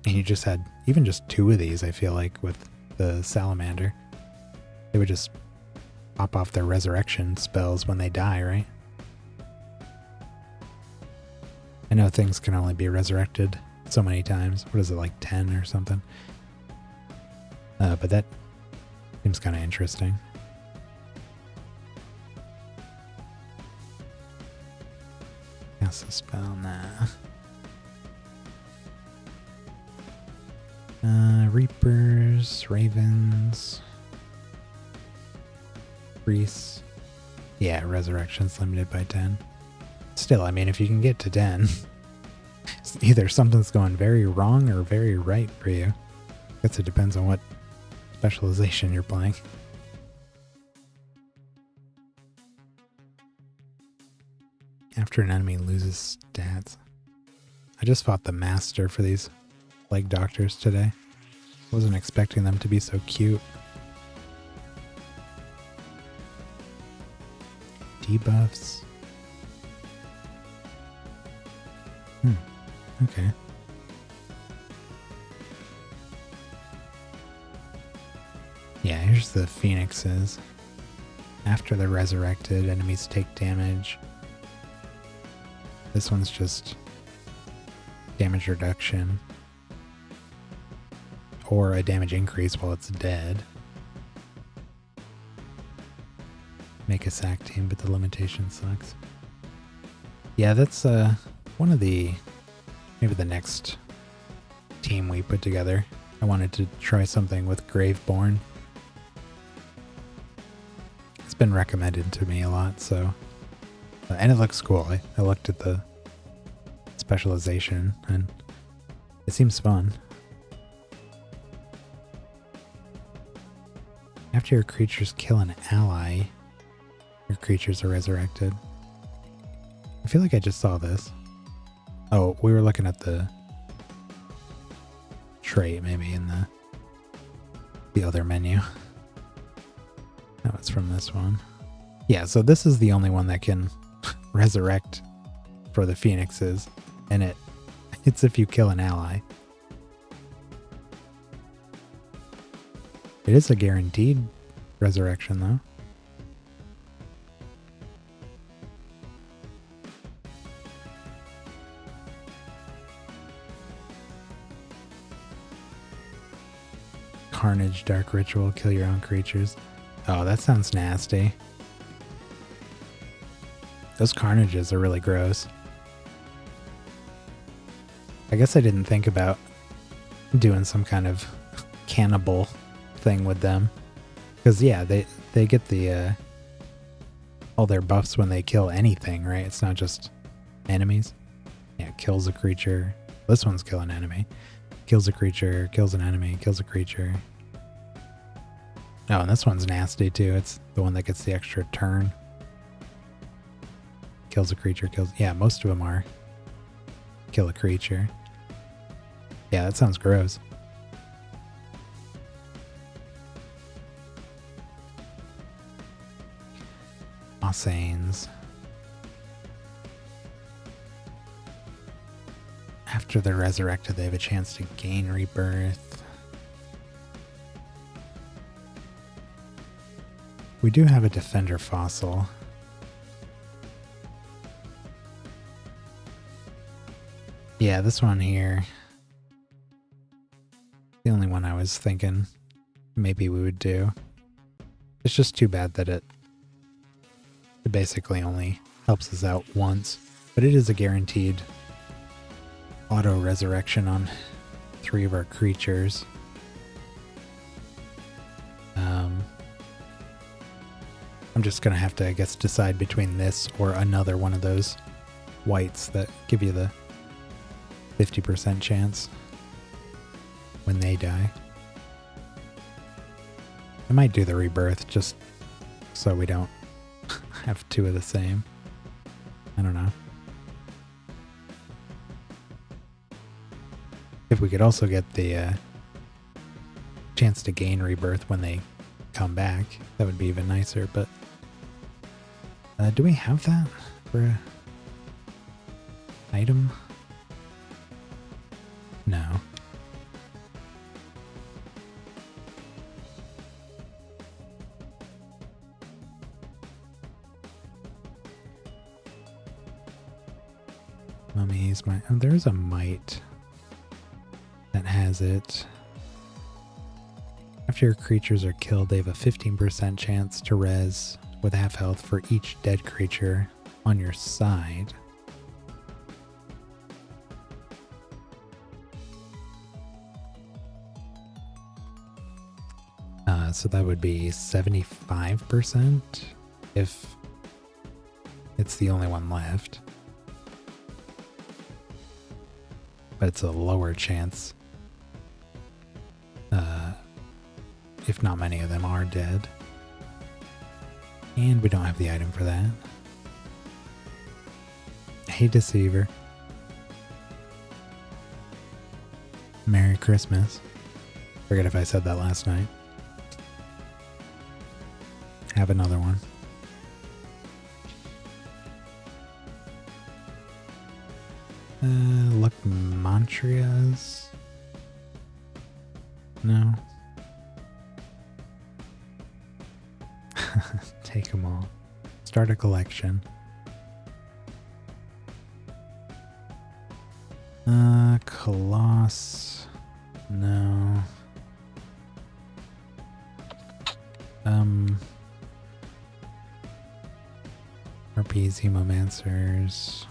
And you just had even just 2 of these, I feel like, with the salamander. They would just pop off their resurrection spells when they die, right? I know things can only be resurrected so many times. What is it, like 10 or something? But that seems kind of interesting. Cast a spell, nah. Reapers, Ravens, Priests. Yeah, Resurrections limited by 10. Still, I mean, if you can get to 10, either something's going very wrong or very right for you. I guess it depends on what specialization you're playing. After an enemy loses stats. I just fought the master for these plague doctors today. Wasn't expecting them to be so cute. Debuffs. Okay. Yeah, here's the phoenixes. After they're resurrected, enemies take damage. This one's just damage reduction. Or a damage increase while it's dead. Make a sack team, but the limitation sucks. Yeah, that's one of the... maybe the next team we put together. I wanted to try something with Graveborn. It's been recommended to me a lot, so... and it looks cool. I looked at the specialization, and it seems fun. After your creatures kill an ally, your creatures are resurrected. I feel like I just saw this. Oh, we were looking at the trait maybe in the other menu. No, it's from this one. Yeah, so this is the only one that can resurrect for the phoenixes, and it's if you kill an ally. It is a guaranteed resurrection, though. Carnage, Dark Ritual, kill your own creatures. Oh, that sounds nasty. Those Carnages are really gross. I guess I didn't think about doing some kind of cannibal thing with them. Because, yeah, they get the all their buffs when they kill anything, right? It's not just enemies. Yeah, kills a creature. This one's kill an enemy. Kills a creature, kills an enemy, kills a creature. Oh, and this one's nasty too. It's the one that gets the extra turn. Kills a creature, kills... yeah, most of them are. Kill a creature. Yeah, that sounds gross. Ossanes. After they're resurrected, they have a chance to gain rebirth. We do have a defender fossil. Yeah, this one here. The only one I was thinking maybe we would do. It's just too bad that it basically only helps us out once. But it is a guaranteed auto resurrection on 3 of our creatures. I'm just gonna have to, I guess, decide between this or another one of those whites that give you the 50% chance when they die. I might do the rebirth just so we don't have 2 of the same. I don't know. If we could also get the chance to gain rebirth when they come back. That would be even nicer, but do we have that for an item? No. Mummies, oh, there's a mite that has it. After your creatures are killed, they have a 15% chance to res with half health for each dead creature on your side. So that would be 75% if it's the only one left. But it's a lower chance if not many of them are dead. And we don't have the item for that. Hey, Deceiver. Merry Christmas. Forget if I said that last night. Have another one. Look, Montrias. No. Take them all. Start a collection. Coloss. No. RPs, Hemomancers.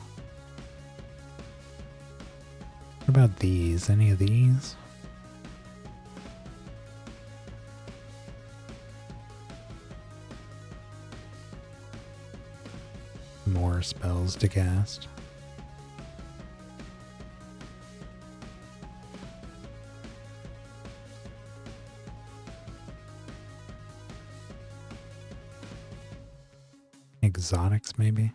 What about these? Any of these? More spells to cast. Exotics, maybe?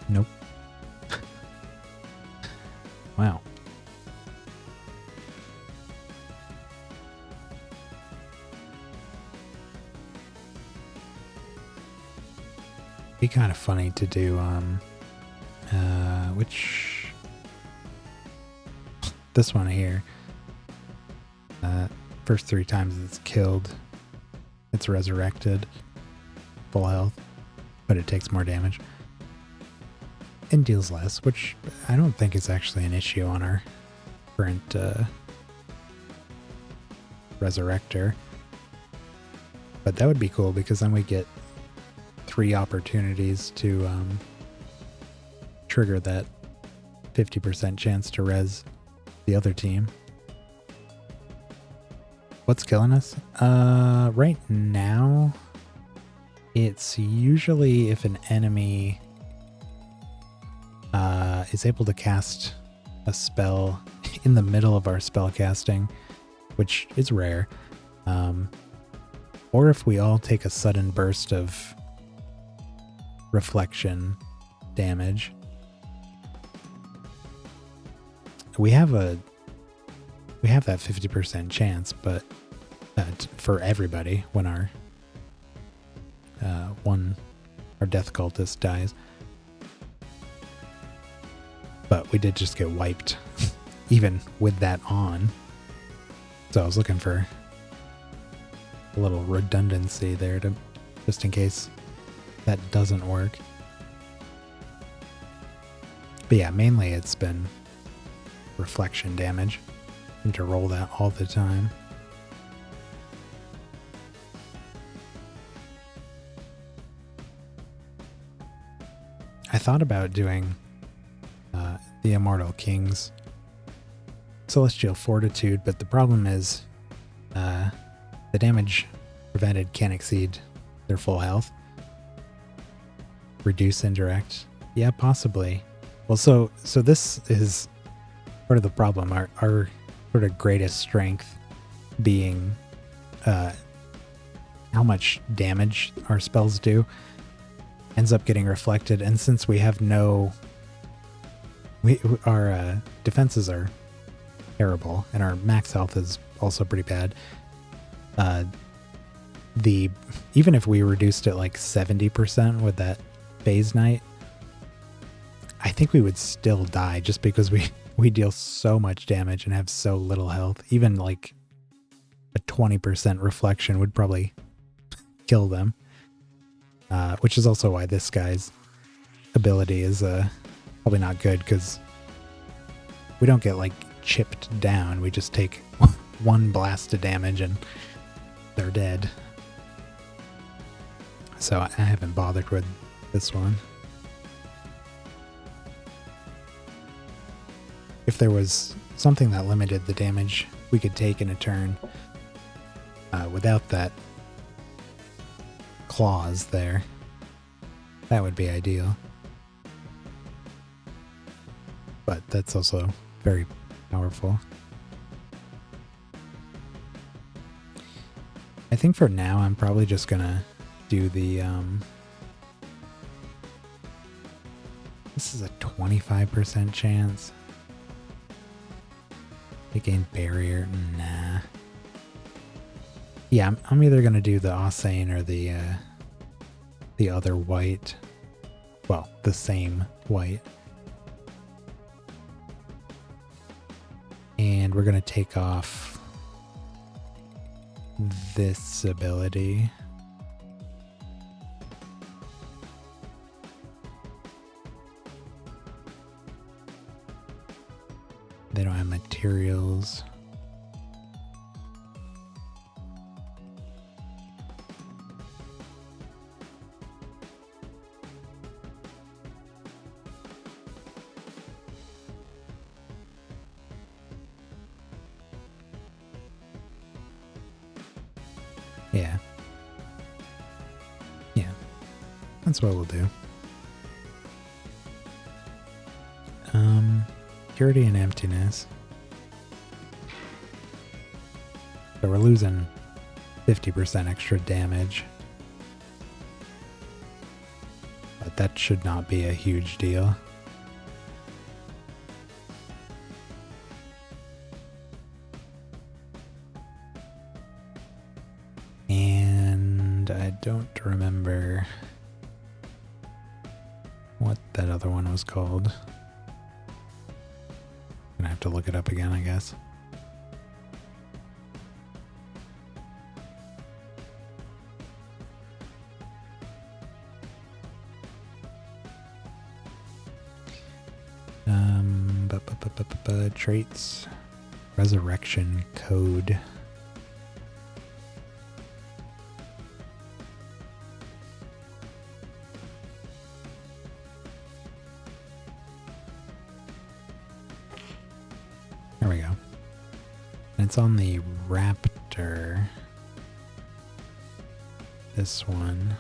Nope. Wow. Be kind of funny to do, this one here. First 3 times it's killed, it's resurrected, full health, but it takes more damage. And deals less, which I don't think is actually an issue on our current Resurrector. But that would be cool because then we get 3 opportunities to trigger that 50% chance to res the other team. What's killing us? Right now, it's usually if an enemy is able to cast a spell in the middle of our spell casting, which is rare, or if we all take a sudden burst of reflection damage. We have that 50% chance, but for everybody when our death cultist dies. But we did just get wiped, even with that on. So I was looking for a little redundancy there to just in case that doesn't work. But yeah, mainly it's been reflection damage. And to roll that all the time. I thought about doing the Immortal King's Celestial Fortitude, but the problem is the damage prevented can't exceed their full health. Reduce indirect. Yeah, possibly. Well, so this is part of the problem. Our sort of greatest strength being how much damage our spells do ends up getting reflected. And since we have our defenses are terrible and our max health is also pretty bad, even if we reduced it like 70% with that phase knight, I think we would still die just because we deal so much damage and have so little health. Even like a 20% reflection would probably kill them, which is also why this guy's ability is probably not good, because we don't get like chipped down. We just take one blast of damage and they're dead. So I haven't bothered with this one. If there was something that limited the damage we could take in a turn without that clause there, that would be ideal. But that's also very powerful. I think for now I'm probably just gonna do the this is a 25% chance. They gain barrier. Nah. Yeah, I'm either gonna do the Osane or the other white. Well, the same white. And we're gonna take off this ability. They don't have materials. Yeah. Yeah. That's what we'll do. Purity and emptiness. So we're losing 50% extra damage. But that should not be a huge deal. And I don't remember what that other one was called. Gonna have to look it up again, I guess. Traits, resurrection code. There we go. And it's on the raptor. This one.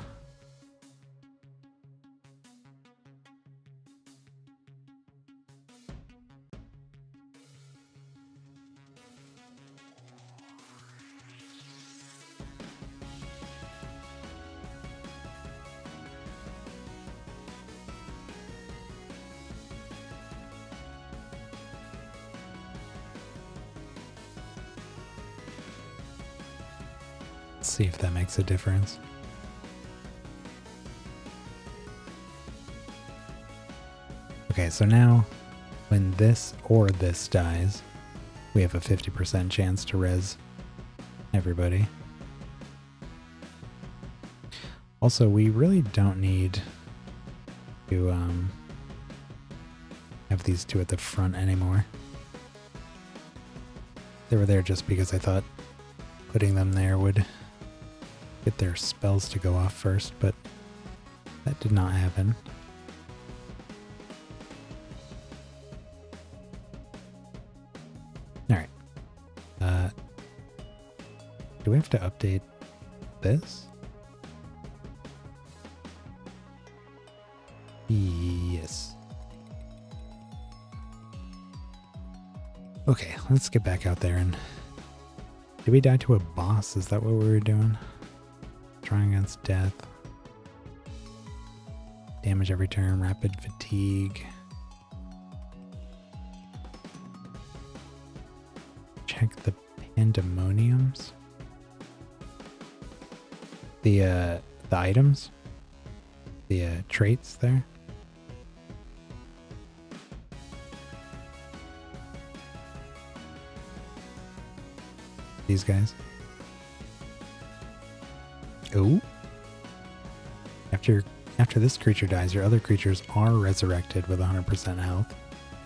See if that makes a difference. Okay, so now when this or this dies, we have a 50% chance to res everybody. Also, we really don't need to have these two at the front anymore. They were there just because I thought putting them there would get their spells to go off first, but that did not happen. Alright. Do we have to update this? Yes. Okay, let's get back out there and... Did we die to a boss? Is that what we were doing? Trying against death. Damage every turn, rapid fatigue. Check the pandemoniums. The items. The traits there. These guys. Oh. After this creature dies, your other creatures are resurrected with 100% health.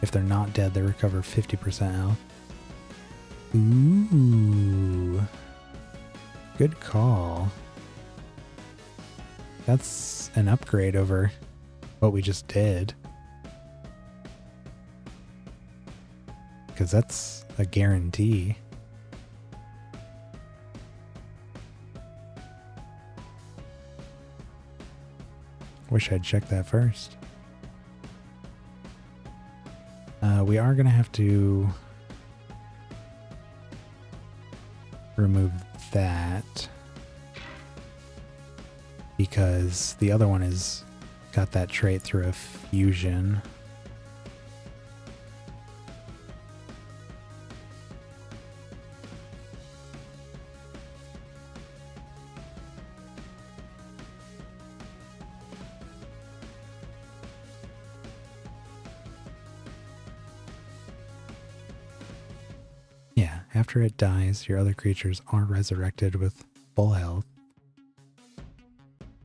If they're not dead, they recover 50% health. Ooh. Good call. That's an upgrade over what we just did. Because that's a guarantee. Wish I'd checked that first. We are going to have to remove that because the other one has got that trait through a fusion. After it dies, your other creatures are resurrected with full health.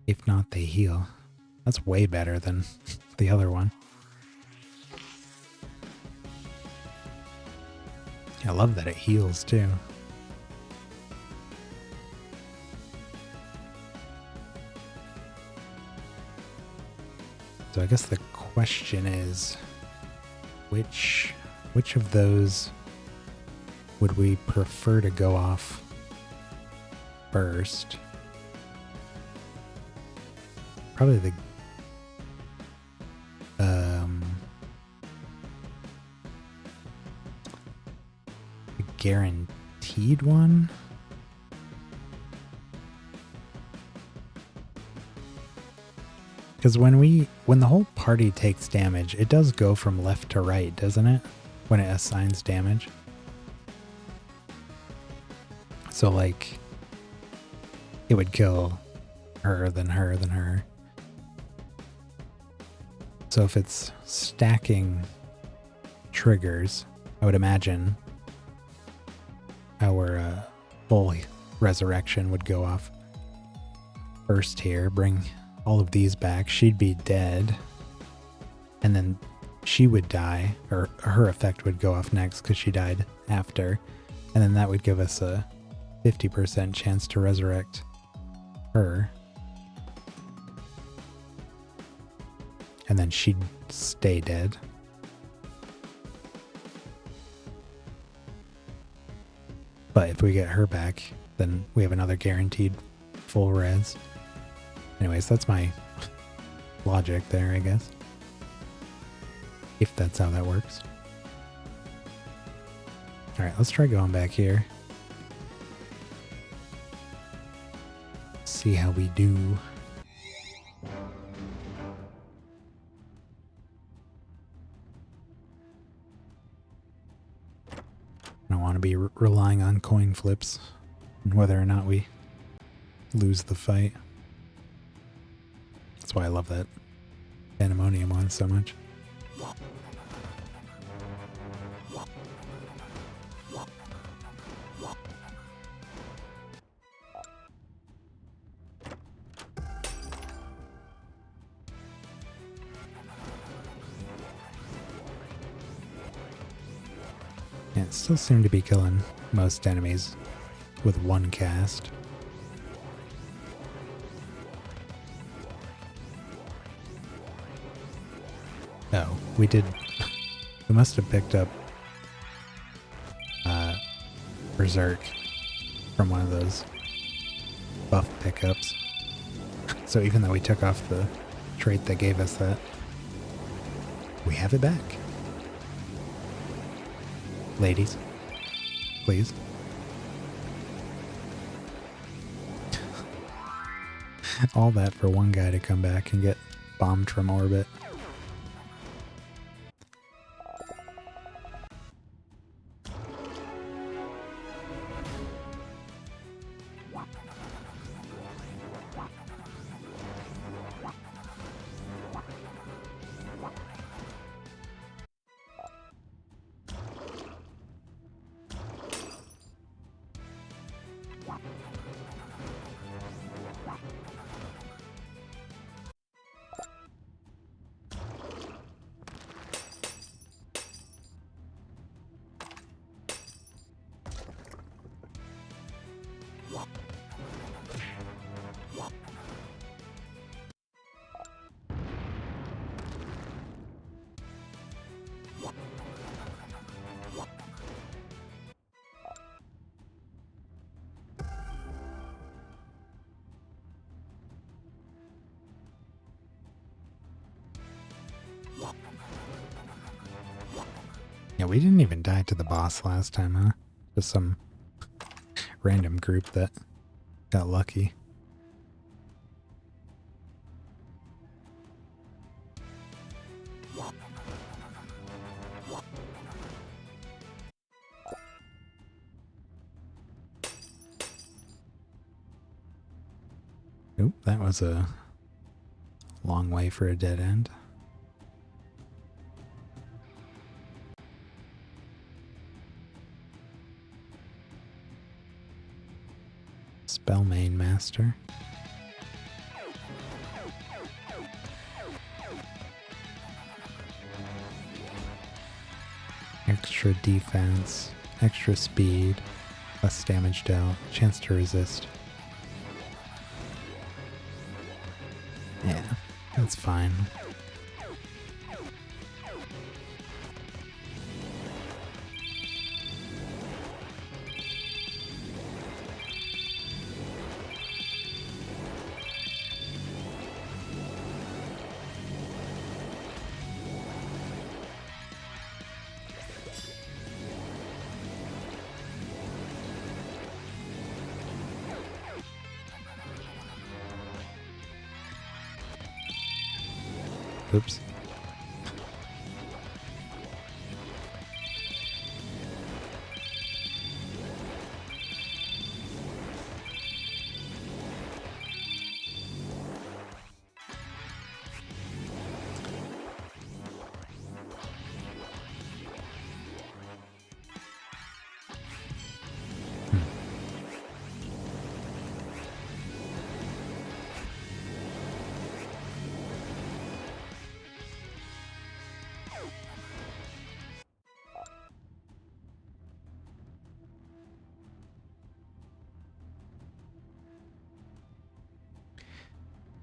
If not, they heal. That's way better than the other one. I love that it heals too. So I guess the question is, which of those would we prefer to go off first? Probably the guaranteed one. Because when the whole party takes damage, it does go from left to right, doesn't it? When it assigns damage. So like, it would kill her, then her, then her. So if it's stacking triggers, I would imagine our full resurrection would go off first here, bring all of these back. She'd be dead, and then she would die, or her effect would go off next because she died after, and then that would give us a 50% chance to resurrect her. And then she'd stay dead. But if we get her back, then we have another guaranteed full res. Anyways, that's my logic there, I guess. If that's how that works. Alright, let's try going back here. See how we do. I don't want to be relying on coin flips and whether or not we lose the fight. That's why I love that Pandemonium one so much. Yeah, it still seemed to be killing most enemies with one cast. Oh, we did. We must have picked up Berserk from one of those buff pickups. So even though we took off the trait that gave us that, we have it back. Ladies, please. All that for one guy to come back and get bombed from orbit. Yeah, we didn't even die to the boss last time, huh? Just some random group that got lucky. Oop, that was a long way for a dead end. Spellmain Master. Extra defense, extra speed, less damage dealt, chance to resist. Yeah, that's fine. Oops.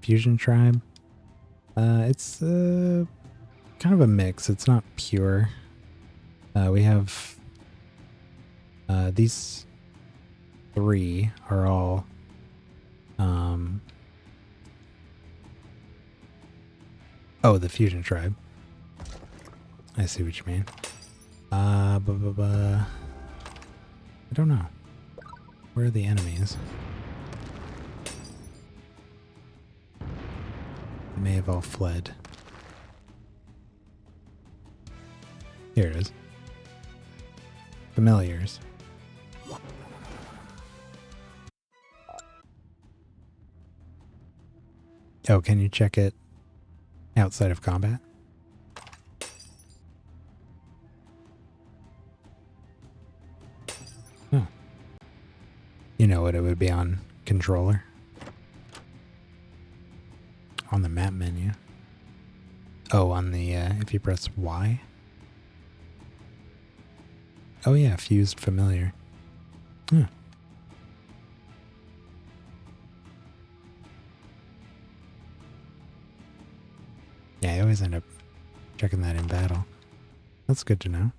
Fusion Tribe. It's kind of a mix. It's not pure. We have these three are all oh, the Fusion Tribe. I see what you mean. I don't know. Where are the enemies? They may have all fled. Here it is. Familiars. Oh, can you check it outside of combat? Oh. You know what it would be on controller? On the map menu. Oh, on the, if you press Y. Oh yeah, fused familiar. Huh. Yeah, I always end up checking that in battle. That's good to know.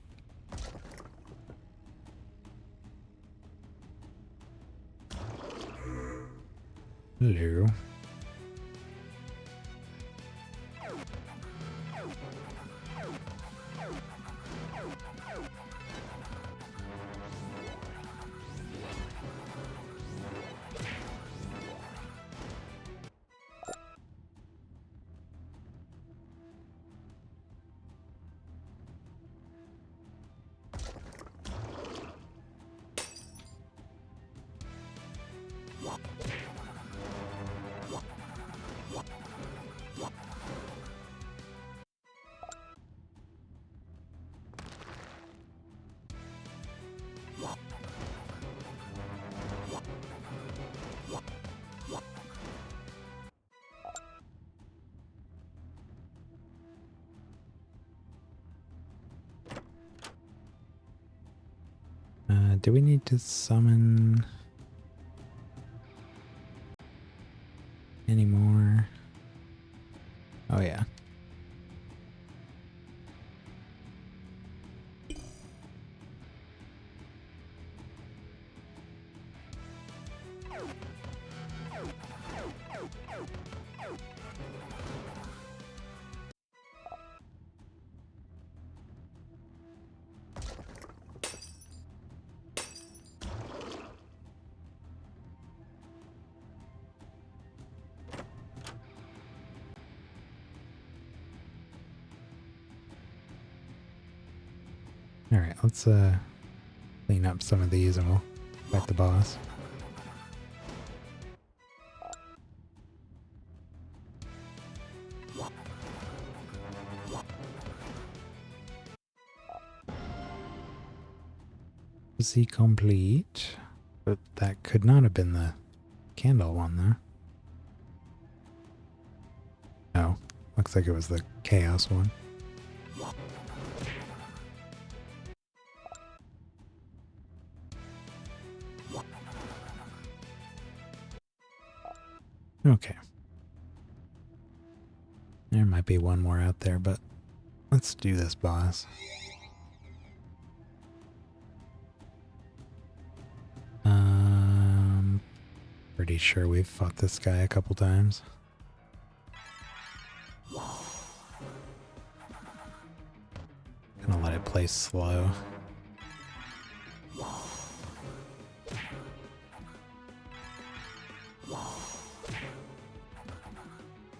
Hello. Do we need to summon any more? Oh yeah. Alright, let's clean up some of these and we'll fight the boss. See complete, but that could not have been the candle one though. Oh, looks like it was the chaos one. Okay. There might be one more out there, but let's do this boss. Pretty sure we've fought this guy a couple times. Gonna let it play slow.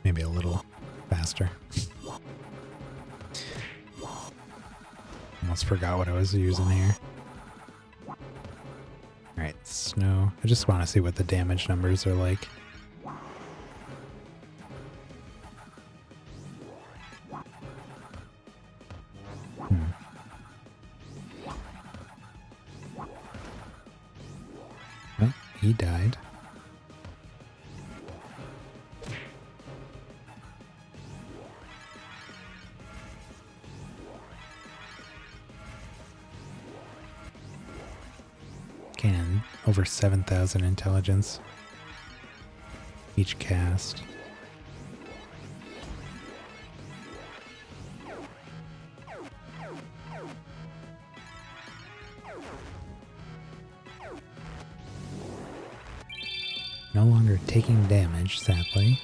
Maybe a little faster. Almost forgot what I was using here. Alright, snow. I just want to see what the damage numbers are like. Oh, he died. Can over 7,000 intelligence each cast. No longer taking damage, sadly.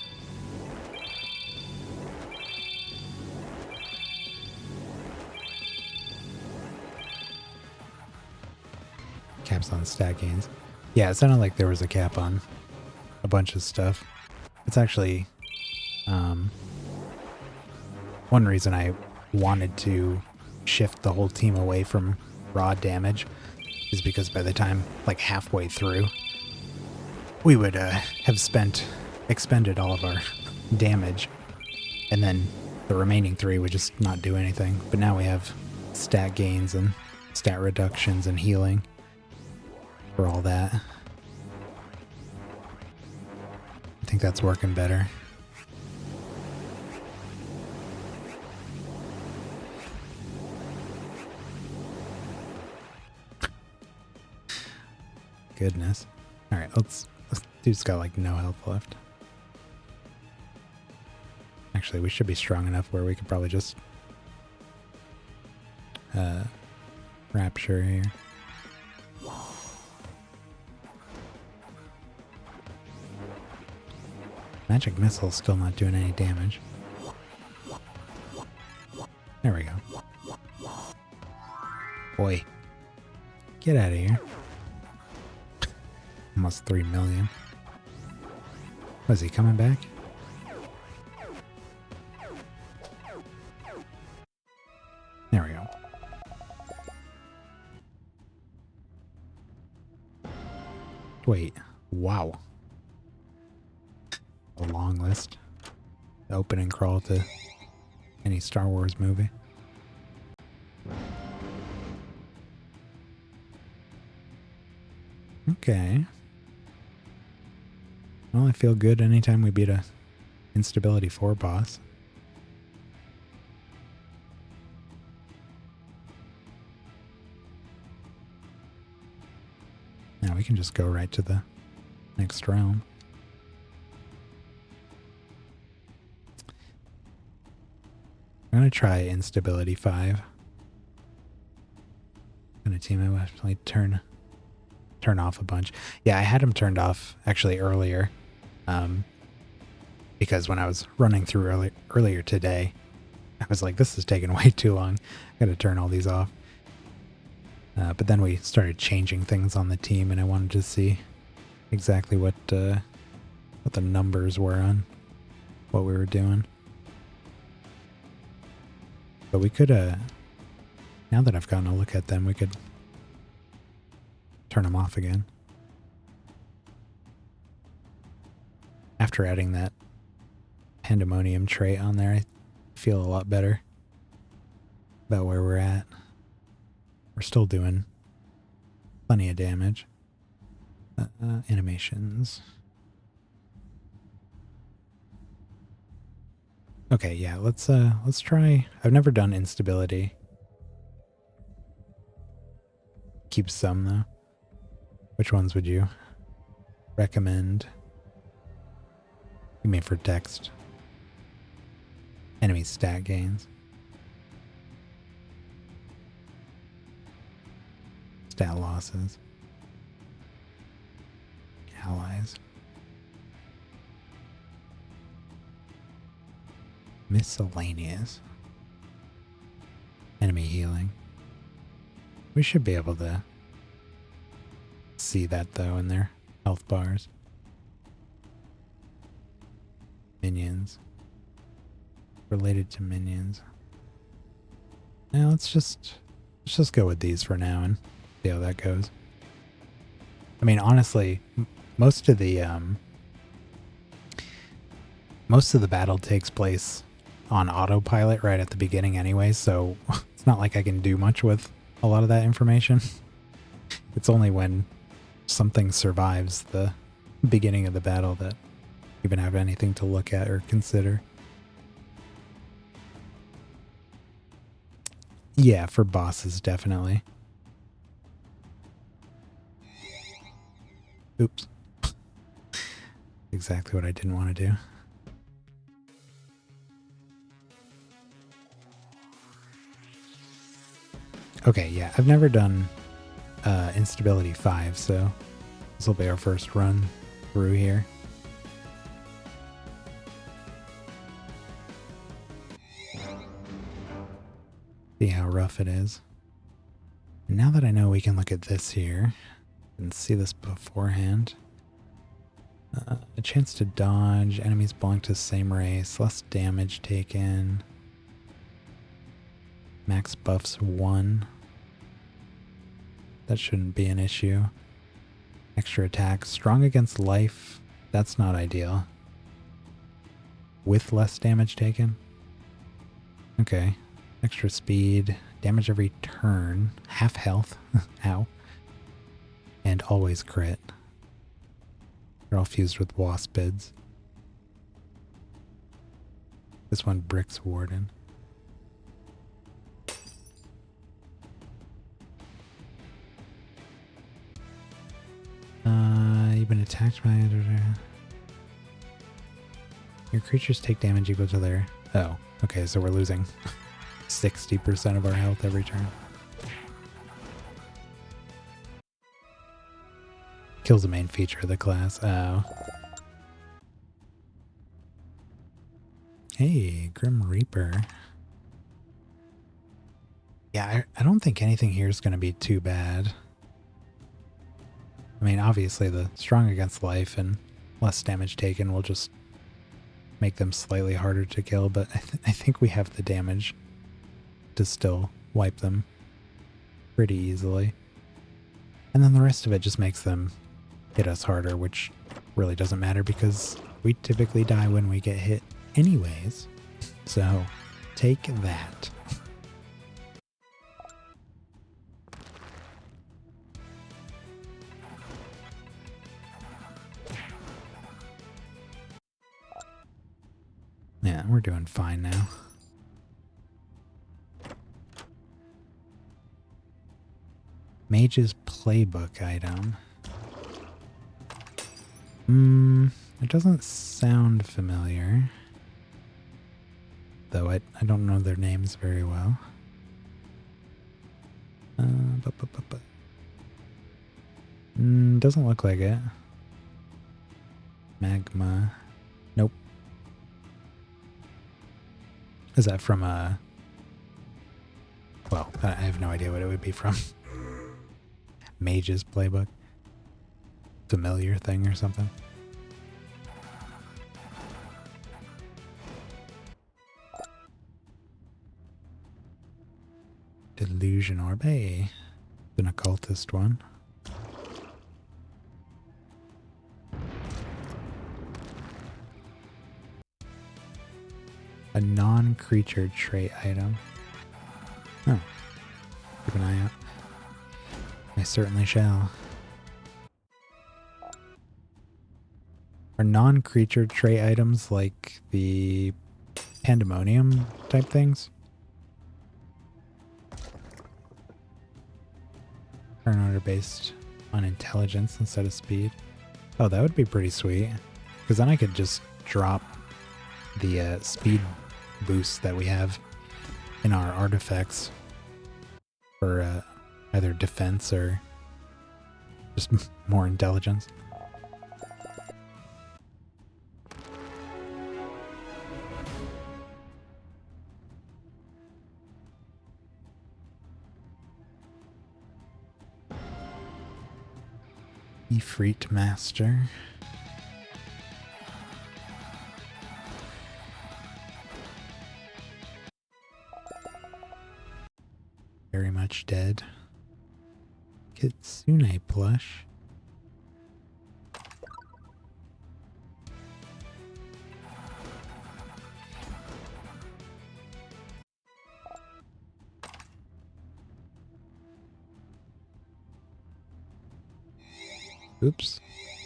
Caps on stat gains. Yeah, it sounded like there was a cap on a bunch of stuff. It's actually one reason I wanted to shift the whole team away from raw damage is because by the time like halfway through we would have expended all of our damage, and then the remaining 3 would just not do anything. But now we have stat gains and stat reductions and healing for all that. I think that's working better. Goodness. Alright, let's dude's got like no health left. Actually, we should be strong enough where we could probably just rapture here. Magic missile's still not doing any damage. There we go. Boy. Get out of here. Almost 3 million. Was he coming back? There we go. Wait. Wow. A long list. The opening crawl to any Star Wars movie. Okay. Well, I feel good anytime we beat a Instability 4 boss. we can just go right to the next realm. I'm going to try instability 5. I'm going to team it actually turn off a bunch. Yeah, I had them turned off actually earlier. Because when I was running through earlier today, I was like, this is taking way too long. I got to turn all these off. But then we started changing things on the team, and I wanted to see exactly what the numbers were on what we were doing. But we could, now that I've gotten a look at them, we could turn them off again. After adding that pandemonium trait on there, I feel a lot better about where we're at. We're still doing plenty of damage. Animations. Okay, yeah, let's try. I've never done instability. Keep some though. Which ones would you recommend? You mean for text? Enemy stat gains. Stat losses. Allies. Miscellaneous. Enemy healing. We should be able to see that though in their health bars. Minions. Related to minions. Now let's just go with these for now and see how that goes. I mean, honestly, most of the battle takes place on autopilot right at the beginning anyway, so it's not like I can do much with a lot of that information. It's only when something survives the beginning of the battle that I even have anything to look at or consider. Yeah, for bosses, definitely. Oops. Exactly what I didn't want to do. Okay, yeah, I've never done instability 5, so this will be our first run through here. See how rough it is. And now that I know we can look at this here and see this beforehand. A chance to dodge, enemies belong to the same race, less damage taken. Max buffs 1. That shouldn't be an issue. Extra attack, strong against life, that's not ideal. With less damage taken? Okay. Extra speed, damage every turn, half health, ow, and always crit. They're all fused with waspids. This one bricks Warden. You've been attacked by... Your creatures take damage equal to their... Oh, okay, so we're losing 60% of our health every turn. Kills the main feature of the class. Oh. Hey, Grim Reaper. Yeah, I don't think anything here is going to be too bad. I mean, obviously the strong against life and less damage taken will just make them slightly harder to kill, but I think we have the damage to still wipe them pretty easily. And then the rest of it just makes them hit us harder, which really doesn't matter because we typically die when we get hit anyways. So take that. Yeah, we're doing fine now. Mage's Playbook item. It doesn't sound familiar. Though I don't know their names very well. Doesn't look like it. Magma. Nope. Is that from a... Well, I have no idea what it would be from. Mage's playbook. Familiar thing or something. Delusion Orb. Hey, an occultist one. A non-creature trait item. Oh. Keep an eye out. I certainly shall. Are non-creature trait items like the Pandemonium type things? Turn order based on intelligence instead of speed. Oh, that would be pretty sweet. Because then I could just drop the speed boost that we have in our artifacts for either defense or just more intelligence. Efreet Master. Very much dead. Kitsune plush. Oops.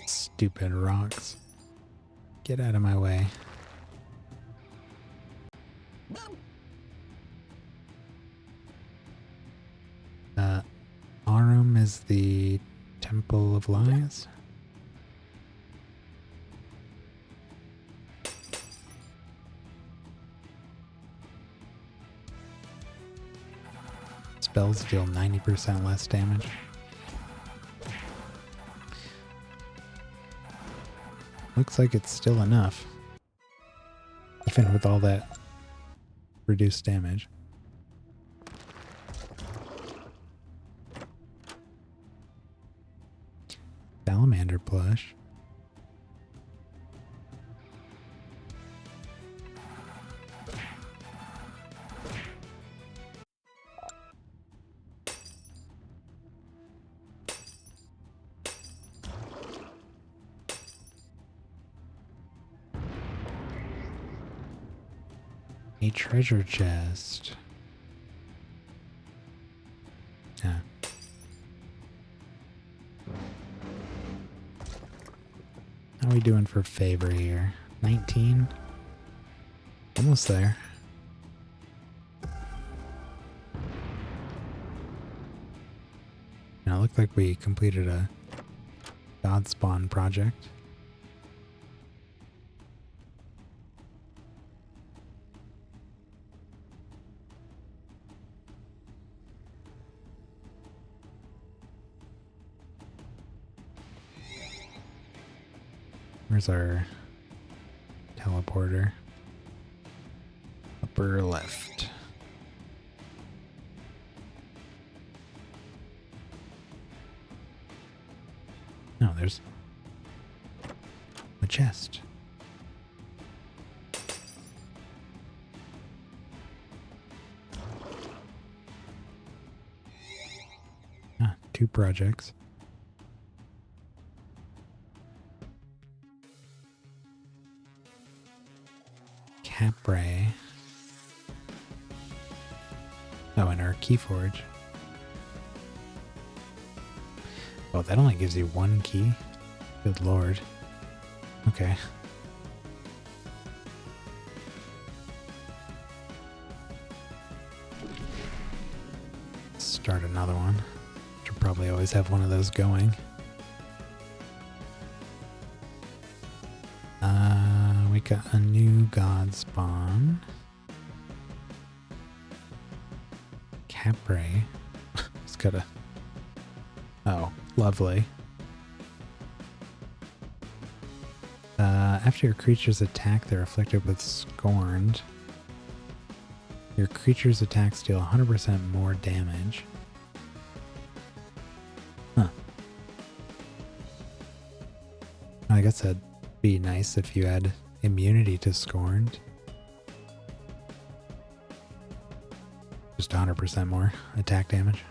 Stupid rocks. Get out of my way. Arum is the Temple of Lies. Spells deal 90% less damage. Looks like it's still enough. Even with all that reduced damage. Salamander plush. A treasure chest. Yeah. How are we doing for favor here? 19? Almost there. Now it looked like we completed a God Spawn project. Where's our teleporter? Upper left. No, there's a chest. Ah, 2 projects. Capray. Oh, and our Keyforge. Oh, that only gives you 1 key? Good lord. Okay. Start another one. Should probably always have one of those going. Got a new god spawn. Capre. It's got a... Oh, lovely. After your creature's attack, they're afflicted with Scorned. Your creature's attacks deal 100% more damage. Huh. I guess that'd be nice if you had immunity to Scorned. Just 100% more attack damage.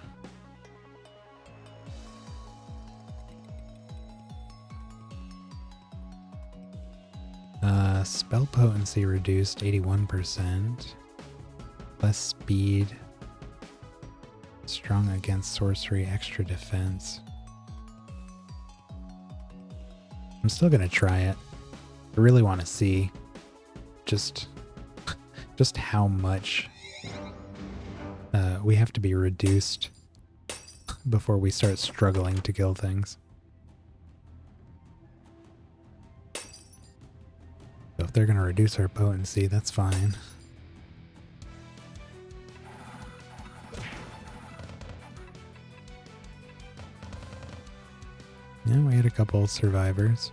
Spell potency reduced 81%. Less speed. Strong against sorcery, extra defense. I'm still gonna try it. I really want to see just how much we have to be reduced before we start struggling to kill things. So if they're going to reduce our potency, that's fine. Yeah, we had a couple survivors.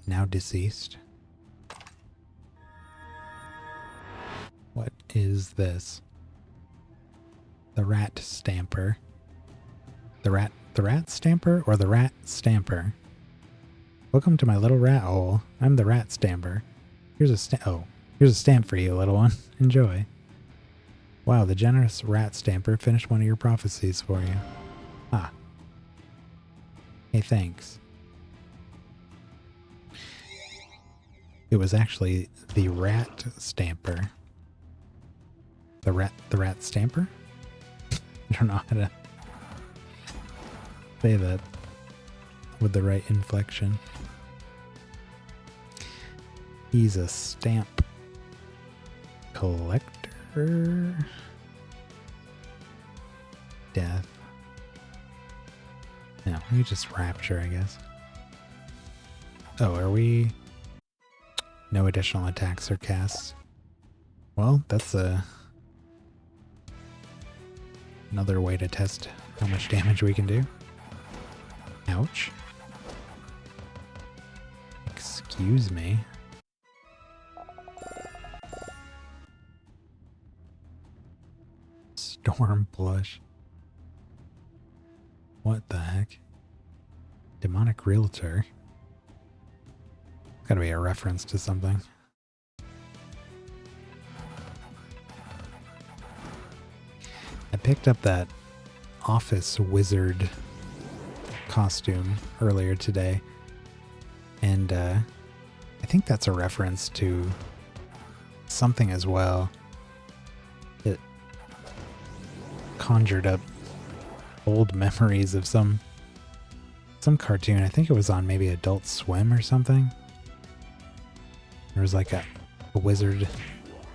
Now deceased. What is this? The rat stamper. The rat stamper or the rat stamper? Welcome to my little rat hole. I'm the rat stamper. Here's a stamp for you, little one. Enjoy. Wow, the generous rat stamper finished one of your prophecies for you. Ah. Hey, thanks. It was actually the rat stamper. The rat stamper? I don't know how to say that with the right inflection. He's a stamp collector. Death. No, we just rapture, I guess. Oh, are we... No additional attacks or casts. Well, that's another way to test how much damage we can do. Ouch. Excuse me. Storm blush. What the heck? Demonic realtor. Gotta be a reference to something. I picked up that office wizard costume earlier today, and I think that's a reference to something as well. It conjured up old memories of some cartoon. I think it was on maybe Adult Swim or something. There was like a wizard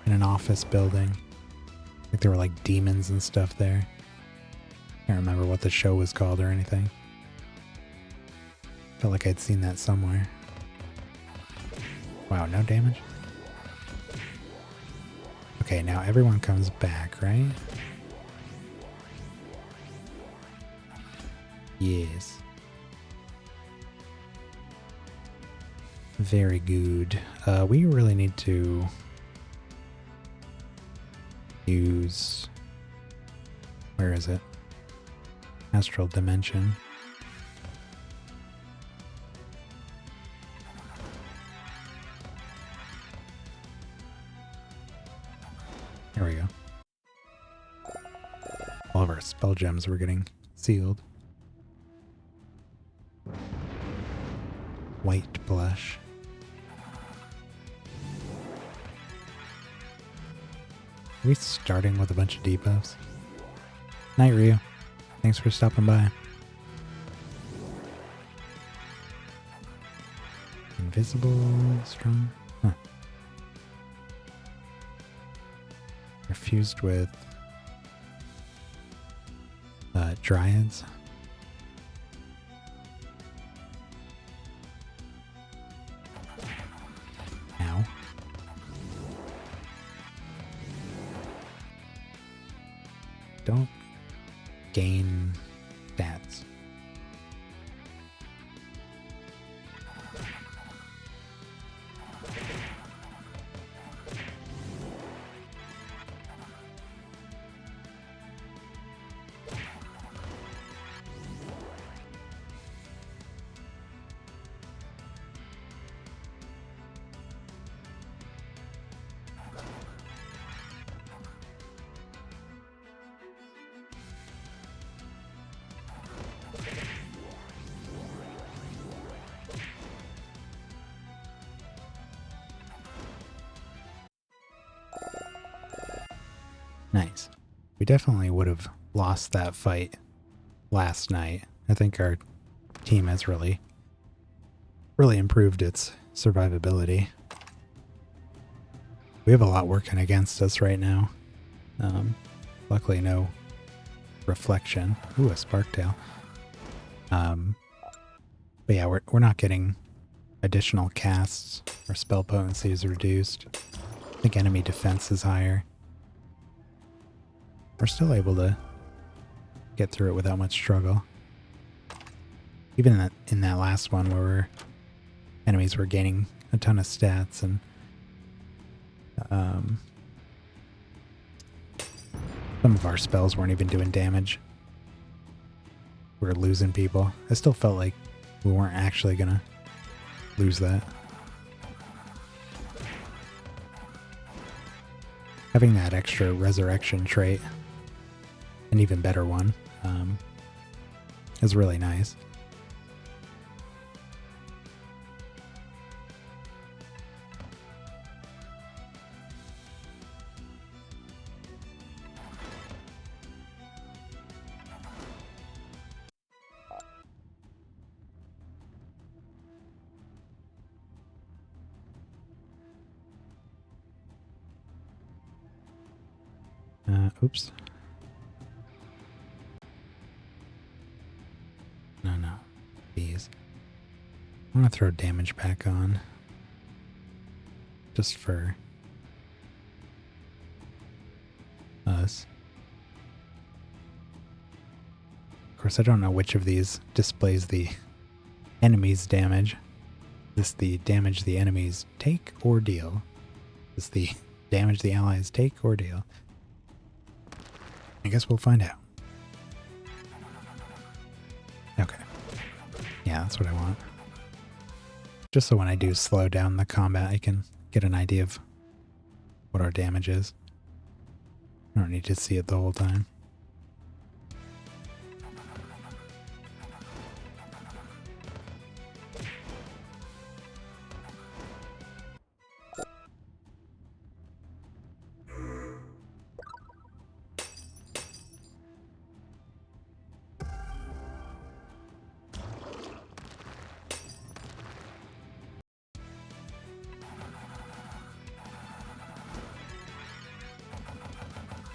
in an office building. Like there were like demons and stuff there. Can't remember what the show was called or anything. Felt like I'd seen that somewhere. Wow, no damage? Okay, now everyone comes back, right? Yes. Very good. We really need to use... Where is it? Astral Dimension. There we go. All of our spell gems were getting sealed. White blush. Are we starting with a bunch of debuffs? Night, Ryu. Thanks for stopping by. Invisible, strong. Huh. They're fused with dryads. don't gain stats. Nice. We definitely would have lost that fight last night. I think our team has really improved its survivability. We have a lot working against us right now. Luckily no reflection. Ooh, a Sparktail. But yeah, we're not getting additional casts. Our spell potency is reduced. I think enemy defense is higher. We're still able to get through it without much struggle. Even in that last one where enemies were gaining a ton of stats and some of our spells weren't even doing damage. We were losing people. I still felt like we weren't actually gonna lose that. Having that extra resurrection trait, an even better one, is really nice. Oops. No. These. I'm gonna throw damage back on. Just for us. Of course, I don't know which of these displays the enemy's damage. Is this the damage the enemies take or deal? Is this the damage the allies take or deal? I guess we'll find out. Okay. Yeah, that's what I want. Just so when I do slow down the combat, I can get an idea of what our damage is. I don't need to see it the whole time.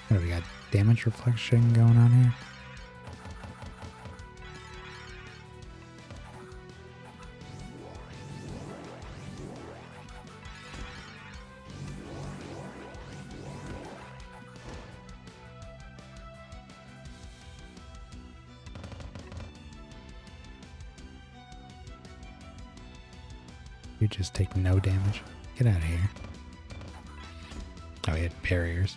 What do we got? Damage reflection going on here? You just take no damage. Get out of here. Oh, he had barriers.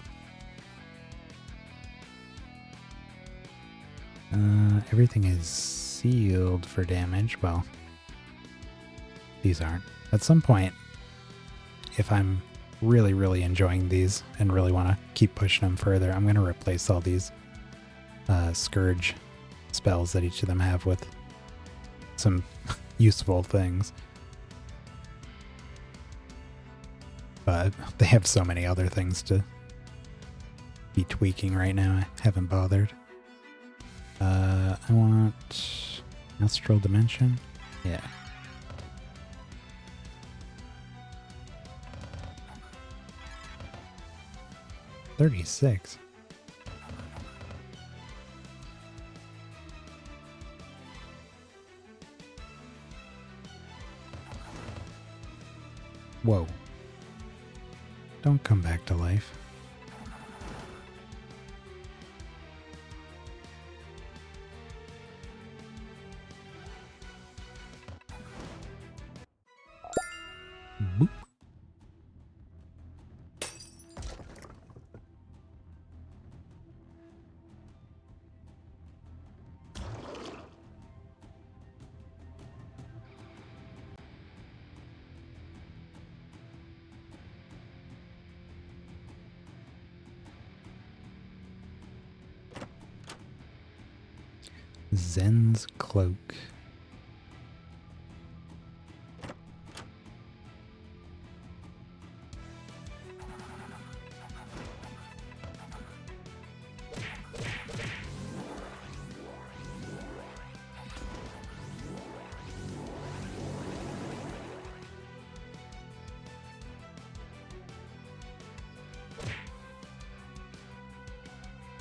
Everything is sealed for damage. Well, these aren't. At some point, if I'm really enjoying these and really want to keep pushing them further, I'm going to replace all these Scourge spells that each of them have with some useful things. But they have so many other things to be tweaking right now. I haven't bothered. I want Astral Dimension. Yeah. $36. Whoa. Don't come back to life. Zen's Cloak.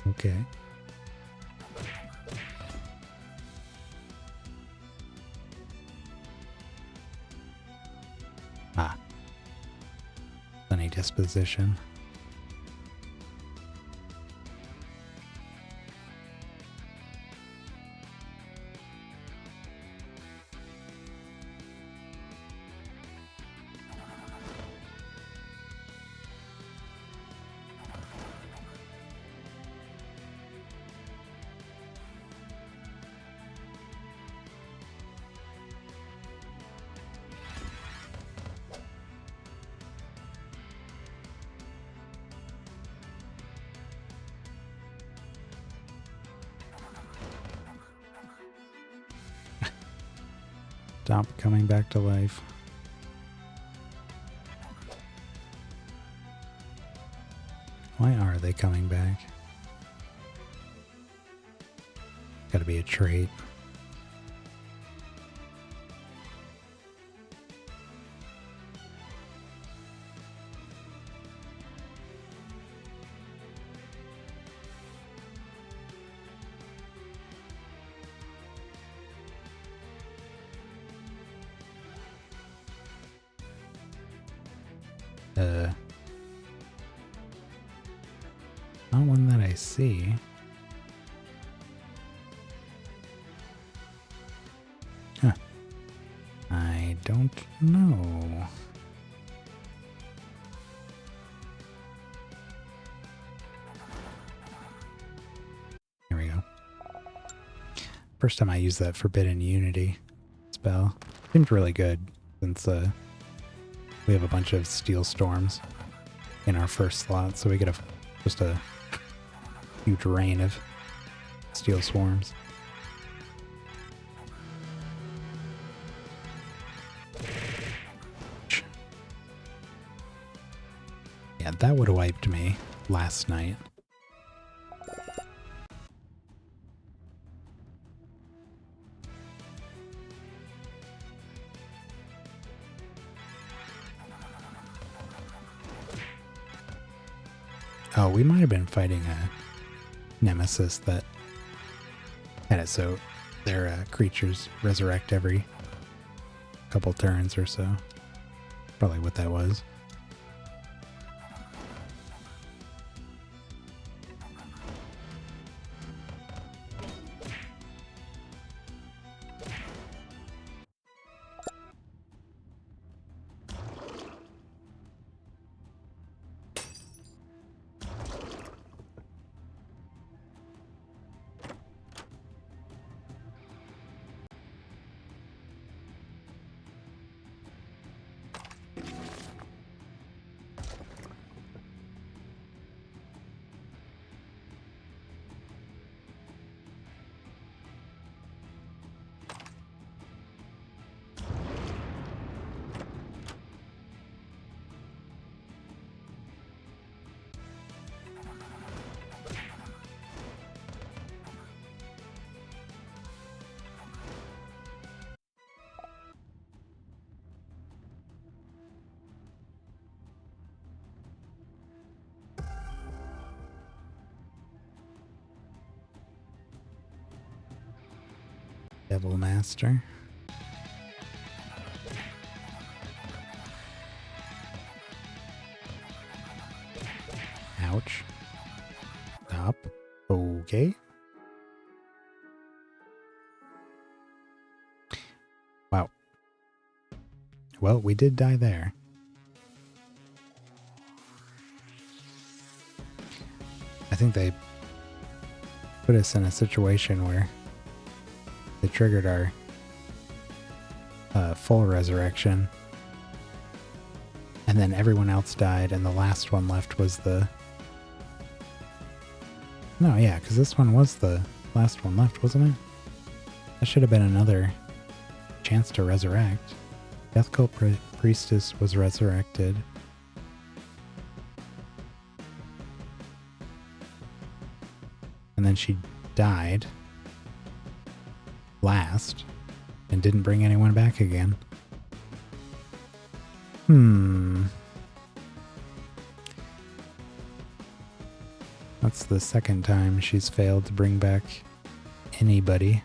Okay. Ah. Funny disposition. Stop coming back to life. Why are they coming back? Gotta be a trait. Not one that I see. Huh. I don't know. Here we go. First time I used that Forbidden Unity spell. Seemed really good since we have a bunch of Steel Storms in our first slot, so we get just a huge rain of Steel Swarms. Yeah, that would have wiped me last night. Oh, we might have been fighting a nemesis that had it so their creatures resurrect every couple turns or so. Probably what that was. Devil Master. Ouch. Stop. Okay. Wow. Well, we did die there. I think they put us in a situation where they triggered our full resurrection, and then everyone else died, and the last one left was the... No, yeah, because this one was the last one left, wasn't it? That should have been another chance to resurrect. Death Cult Priestess was resurrected. And then she died last and didn't bring anyone back again. That's the second time she's failed to bring back anybody.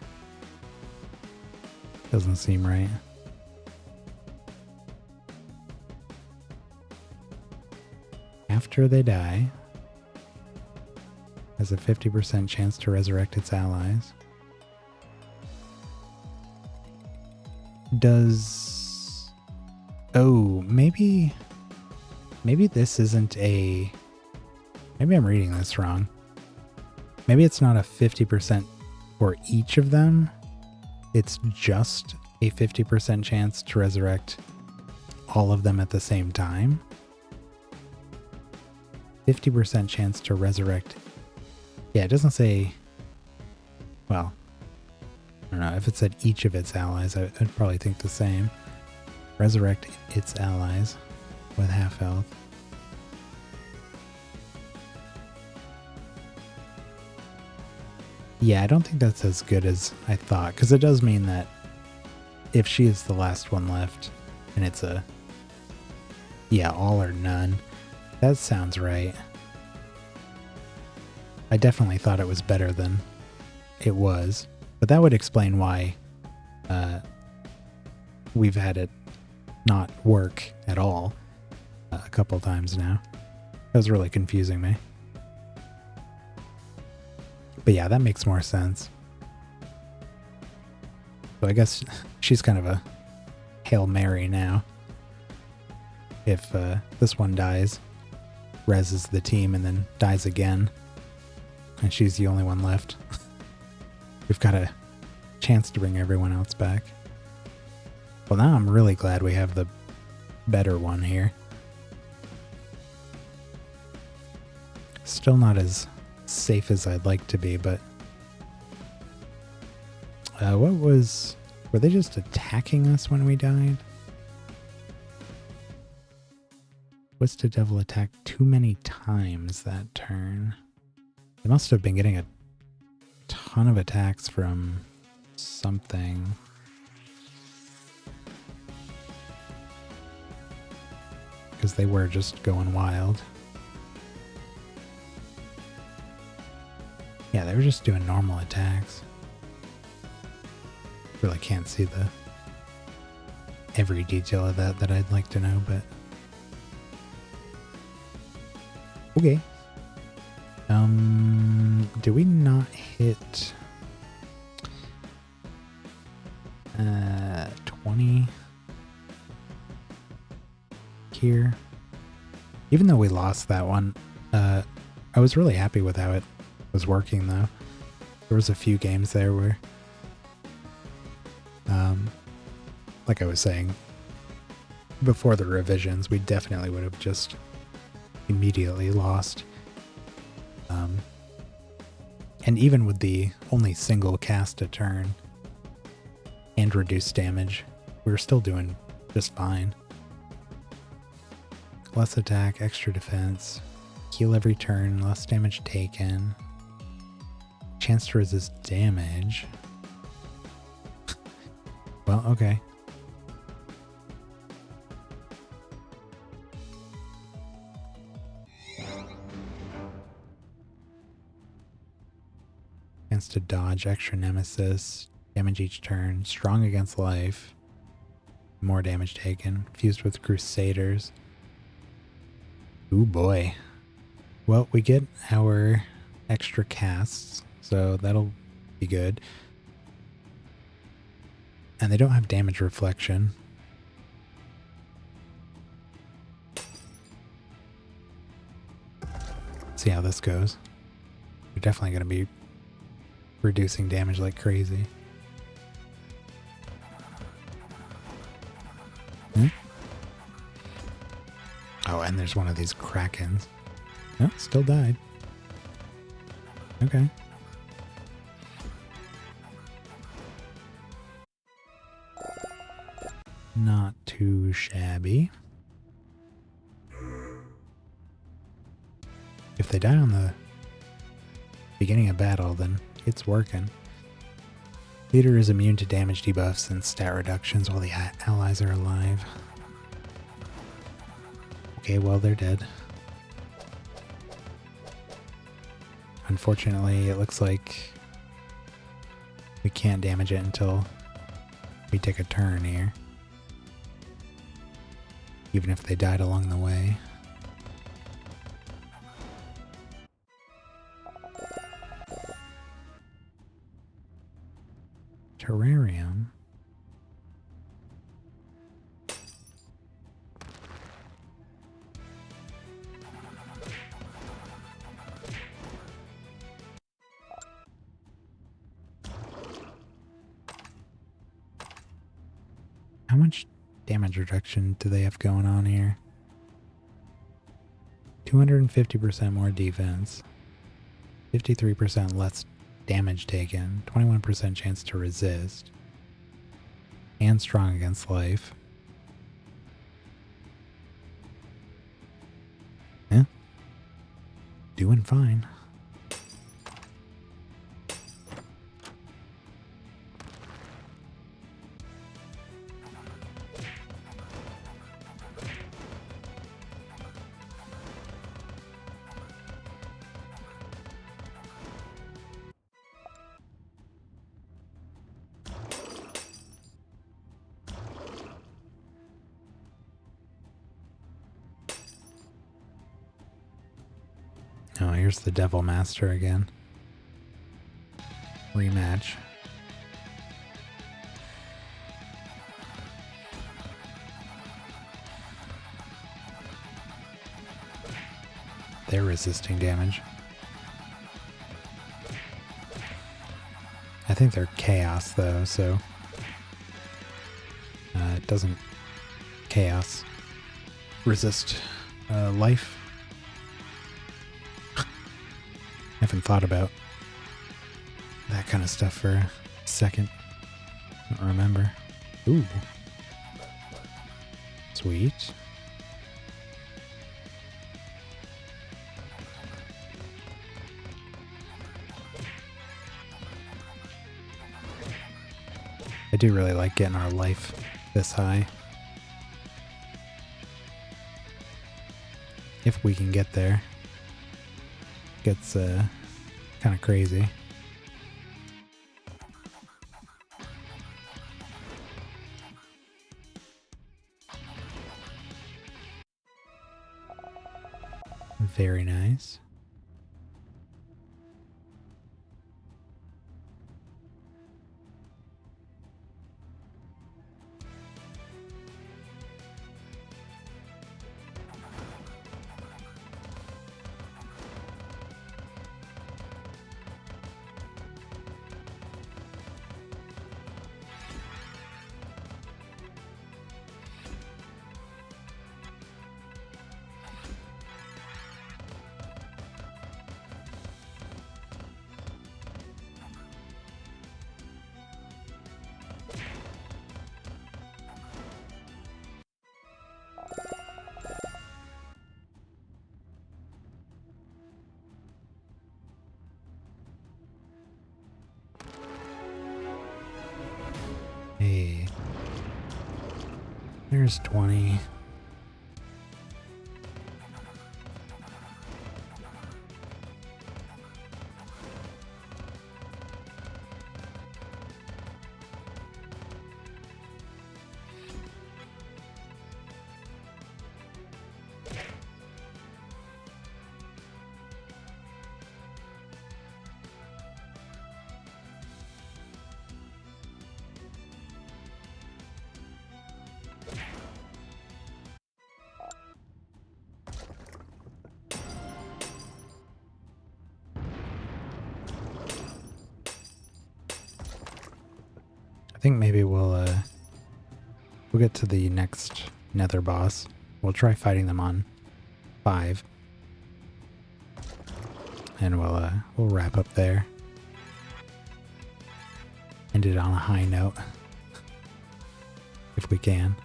Doesn't seem right. After they die, has a 50% chance to resurrect its allies. Does... Oh, maybe this isn't a... Maybe I'm reading this wrong. Maybe it's not a 50% for each of them. It's just a 50% chance to resurrect all of them at the same time. 50% chance to resurrect. Yeah, it doesn't say... Well, I don't know. If it said each of its allies, I'd probably think the same. Resurrect its allies with half health. Yeah, I don't think that's as good as I thought, because it does mean that if she is the last one left, and it's a, yeah, all or none, that sounds right. I definitely thought it was better than it was, but that would explain why we've had it not work at all a couple times now. That was really confusing me. But yeah, that makes more sense. So I guess she's kind of a Hail Mary now. If this one dies, reses the team and then dies again, and she's the only one left, we've got a chance to bring everyone else back. Well, now I'm really glad we have the better one here. Still not as safe as I'd like to be, but were they just attacking us when we died? Twisted Devil attacked too many times that turn. They must have been getting a ton of attacks from something. Because they were just going wild. Yeah, they were just doing normal attacks. Really can't see every detail of that I'd like to know, but okay. Do we not hit 20 here? Even though we lost that one, I was really happy with how it was working though. There was a few games there where, like I was saying, before the revisions, we definitely would have just immediately lost. And even with the only single cast a turn and reduced damage, we were still doing just fine. Less attack, extra defense, heal every turn, less damage taken, chance to resist damage. Well, okay. Chance to dodge, extra nemesis, damage each turn, strong against life, more damage taken, fused with Crusaders. Ooh boy. Well, we get our extra casts, so that'll be good. And they don't have damage reflection. See how this goes. We're definitely going to be reducing damage like crazy. Oh, and there's one of these Krakens. Oh, still died. Okay. not too shabby. If they die on the beginning of battle, then it's working. Leader is immune to damage debuffs and stat reductions while the allies are alive. Okay, well, they're dead. Unfortunately, it looks like we can't damage it until we take a turn here. Even if they died along the way. Terrarium. How much damage reduction do they have going on here? 250% more defense, 53% less damage taken, 21% chance to resist, and strong against life. Yeah. Doing fine. Oh, here's the Devil Master again. Rematch. They're resisting damage. I think they're chaos though, so it doesn't chaos resist life. I haven't thought about that kind of stuff for a second. I don't remember. Ooh. Sweet. I do really like getting our life this high. If we can get there. Gets kind of crazy. Very nice. Hey, there's 20. I think maybe we'll get to the next Nether boss. We'll try fighting them on 5, and we'll wrap up there. End it on a high note, if we can.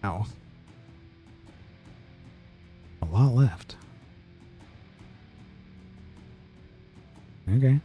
Wow. A lot left. Okay.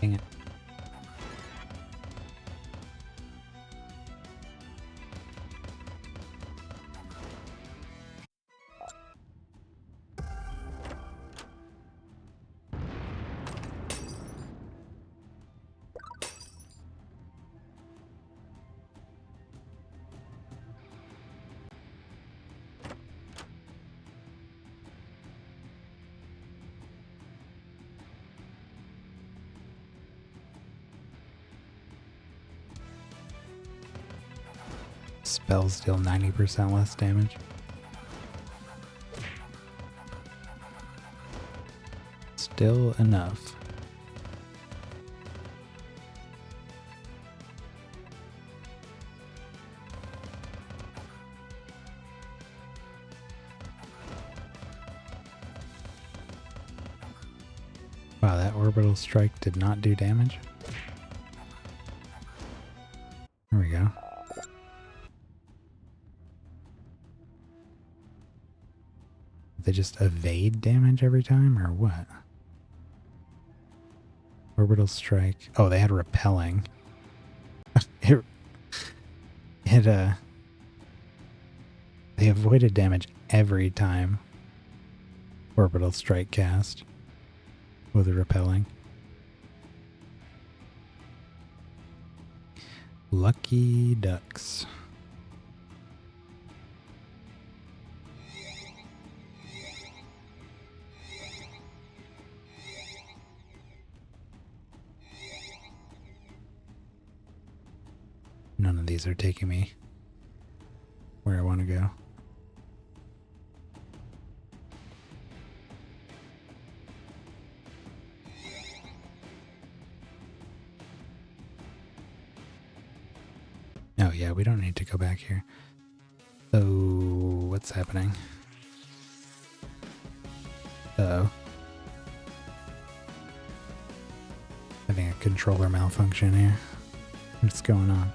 Dang it. Spells deal 90% less damage. Still enough. Wow, that orbital strike did not do damage. There we go. They just evade damage every time, or what? Orbital strike. Oh, they had repelling. They avoided damage every time orbital strike cast with a repelling. Lucky ducks. None of these are taking me where I want to go. Oh yeah, we don't need to go back here. So, what's happening? Uh-oh. Having a controller malfunction here. What's going on?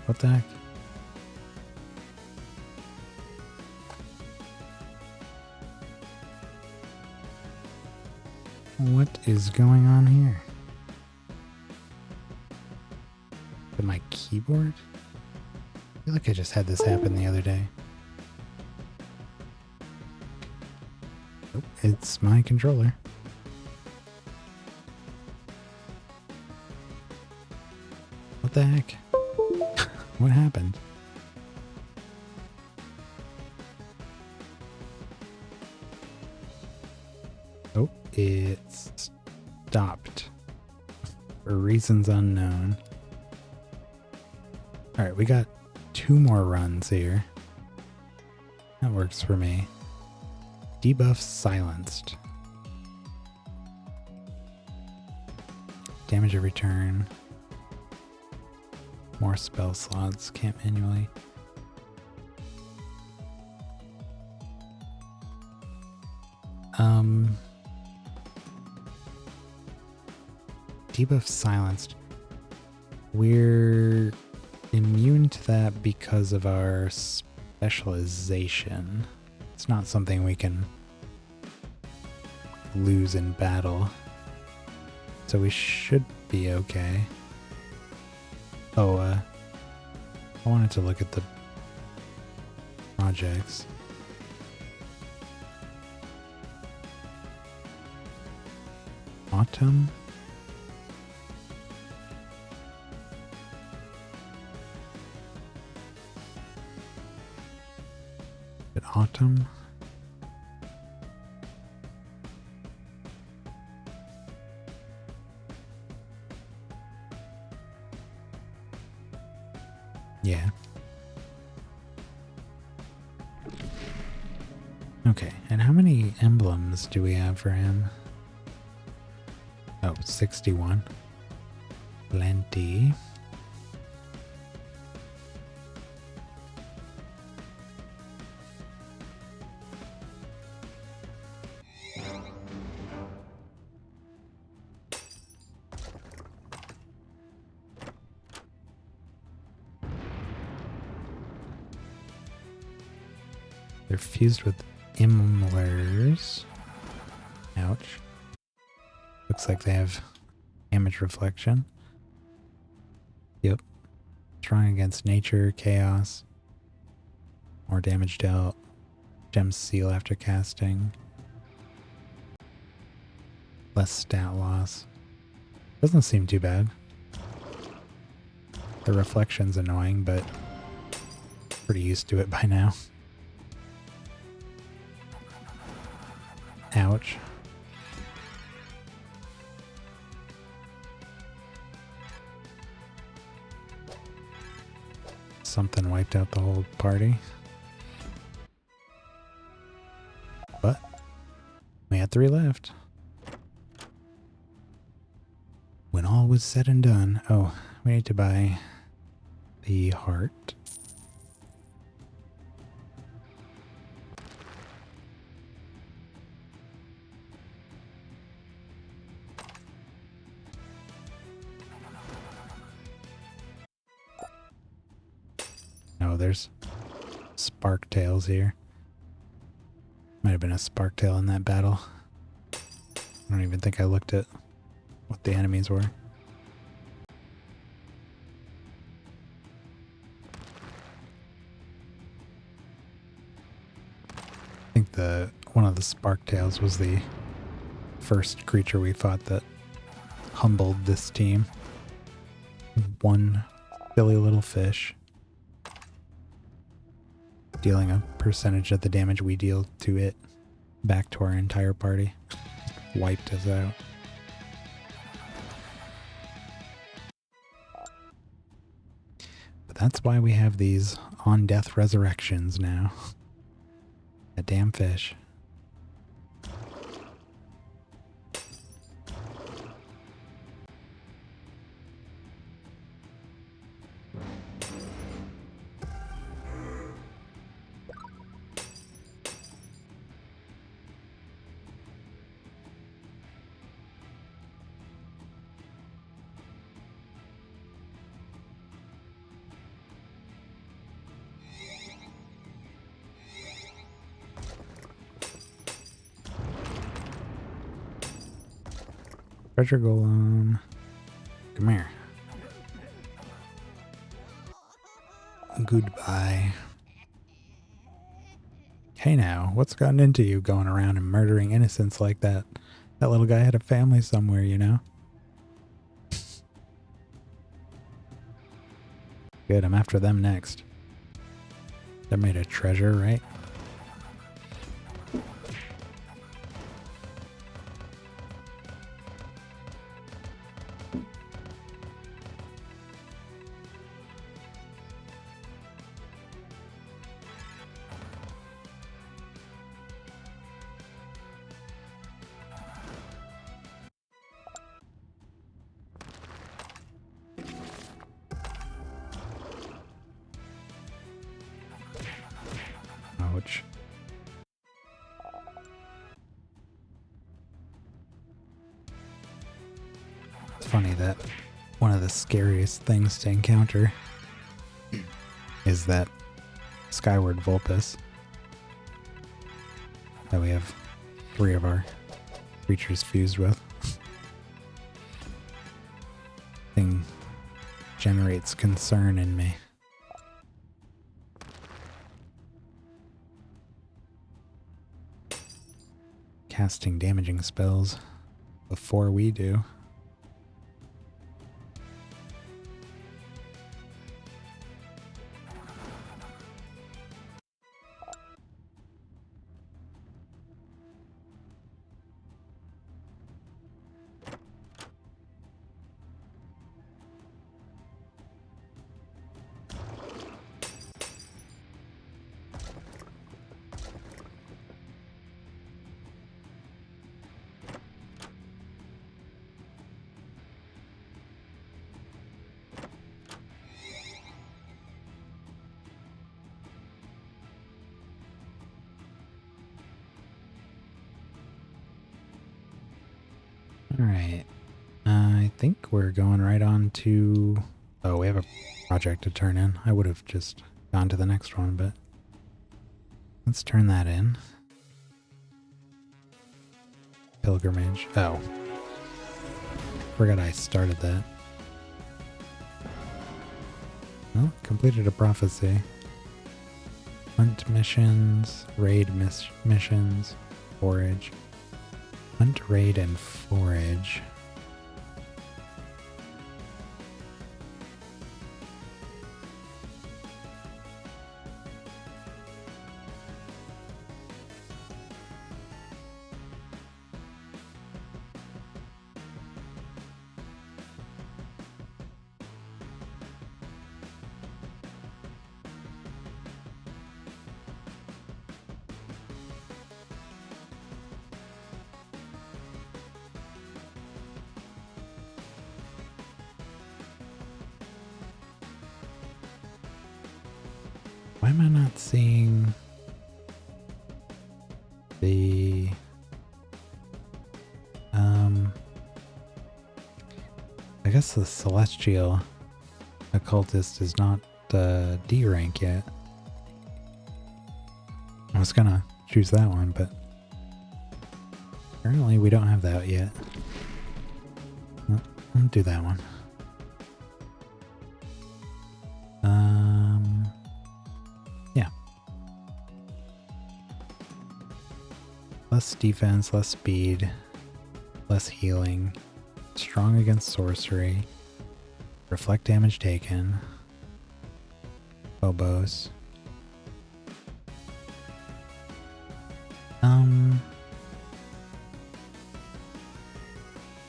What the heck? What is going on here? With my keyboard? I feel like I just had this happen the other day. Nope, it's my controller. What the heck? What happened? Oh, it stopped for reasons unknown. Alright, we got 2 more runs here. That works for me. Debuff silenced. Damage every turn. More spell slots, can't manually. Debuff silenced. We're immune to that because of our specialization. It's not something we can lose in battle. So we should be okay. Oh, I wanted to look at the projects. Autumn? Is it autumn? Yeah. Okay, and how many emblems do we have for him? Oh, 61. Plenty. They're fused with Imlers. Ouch. Looks like they have damage reflection. Yep. Strong against nature, chaos. More damage dealt. Gem seal after casting. Less stat loss. Doesn't seem too bad. The reflection's annoying, but pretty used to it by now. Ouch. Something wiped out the whole party. But we had 3 left. When all was said and done. Oh, we need to buy the heart. Oh, there's spark tails here. Might have been a spark tail in that battle. I don't even think I looked at what the enemies were. I think one of the spark tails was the first creature we fought that humbled this team. One silly little fish. Dealing a percentage of the damage we deal to it back to our entire party. Wiped us out. But that's why we have these on-death resurrections now. A damn fish. Treasure golem. Come here. Goodbye. Hey now, what's gotten into you going around and murdering innocents like that? That little guy had a family somewhere, you know? Good, I'm after them next. That made a treasure, right? Ouch. It's funny that one of the scariest things to encounter is that skyward Vulpus that we have 3 of our creatures fused with. Thing generates concern in me. Casting damaging spells. before we do. Alright, I think we're going right on to... Oh, we have a project to turn in. I would have just gone to the next one, but let's turn that in. Pilgrimage. Oh. Forgot I started that. Well, completed a prophecy. Hunt missions, raid missions, forage. Hunt, raid, and forage. Why am I not seeing the I guess the Celestial Occultist is not D rank yet. I was gonna choose that one, but apparently we don't have that yet. Well, I'll do that one. Yeah. Less defense, less speed, less healing, strong against sorcery, reflect damage taken, Phobos.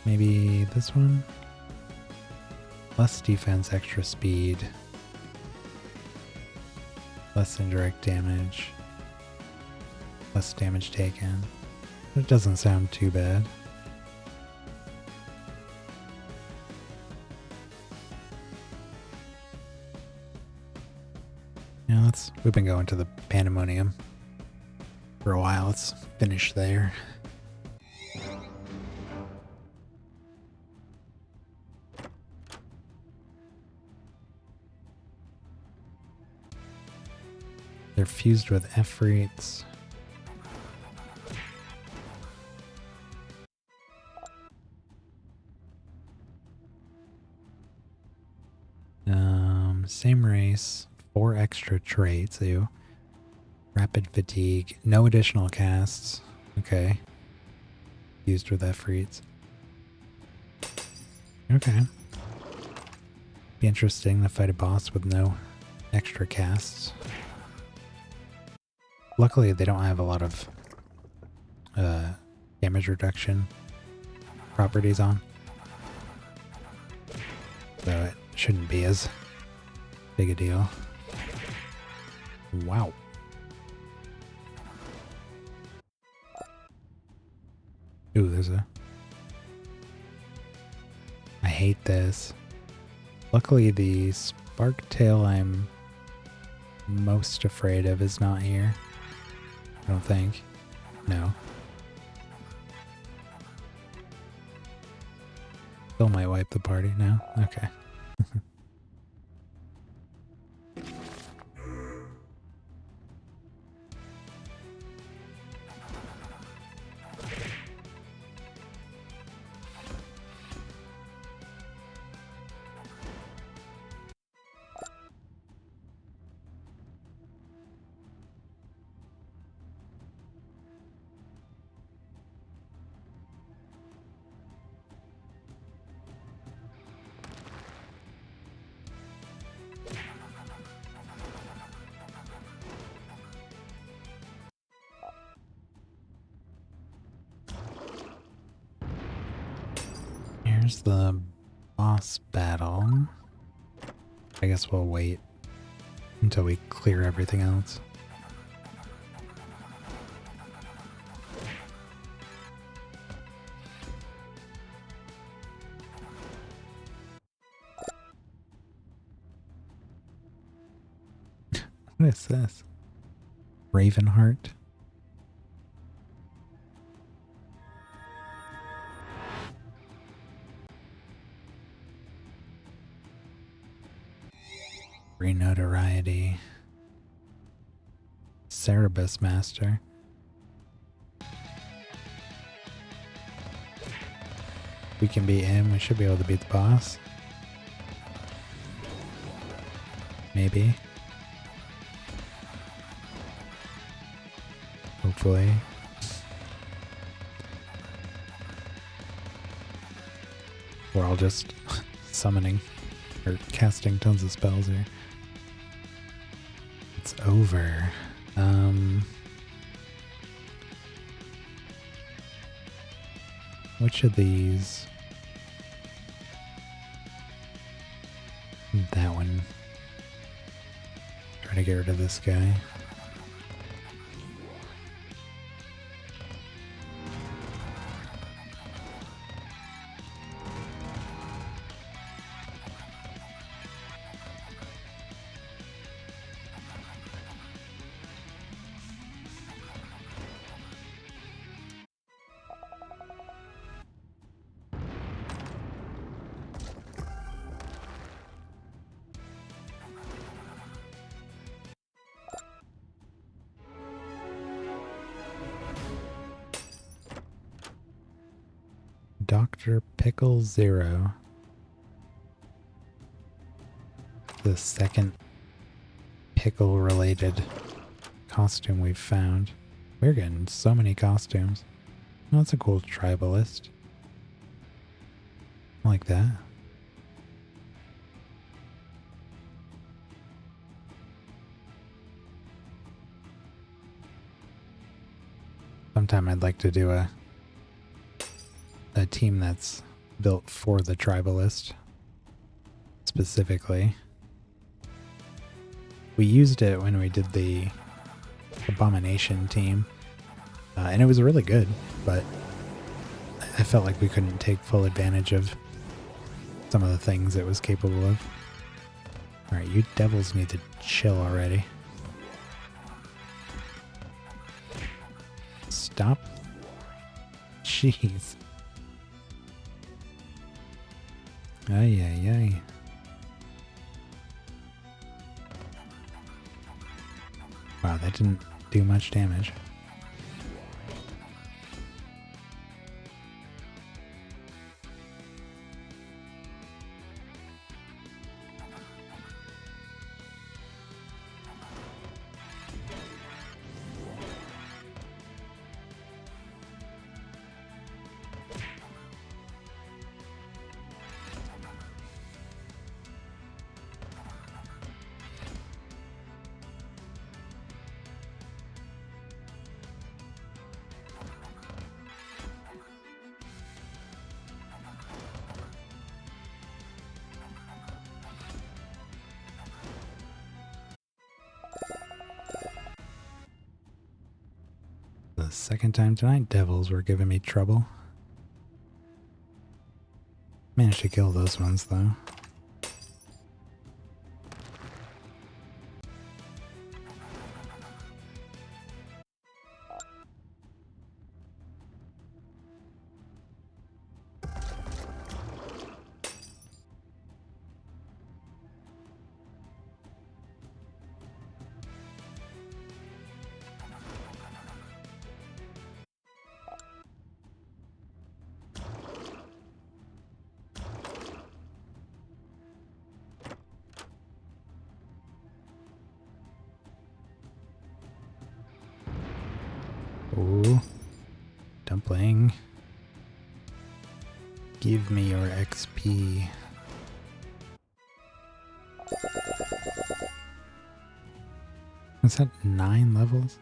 Maybe this one? Less defense, extra speed, less indirect damage, less damage taken. It doesn't sound too bad. Yeah, we've been going to the Pandemonium for a while. Let's finish there. They're fused with Efreets. Same race, 4 extra traits. Ew. Rapid fatigue, no additional casts. Okay. Fused with Efreets. Okay. Be interesting to fight a boss with no extra casts. Luckily, they don't have a lot of damage reduction properties on. So it shouldn't be as big a deal. Wow. Ooh, there's a... I hate this. Luckily, the Sparktail I'm most afraid of is not here. I don't think. No. Still might wipe the party. No? Okay. There's the boss battle. I guess we'll wait until we clear everything else. What is this? Ravenheart? Notoriety. Cerebus Master. We can beat him. We should be able to beat the boss. Maybe. Hopefully. We're all just summoning or casting tons of spells here. It's over. Which of these? That one. Trying to get rid of this guy. Dr. Pickle Zero. The second pickle related costume we've found. We're getting so many costumes. Oh, that's a cool tribalist. I like that. Sometime I'd like to do a team that's built for the tribalist specifically. We used it when we did the Abomination team, and it was really good, but I felt like we couldn't take full advantage of some of the things it was capable of. Alright, you devils need to chill already. Stop. Jeez. Ay, ay, ay. Wow, that didn't do much damage. The second time tonight, devils were giving me trouble. Managed to kill those ones though. Ooh. Dumpling. Give me your XP. Is that 9 levels?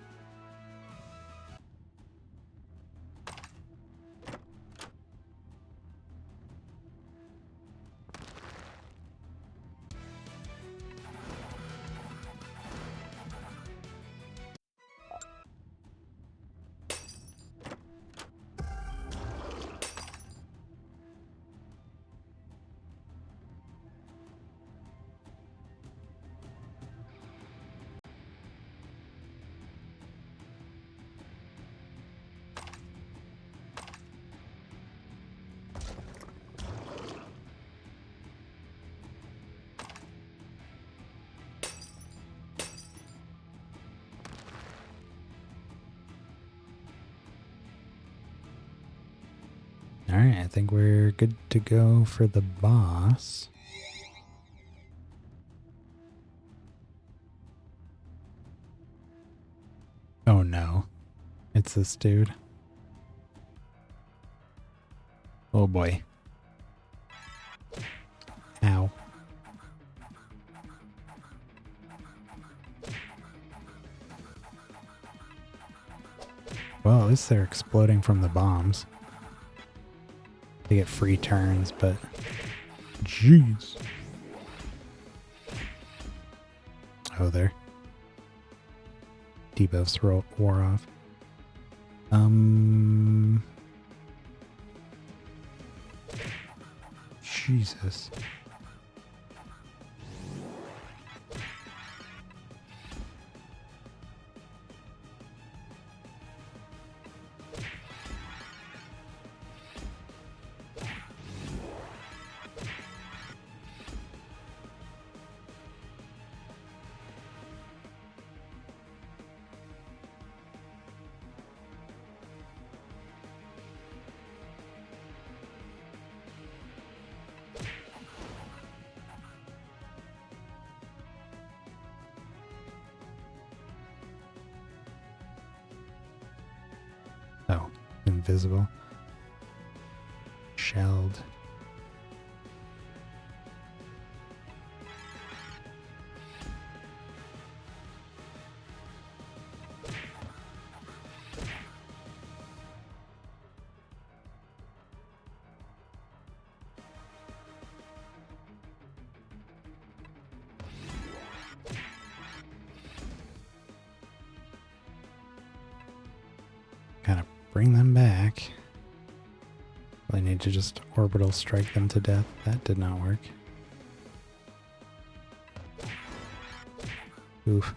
Alright, I think we're good to go for the boss. Oh no. It's this dude. Oh boy. Ow. Well, at least they're exploding from the bombs. They get free turns, but... Jeez. Oh, there. Debuffs wore off. Jesus. Oh, invisible. Shelled. Gotta bring them back. I need to just orbital strike them to death. That did not work. Oof.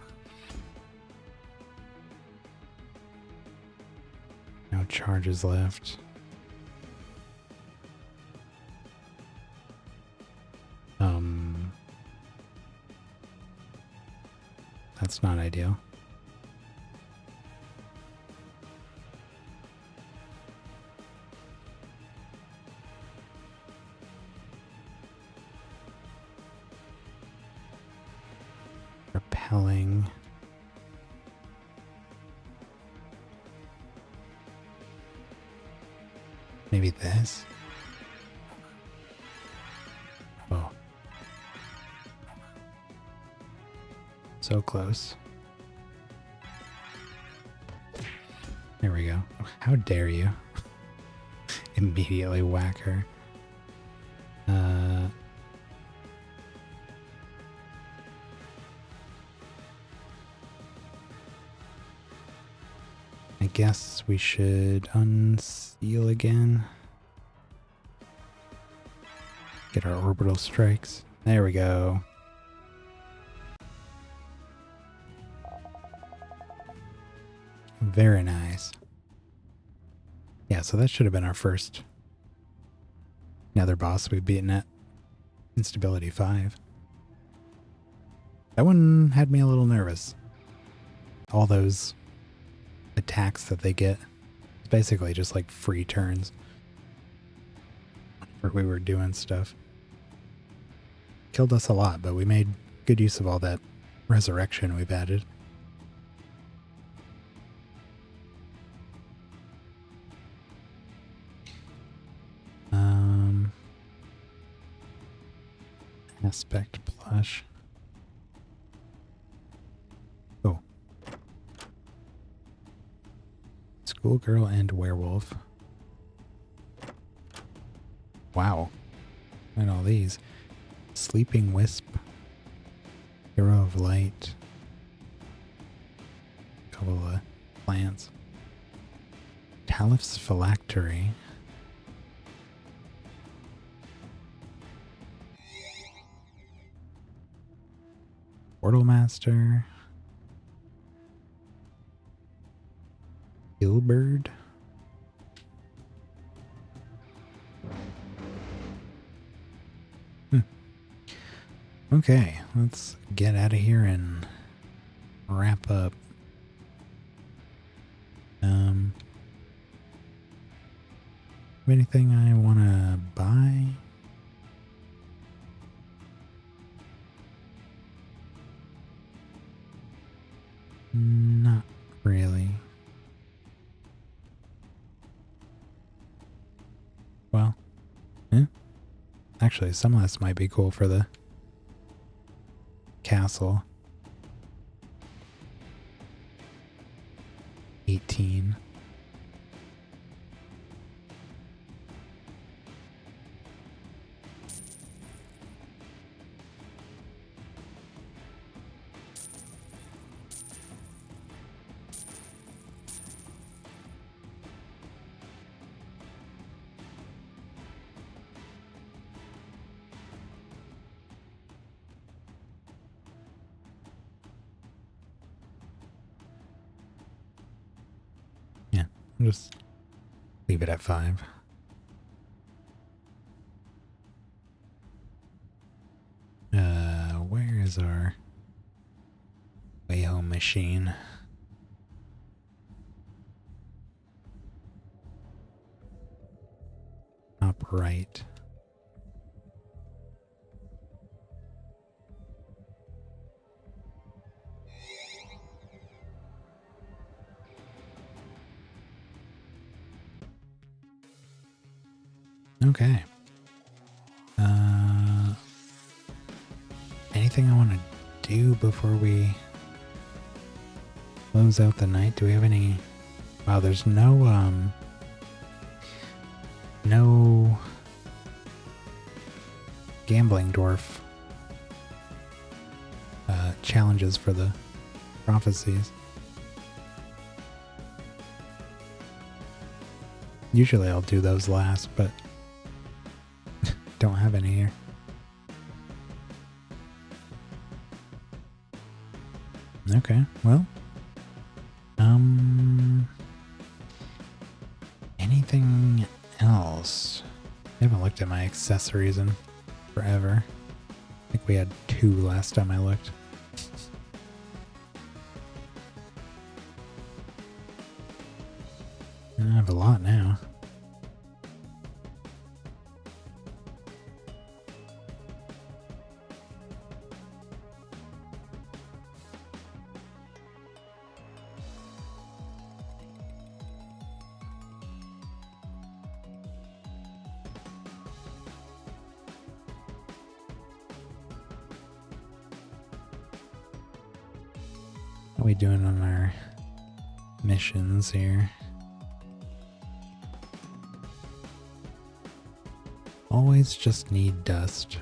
No charges left. That's not ideal. Repelling. Maybe this? Oh. So close. There we go. How dare you? Immediately whack her. I guess we should unseal again. Get our orbital strikes. There we go. Very nice. Yeah, so that should have been our first nether boss we've beaten at Instability 5. That one had me a little nervous. All those attacks that they get, it's basically just like free turns. We were doing stuff. Killed us a lot, but we made good use of all that resurrection we've added. Aspect plush. Oh. Schoolgirl and werewolf. Wow. And all these. Sleeping wisp. Hero of light. Couple of plants. Talif's phylactery. Portal Master. Gilbird. Okay, let's get out of here and wrap up. Anything I want to buy? Not really. Well, actually, some of this might be cool for the castle. 18. Yeah, I'll just leave it at 5. Where is our way home machine? Top right. Okay. Anything I want to do before we close out the night? Do we have any? Wow, there's no gambling dwarf challenges for the prophecies. Usually I'll do those last, but don't have any here. Okay, well, anything else? I haven't looked at my accessories in forever. I think we had 2 last time I looked. I have a lot now. How are we doing on our missions here? Always just need dust.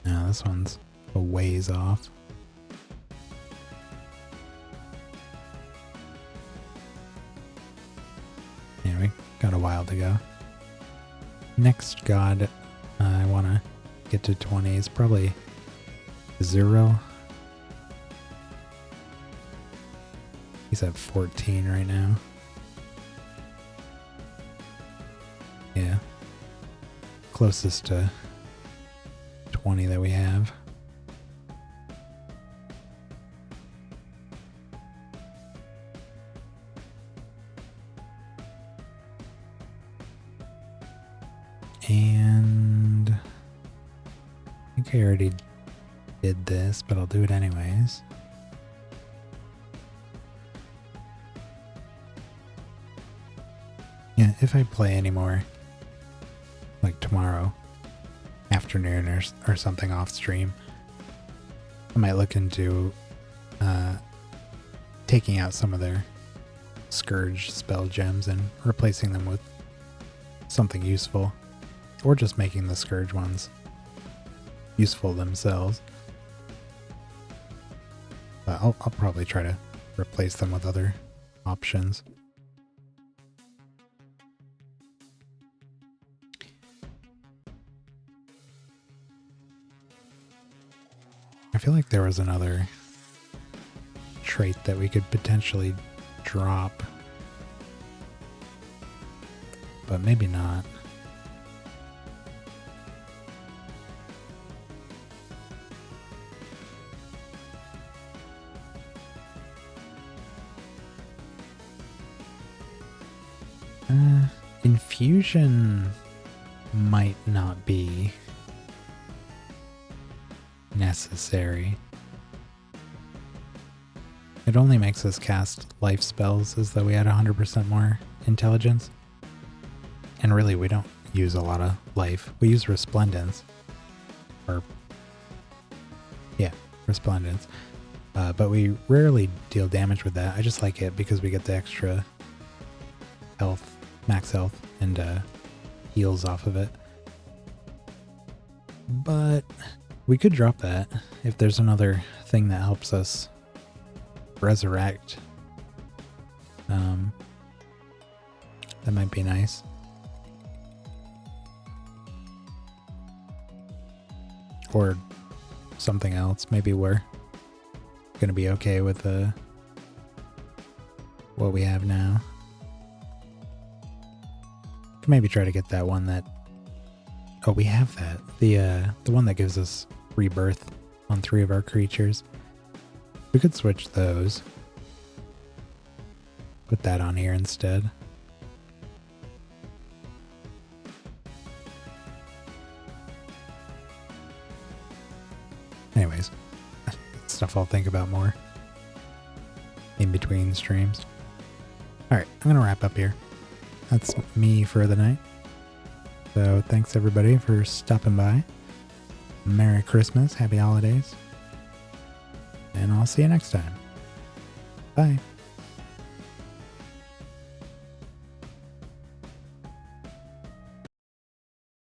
No, this one's a ways off. Yeah, we got a while to go. Next god I want to get to 20 is probably 0. He's at 14 right now. Yeah. Closest to 20 that we have. And I think I already did this, but I'll do it anyways. Yeah, if I play anymore, like tomorrow afternoon or something off stream, I might look into taking out some of their Scourge spell gems and replacing them with something useful, or just making the Scourge ones useful themselves. But I'll probably try to replace them with other options. I feel like there was another trait that we could potentially drop, but maybe not. Infusion might not be necessary. It only makes us cast life spells as though we had 100% more intelligence. And really, we don't use a lot of life. We use Resplendence. Or, yeah, Resplendence. But we rarely deal damage with that. I just like it because we get the extra health, max health, and heals off of it. But we could drop that if there's another thing that helps us resurrect. That might be nice. Or something else. Maybe we're gonna be okay with what we have now. Could maybe try to get that one that... Oh, we have that. The one that gives us rebirth on 3 of our creatures. We could switch those. Put that on here instead. Anyways, stuff I'll think about more in between streams. Alright, I'm going to wrap up here. That's me for the night. So thanks everybody for stopping by. Merry Christmas, Happy Holidays. And I'll see you next time. Bye.